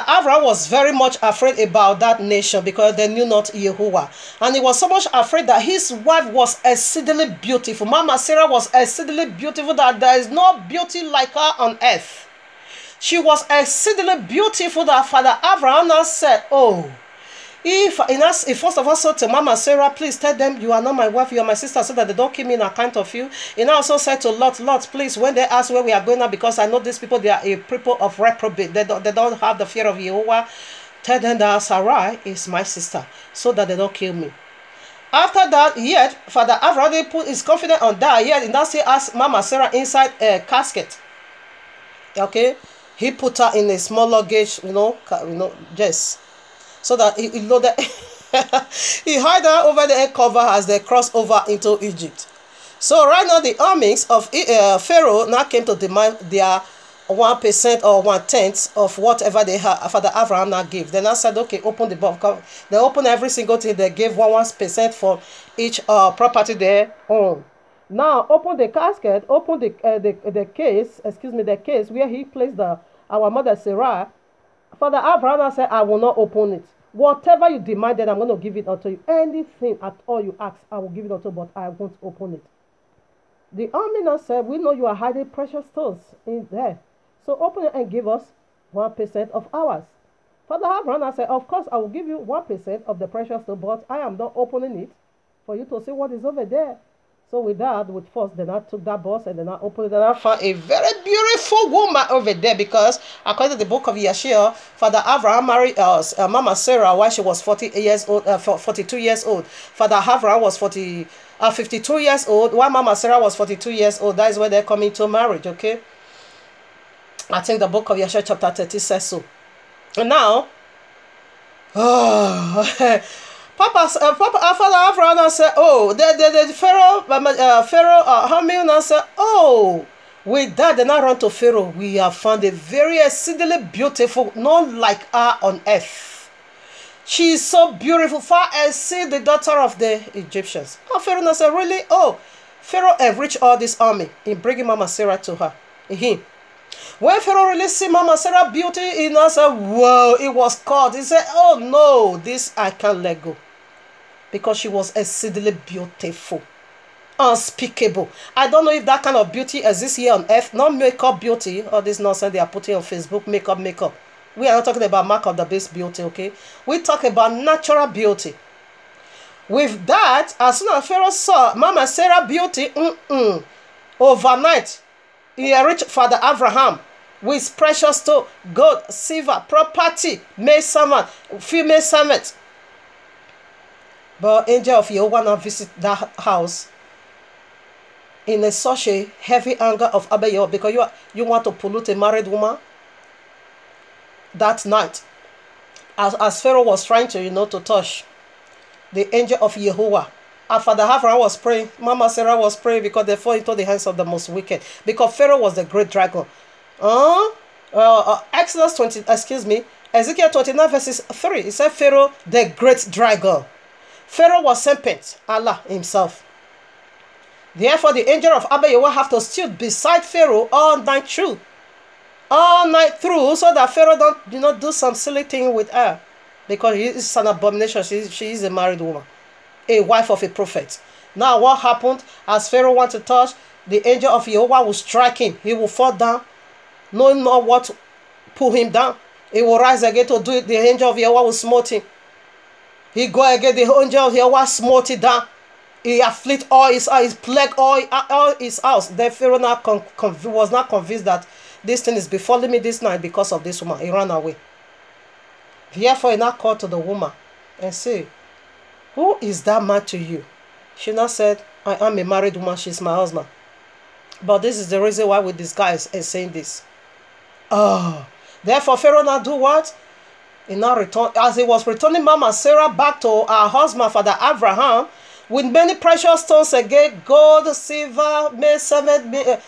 Abraham was very much afraid about that nation because they knew not Yahuwah. And he was so much afraid that his wife was exceedingly beautiful. Mama Sarah was exceedingly beautiful that there is no beauty like her on earth. She was exceedingly beautiful that Father Abraham now said, oh, if first of all said to Mama Sarah, please tell them you are not my wife, you are my sister, so that they don't keep me in account of you. He now also said to Lot, please, when they ask where we are going now, because I know these people, they are a people of reprobate, they don't have the fear of Jehovah, tell them that Sarai is my sister, so that they don't kill me. After that, yet Father Abraham put his confidence on that, yet he now still asked Mama Sarah inside a casket. Okay, he put her in a small luggage, just so that he loaded. He hid her over the head cover as they crossed over into Egypt. So right now the armies of Pharaoh now came to demand their 1% or 1/10 of whatever they had. Father Abraham now gave. Then I said, okay, open the book. They opened every single thing. They gave 1% for each property they own. Now open the casket, open the case, the case where he placed our mother Sarah. Father Abraham said, I will not open it. Whatever you demanded, I'm going to give it unto you. Anything at all you ask, I will give it unto you, but I won't open it. The army now said, we know you are hiding precious stones in there. So open it and give us 1% of ours. Father Abraham said, of course, I will give you 1% of the precious stone, but I am not opening it for you to see what is over there. So with that, with force, then I took that box and then I opened it and I found a very beautiful woman over there, because according to the book of Yeshua, Father Abraham married Mama Sarah while she was 42 years old. Father Abraham was 52 years old, while Mama Sarah was 42 years old. That is where they're coming to marriage, okay? I think the book of Yeshua chapter 30 says so. And now, Father Abraham said, oh, the Pharaoh, Hamil said, oh, with that, they now run to Pharaoh. We have found a very exceedingly beautiful, not like her on earth. She is so beautiful, far exceed the daughter of the Egyptians. And Pharaoh said, really? Oh, Pharaoh enriched all this army in bringing Mama Sarah to her. When Pharaoh really see Mama Sarah beauty, he now said, whoa, it was caught. He said, oh no, this I can't let go. Because she was exceedingly beautiful. Unspeakable. I don't know if that kind of beauty exists here on earth. Not makeup beauty. All this nonsense they are putting on Facebook. Makeup. We are not talking about mark of the beast beauty, okay? We talk about natural beauty. With that, as soon as Pharaoh saw Mama Sarah beauty, overnight, he enriched Father Abraham with precious stone, gold, silver, property, male servant, female servant. But angel of Jehovah now visit that house in such a heavy anger of Abiel, because you want to pollute a married woman. That night, as Pharaoh was trying to to touch the angel of Jehovah, and Father Abraham was praying, Mama Sarah was praying, because they fall into the hands of the most wicked. Because Pharaoh was the great dragon. Ezekiel 29 verses 3. It said Pharaoh, the great dragon. Pharaoh was serpent, Allah himself. Therefore, the angel of Abba Yahweh have to stood beside Pharaoh all night through. All night through, so that Pharaoh don't do some silly thing with her. Because he is an abomination. She is a married woman, a wife of a prophet. Now what happened? As Pharaoh wanted to touch, the angel of Jehovah will strike him. He will fall down, knowing not what to pull him down. He will rise again to do it. The angel of Jehovah will smote him. He go again, the angel of Jehovah smote it down. He afflict all his plague all his house. Then Pharaoh was not convinced that this thing is befalling me this night because of this woman. He ran away. Therefore, he now called to the woman and said, who is that man to you? She now said, I am a married woman. She's my husband. But this is the reason why we disguise and saying this. Therefore, Pharaoh now do what? He now returned, as he was returning Mama Sarah back to her husband, Father Abraham, with many precious stones again, gold, silver, male servant,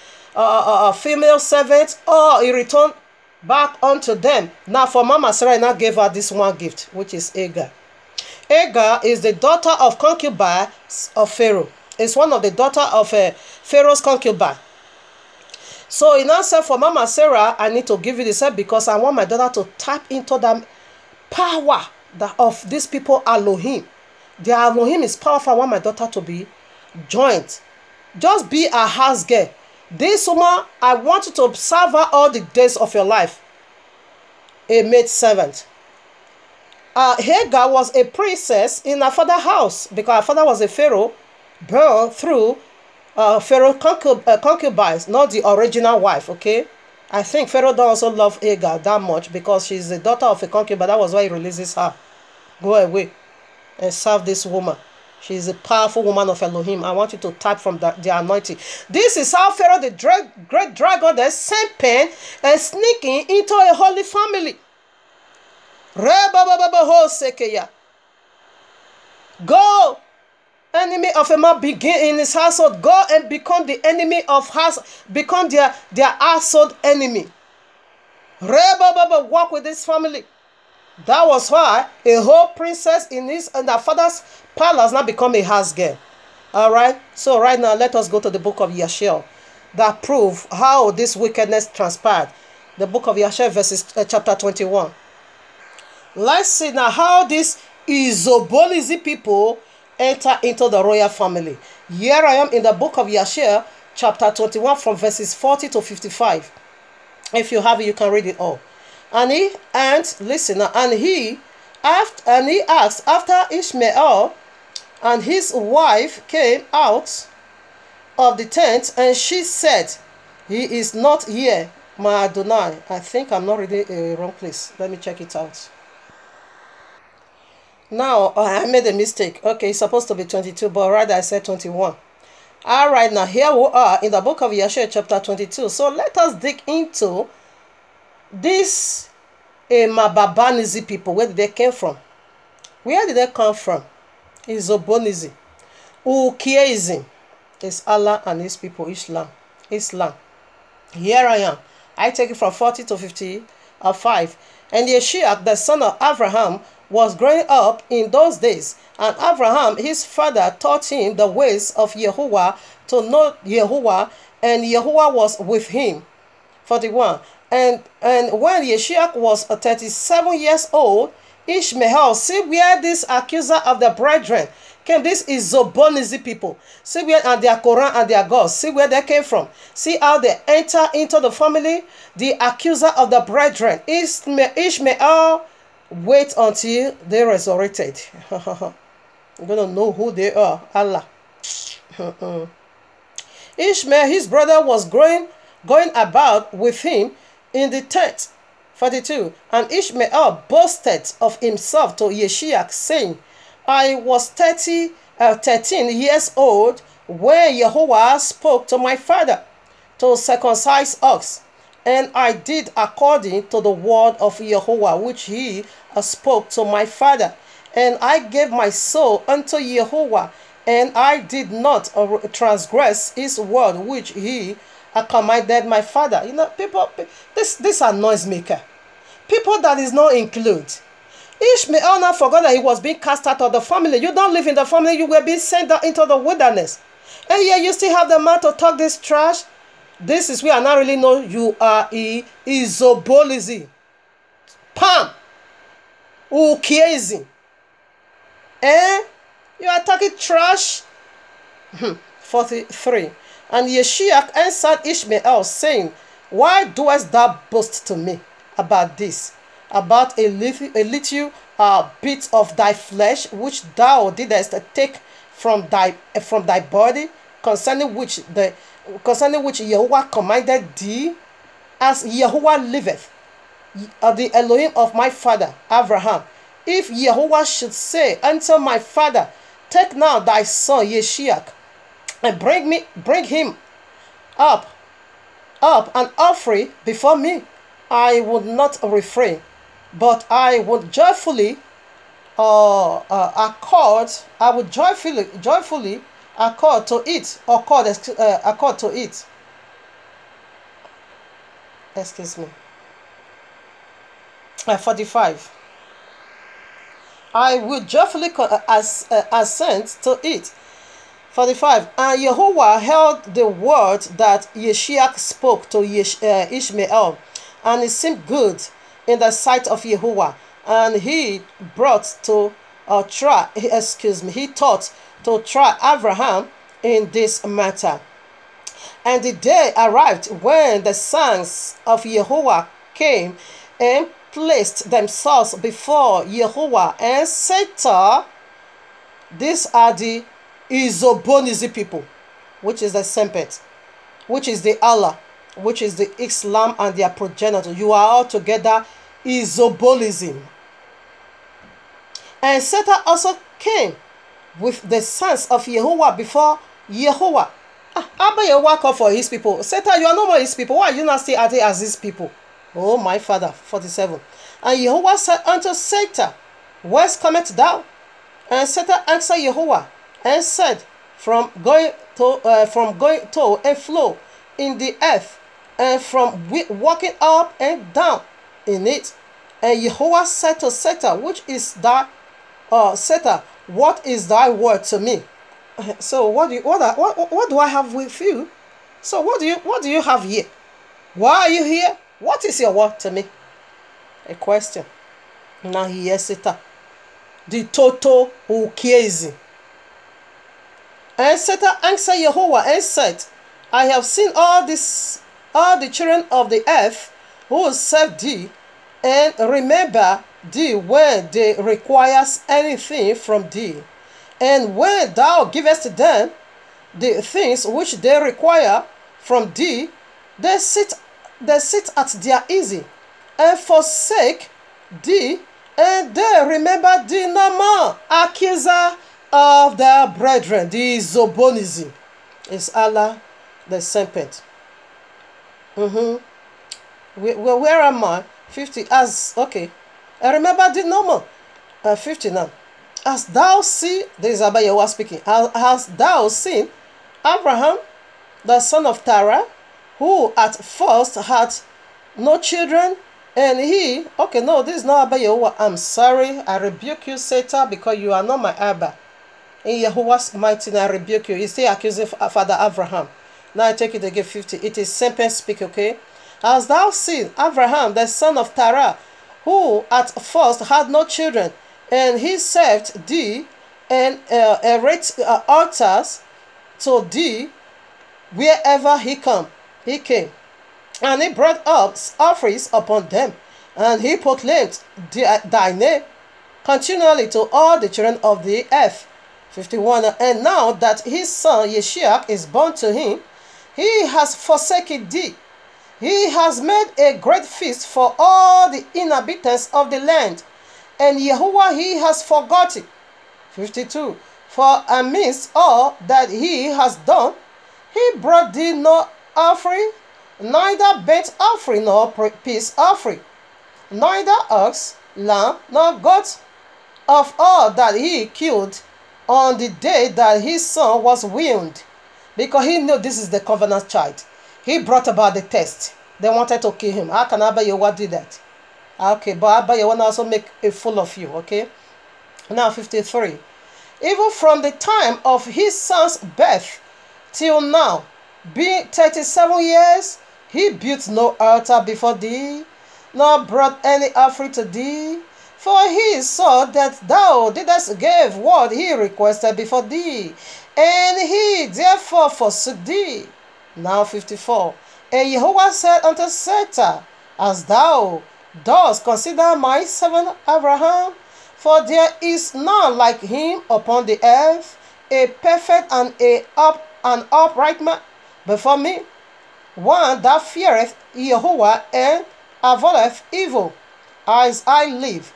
female servant. He returned back unto them. Now for Mama Sarah, now gave her this one gift, which is Hagar. Hagar is the daughter of concubine of Pharaoh. It's one of the daughter of Pharaoh's concubine. So he now said, for Mama Sarah, I need to give you the set because I want my daughter to tap into the power of these people Elohim. Their Elohim is powerful. I want my daughter to be joined. Just be a house girl. This woman, I want you to serve her all the days of your life. A maid servant. Hagar was a princess in her father's house because her father was a pharaoh born through Pharaoh concubines, not the original wife, okay? I think Pharaoh don't also love Hagar that much because she's the daughter of a concubine. That was why he releases her. Go away and serve this woman. She's a powerful woman of Elohim. I want you to type from the anointing. This is how Pharaoh, the great dragon, the serpent, and sneaking into a holy family. Go, enemy of a man, begin in his household. Go and become the enemy of house. Become their household enemy. Walk with this family. That was why a whole princess in her father's palace now become a house girl. All right. So right now, let us go to the book of Yashel that prove how this wickedness transpired. The book of Yashel, chapter 21. Let's see now how these Izobolizi people enter into the royal family. Here I am in the book of Yashel, chapter 21, from verses 40 to 55. If you have it, you can read it all. And he asked after Ishmael and his wife came out of the tent, and she said, he is not here, my Adonai. I think I'm not reading a wrong place. Let me check it out. Now, I made a mistake. Okay, it's supposed to be 22, but rather I said 21. All right, now here we are in the book of Yashel, chapter 22. So let us dig into this Mababanizi people. Where did they come from? Where did they come from? Izobonizi. Ukieism is Allah and his people, Islam. Here I am. I take it from 40 to 55. And Yeshua, the son of Abraham, was growing up in those days. And Abraham, his father, taught him the ways of Yahuwah, to know Yahuwah, and Yahuwah was with him. 41. And when Yeshua was 37 years old, Ishmael, see where this accuser of the brethren came. This is Zobonizi people. See where, and their Quran and their gods. See where they came from. See how they enter into the family. The accuser of the brethren. Ishmael, wait until they resurrected. You're going to know who they are. Allah. Ishmael, his brother, was going about with him in the tent. 42. And Ishmael boasted of himself to Yeshua, saying, I was 13 years old when Yahuwah spoke to my father to circumcise us. And I did according to the word of Yahuwah, which he spoke to my father. And I gave my soul unto Yahuwah, and I did not transgress his word, which he commanded my father. You know, people, this annoys me. People that is not included. Ishmael now forgot that he was being cast out of the family. You don't live in the family, you were being sent out into the wilderness. And yet you still have the man to talk this trash. This is where I now really know you are Izobolizi. Pam. Ukiezi. You are talking trash. 43. And Yeshua answered Ishmael, saying, why doest thou boast to me about this? About a little bit of thy flesh, which thou didst take from thy body, concerning which Yahuwah commanded thee, as Yahuwah liveth, the Elohim of my father Abraham. If Yahuwah should say unto my father, take now thy son Yeshua, and bring him up and offering before me, I would not refrain, but I would joyfully accord to it. Excuse me. 45. I will joyfully assent to it. 45. And Yehovah held the word that Yeshiach spoke to Ishmael, and it seemed good in the sight of Yehovah, and he brought to he thought to try Abraham in this matter. And the day arrived when the sons of Yehovah came and placed themselves before Yehovah and Satan. These are the Izobonizi people, which is the serpent, which is the Allah, which is the Islam and their progenitor. You are all together Izobolism. And Satan also came with the sons of Yehovah before Yehovah. Abba Yehovah called for his people. Satan, you are no more his people. Why are you not still acting as his people? Oh, my father. 47. And Yehovah said unto Satan, whence cometh thou? And Satan answered Yehovah and said, from going to and flow in the earth, and from walking up and down in it. And Yehovah said to Satan, which is thy Satan, what is thy word to me? So what do I have with you? So what do you have here? Why are you here? What is your word to me? A question. Now here's Satan, the total ukiezi. And Satan answered Yehovah and said, I have seen all the children of the earth who serve thee, and remember thee when they require anything from thee. And when thou givest them the things which they require from thee, they sit at their ease, and forsake thee, and they remember thee no more. Accuser of their brethren, the Zobonism, is Allah the serpent. Where am I? 50. Okay. I remember thee no more. 50 now. As thou see, this is Abba Yehovah speaking. As thou seen Abraham, the son of Terah, who at first had no children, and he, okay, no, this is not Abba Yehovah. I'm sorry, I rebuke you, Satan, because you are not my Abba. In Yehovah's mighty name, I rebuke you. He's still accusing Father Abraham. Now I take it again, 50. It is serpent speak, okay? As thou seen Abraham, the son of Terah, who at first had no children, and he served thee, and erected altars to thee wherever he came, and he brought up offerings upon them, and he proclaimed thy name continually to all the children of the earth. 51. And now that his son Yeshiach is born to him, he has forsaken thee. He has made a great feast for all the inhabitants of the land, and Yehovah he has forgotten. 52. For amidst all that he has done, he brought thee no offering, neither burnt offering nor peace offering, neither ox, lamb, nor goat, of all that he killed on the day that his son was weaned, because he knew this is the covenant child. He brought about the test. They wanted to kill him. How can Abba Yehovah do that? Okay, but Abba Yehovah also make a fool of you, okay? Now 53. Even from the time of his son's birth till now, being 37 years, he built no altar before thee, nor brought any offering to thee. For he saw that thou didst give what he requested before thee, and he therefore forsook thee. Now 54. And Yehovah said unto Satan, as thou dost consider my servant Abraham, for there is none like him upon the earth, a perfect and an upright man before me, one that feareth Yehovah and avoideth evil, as I live.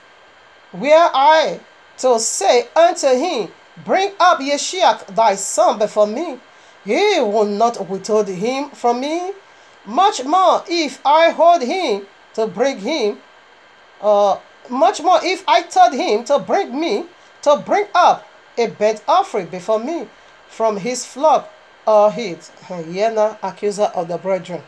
Were I to say unto him, bring up Yeshiach thy son before me, he will not withhold him from me. Much more if I hold him to bring him, much more if I told him to bring up a burnt offering before me from his flock or his hyena, accuser of the brethren.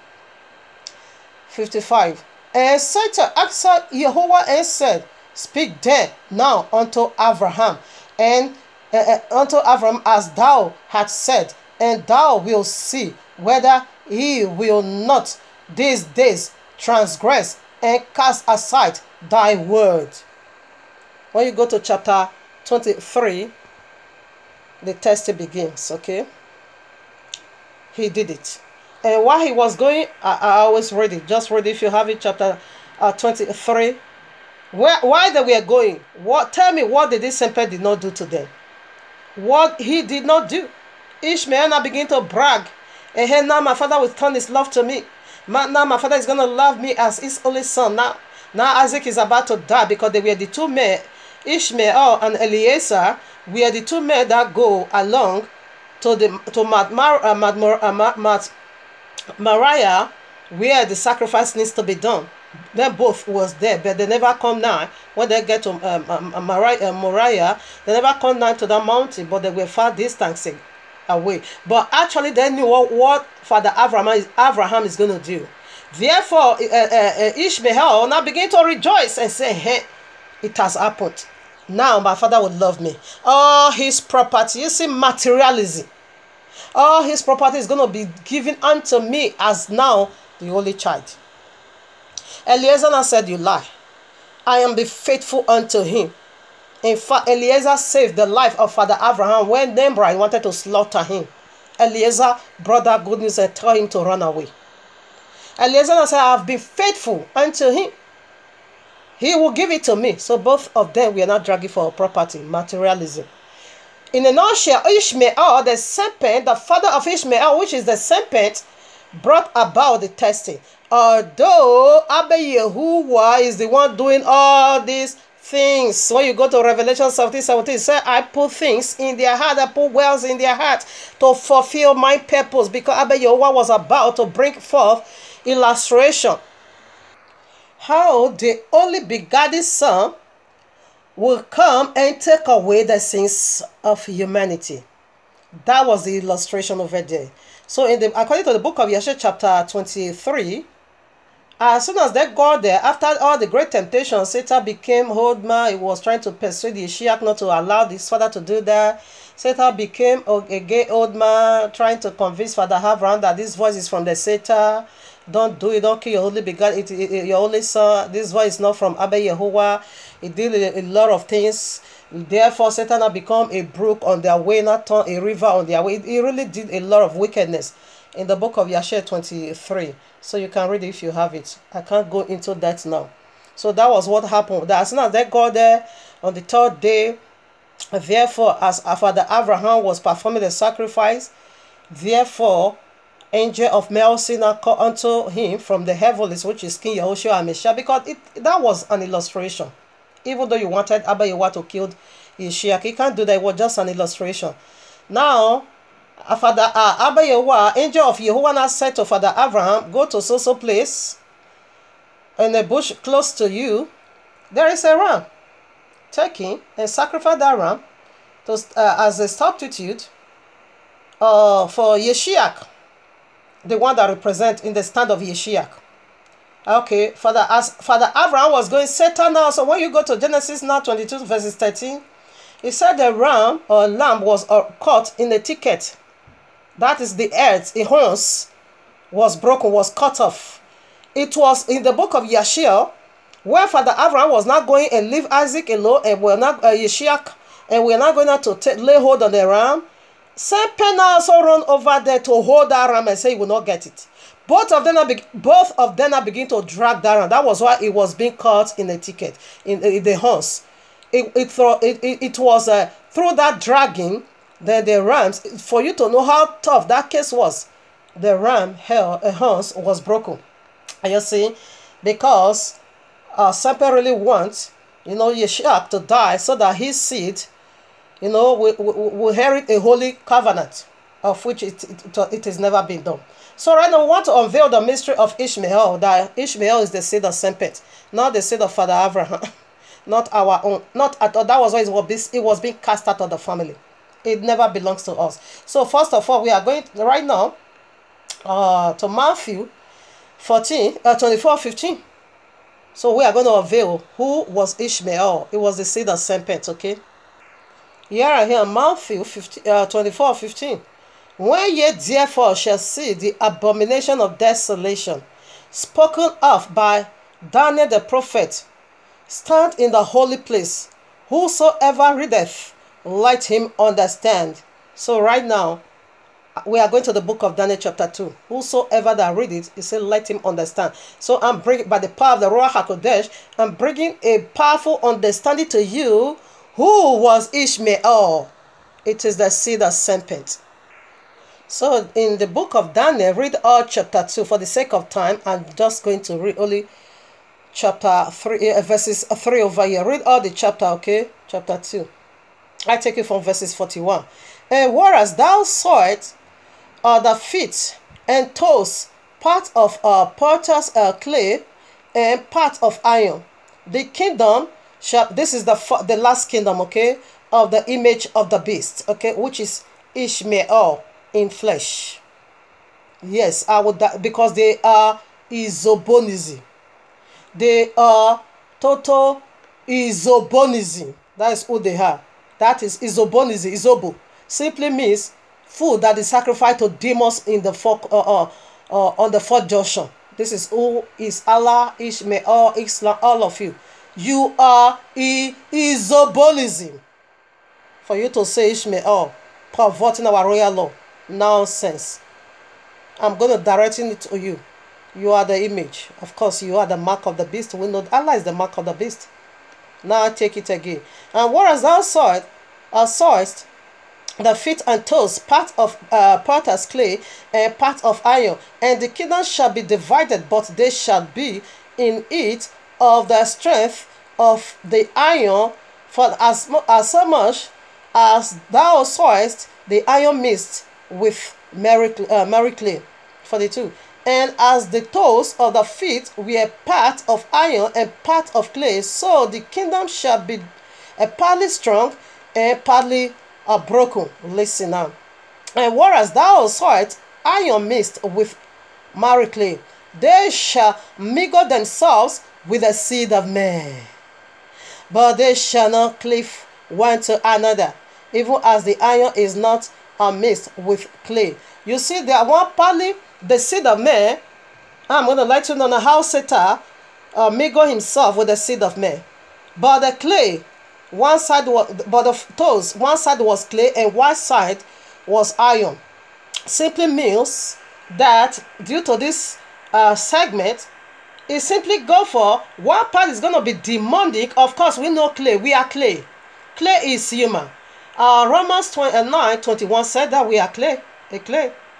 55. And Satan answered Yehovah and said, speak then now unto Abraham, and unto Avram as thou hast said, and thou wilt see whether he will not these days transgress and cast aside thy word. When you go to chapter 23, the test begins, okay? He did it. And while he was going, I always read it. Just read it if you have it, chapter 23. Why they were going? Tell me, what did this Semper did not do to them? What he did not do. Ishmael now began to brag. And hey, now my father will turn his love to me. Now my father is going to love me as his only son. Now Isaac is about to die, because they were the two men, Ishmael and Eliezer, were the two men that go along to Moriah, where the sacrifice needs to be done. They both was there, but they never come now. When they get to Moriah, they never come down to that mountain, but they were far distance away. But actually, they knew what Father Abraham is going to do. Therefore, Ishmael now began to rejoice and say, hey, it has happened. Now my father would love me. All his property, you see, materialism. All his property is going to be given unto me as now the only child. Eliezer said, you lie. I am be faithful unto him. In fact, Eliezer saved the life of Father Abraham when Nimrod wanted to slaughter him. Eliezer brought that good news and told him to run away. Eliezer said, I have been faithful unto him. He will give it to me. So both of them were not dragging for property, materialism. In a nutshell, Ishmael, the serpent, the father of Ishmael, which is the serpent, brought about the testing. Although Abba Yehuwah is the one doing all these things. When you go to Revelation 17:17, it says, I put things in their heart, I put wells in their heart to fulfill my purpose, because Abba Yehuwah was about to bring forth illustration. How the only begotten Son will come and take away the sins of humanity. That was the illustration over there. So according to the book of Yeshua chapter 23, as soon as they got there, after all the great temptations, Satan became Hodma. He was trying to persuade Yeshua not to allow his father to do that. Satan became a gay old man, trying to convince Father Abraham that this voice is from the Satan. Don't do it. Don't kill your only begotten, your only son. This voice is not from Abba Yehuwah. It did a lot of things. Therefore, Satan had become a brook on their way, not a river on their way. It really did a lot of wickedness in the book of Yeshua 23. So you can read it if you have it. I can't go into that now. So that was what happened. As soon as they got there on the third day, therefore, as Father Abraham was performing the sacrifice, therefore, angel of mercy now called unto him from the heavens, which is King Yahushua HaMashiach, because that was an illustration. Even though you wanted Abba Yehuwah to kill Yeshua, he can't do that. It was just an illustration. Now, Father Abba Yehuwah, angel of Yehuwah, now said to Father Abraham, go to so place in a bush close to you. There is a ram. Take him and sacrifice that ram as a substitute for Yeshua, the one that represents in the stand of Yeshua. Okay, as Father Abraham was going, Satan now. So when you go to Genesis now 22 verses 13, it said the ram or lamb was caught in a thicket. That is the earth, the horns was broken, was cut off. It was in the book of Yeshua, where Father Abraham was not going and leave Isaac alone, and we're not Yeshua, and we're not going to lay hold on the ram. Serpent also run over there to hold that ram and say he will not get it. Both of them are begin to drag that ram. That was why it was being caught in the thicket, in the horns. It was through that dragging, then the rams, for you to know how tough that case was, the ram horns was broken. And you see, because Serpent really wants, Yeshua to die so that his seed, will inherit a holy covenant, of which it has never been done. So right now we want to unveil the mystery of Ishmael, that Ishmael is the seed of Serpent, not the seed of Father Abraham, not our own, not at all. That was why it was being cast out of the family. It never belongs to us. So first of all, we are going right now to Matthew 24:15. So we are going to unveil who was Ishmael. It was the seed of Serpent, okay? Here, Matthew 24:15. When ye therefore shall see the abomination of desolation, spoken of by Daniel the prophet, stand in the holy place, whosoever readeth, let him understand. So right now, we are going to the book of Daniel chapter 2. Whosoever that read it, he said, let him understand. So I'm bringing, by the power of the Ruach HaKodesh, I'm bringing a powerful understanding to you. Who was Ishmael? It is the seed of serpent. So in the book of Daniel, read all chapter 2. For the sake of time, I'm just going to read only chapter 3, verses 3 over here. Read all the chapter, okay? Chapter 2. I take it from verses 41. And whereas thou sawest the feet and toes, part of potter's clay and part of iron, the kingdom shall, this is the last kingdom, okay, of the image of the beast, okay, which is Ishmael in flesh. Yes, I would, because they are isobonism. They are total isobonism. That is who they are. That is isobonism. Isobo simply means food that is sacrificed to demons in the on the fourth junction. This is who is Allah, Ishmael, Islam, all of you. You are isobonism. For you to say Ishmael, perverting our royal law, nonsense. I'm going to direct it to you. You are the image. Of course, you are the mark of the beast. We know Allah is the mark of the beast. Now take it again. And whereas thou sawest the feet and toes, part of potter's clay and part of iron, and the kingdom shall be divided, but they shall be in it of the strength of the iron, for as so much as thou sawest the iron mixed with merry clay. 42. And as the toes of the feet were part of iron and part of clay, so the kingdom shall be partly strong and partly broken. Listen now. And whereas thou sawest iron mixed with merry clay, they shall mingle themselves with the seed of man, but they shall not cleave one to another, even as the iron is not mixed with clay. You see, there one partly the seed of man. I'm going to let you know how Satan mingled himself with the seed of man. But the clay, one side was, but the toes, one side was clay and one side was iron. Simply means that due to this segment, it simply go for one part is going to be demonic. Of course, we know clay. We are clay. Clay is human. Romans 9:21 said that we are clay.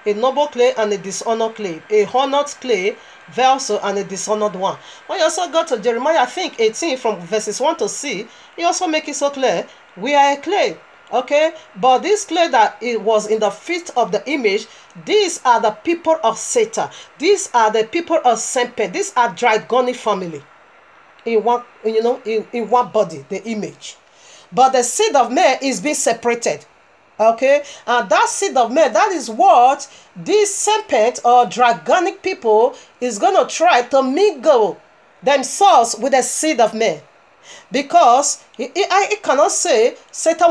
A noble clay and a dishonored clay, a honored clay vessel and a dishonored one. When you also go to Jeremiah, I think 18 from verses 1 to 6, he also make it so clear, we are a clay, okay? But this clay that it was in the feet of the image, these are the people of Satan. These are the people of serpent. These are dragonic family in one, in one body, the image. But the seed of man is being separated. Okay, and that seed of man, that is what this serpent or dragonic people is going to try to mingle themselves with the seed of man, because I cannot say Satan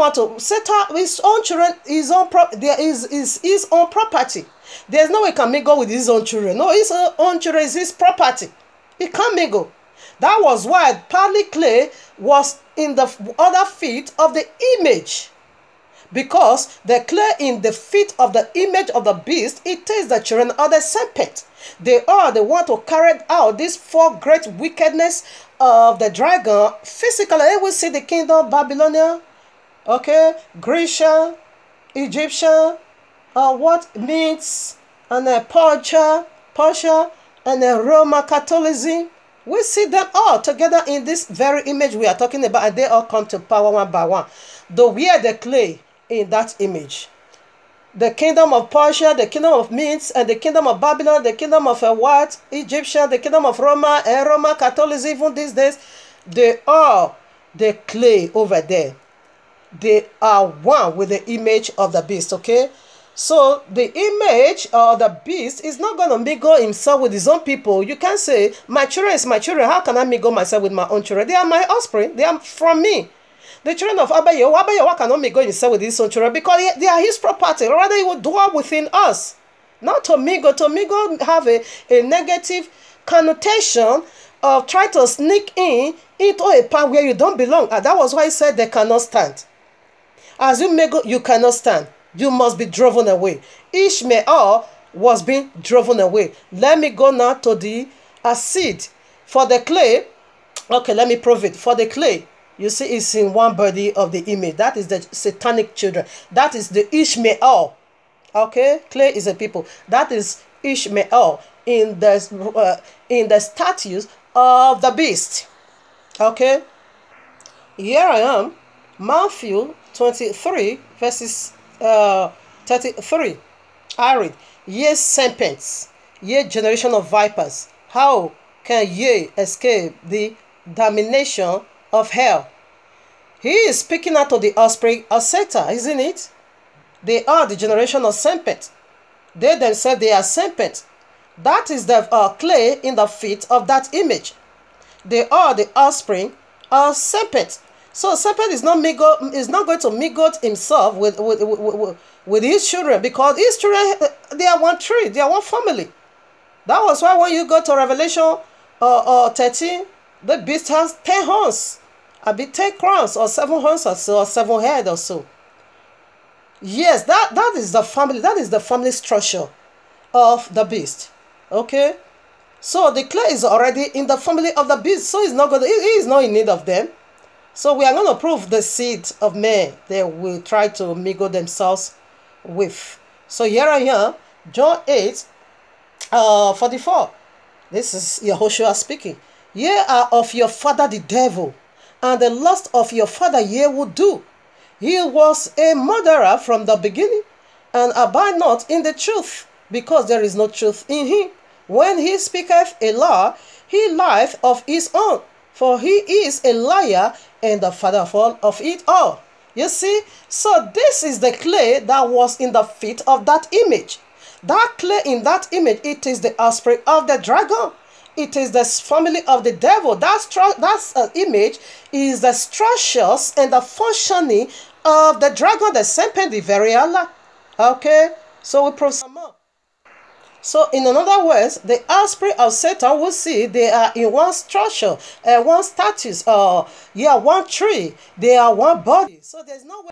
his own children, his own property. There's no way he can mingle with his own children. No, his own children is his property. He can't mingle. That was why partly clay was in the other feet of the image. Because the clay in the feet of the image of the beast, it is the children of the serpent. They are the one to carry out this four great wickedness of the dragon physically. And we see the kingdom Babylonian, okay, Grecian, Egyptian, what means, and Persia, and Roman Catholicism. We see them all together in this very image we are talking about, and they all come to power one by one. Though we are the clay in that image. The kingdom of Persia, the kingdom of Medes, and the kingdom of Babylon, the kingdom of Egyptian, the kingdom of Roma, and Roman Catholicism, even these days, they are the clay over there. They are one with the image of the beast, okay? So the image of the beast is not going to mingle himself with his own people. You can't say, my children is my children. How can I mingle myself with my own children? They are my offspring. They are from me. The children of Abayewa cannot make go himself with his own children because they are his property. Rather, he will dwell within us. Not to mingle. To mingle have a negative connotation of trying to sneak into a part where you don't belong. And that was why he said they cannot stand. As you mingle, you cannot stand. You must be driven away. Ishmael was being driven away. Let me go now to the seed. For the clay, okay, let me prove it. For the clay, you see it's in one body of the image. That is the satanic children. That is the Ishmael. Okay, clay is a people. That is Ishmael in the statues of the beast. Okay, here I am, Matthew 23 verses 33. I read, ye serpents, ye generation of vipers, how can ye escape the damnation of hell? He is speaking out of the offspring of Satan, isn't it? They are the generation of serpents. They themselves, they are serpents. That is the clay in the feet of that image. They are the offspring of serpents. So serpent is not going to mingle himself with his children, because his children, they are one tree, they are one family. That was why when you go to Revelation 13, the beast has 10 horns, a bit 10 crowns, or 7 horns or so, or 7 heads or so. Yes, that is the family. That is the family structure of the beast. Okay, so the clay is already in the family of the beast, so he's not going. He is not in need of them. So we are going to prove the seed of man they will try to mingle themselves with. So here I am, John 8, 44. This is Yehoshua speaking. Ye are of your father the devil, and the lust of your father ye will do. He was a murderer from the beginning, and abide not in the truth, because there is no truth in him. When he speaketh a lie, he lieth of his own, for he is a liar and the father of it all. You see, so this is the clay that was in the feet of that image. That clay in that image, it is the offspring of the dragon. It is the family of the devil. That image is the structures and the functioning of the dragon, the serpent, the very Allah. Okay, so we proceed more. So in another words, the offspring of Satan, will see they are in one structure, one status, one tree. They are one body. So there's no way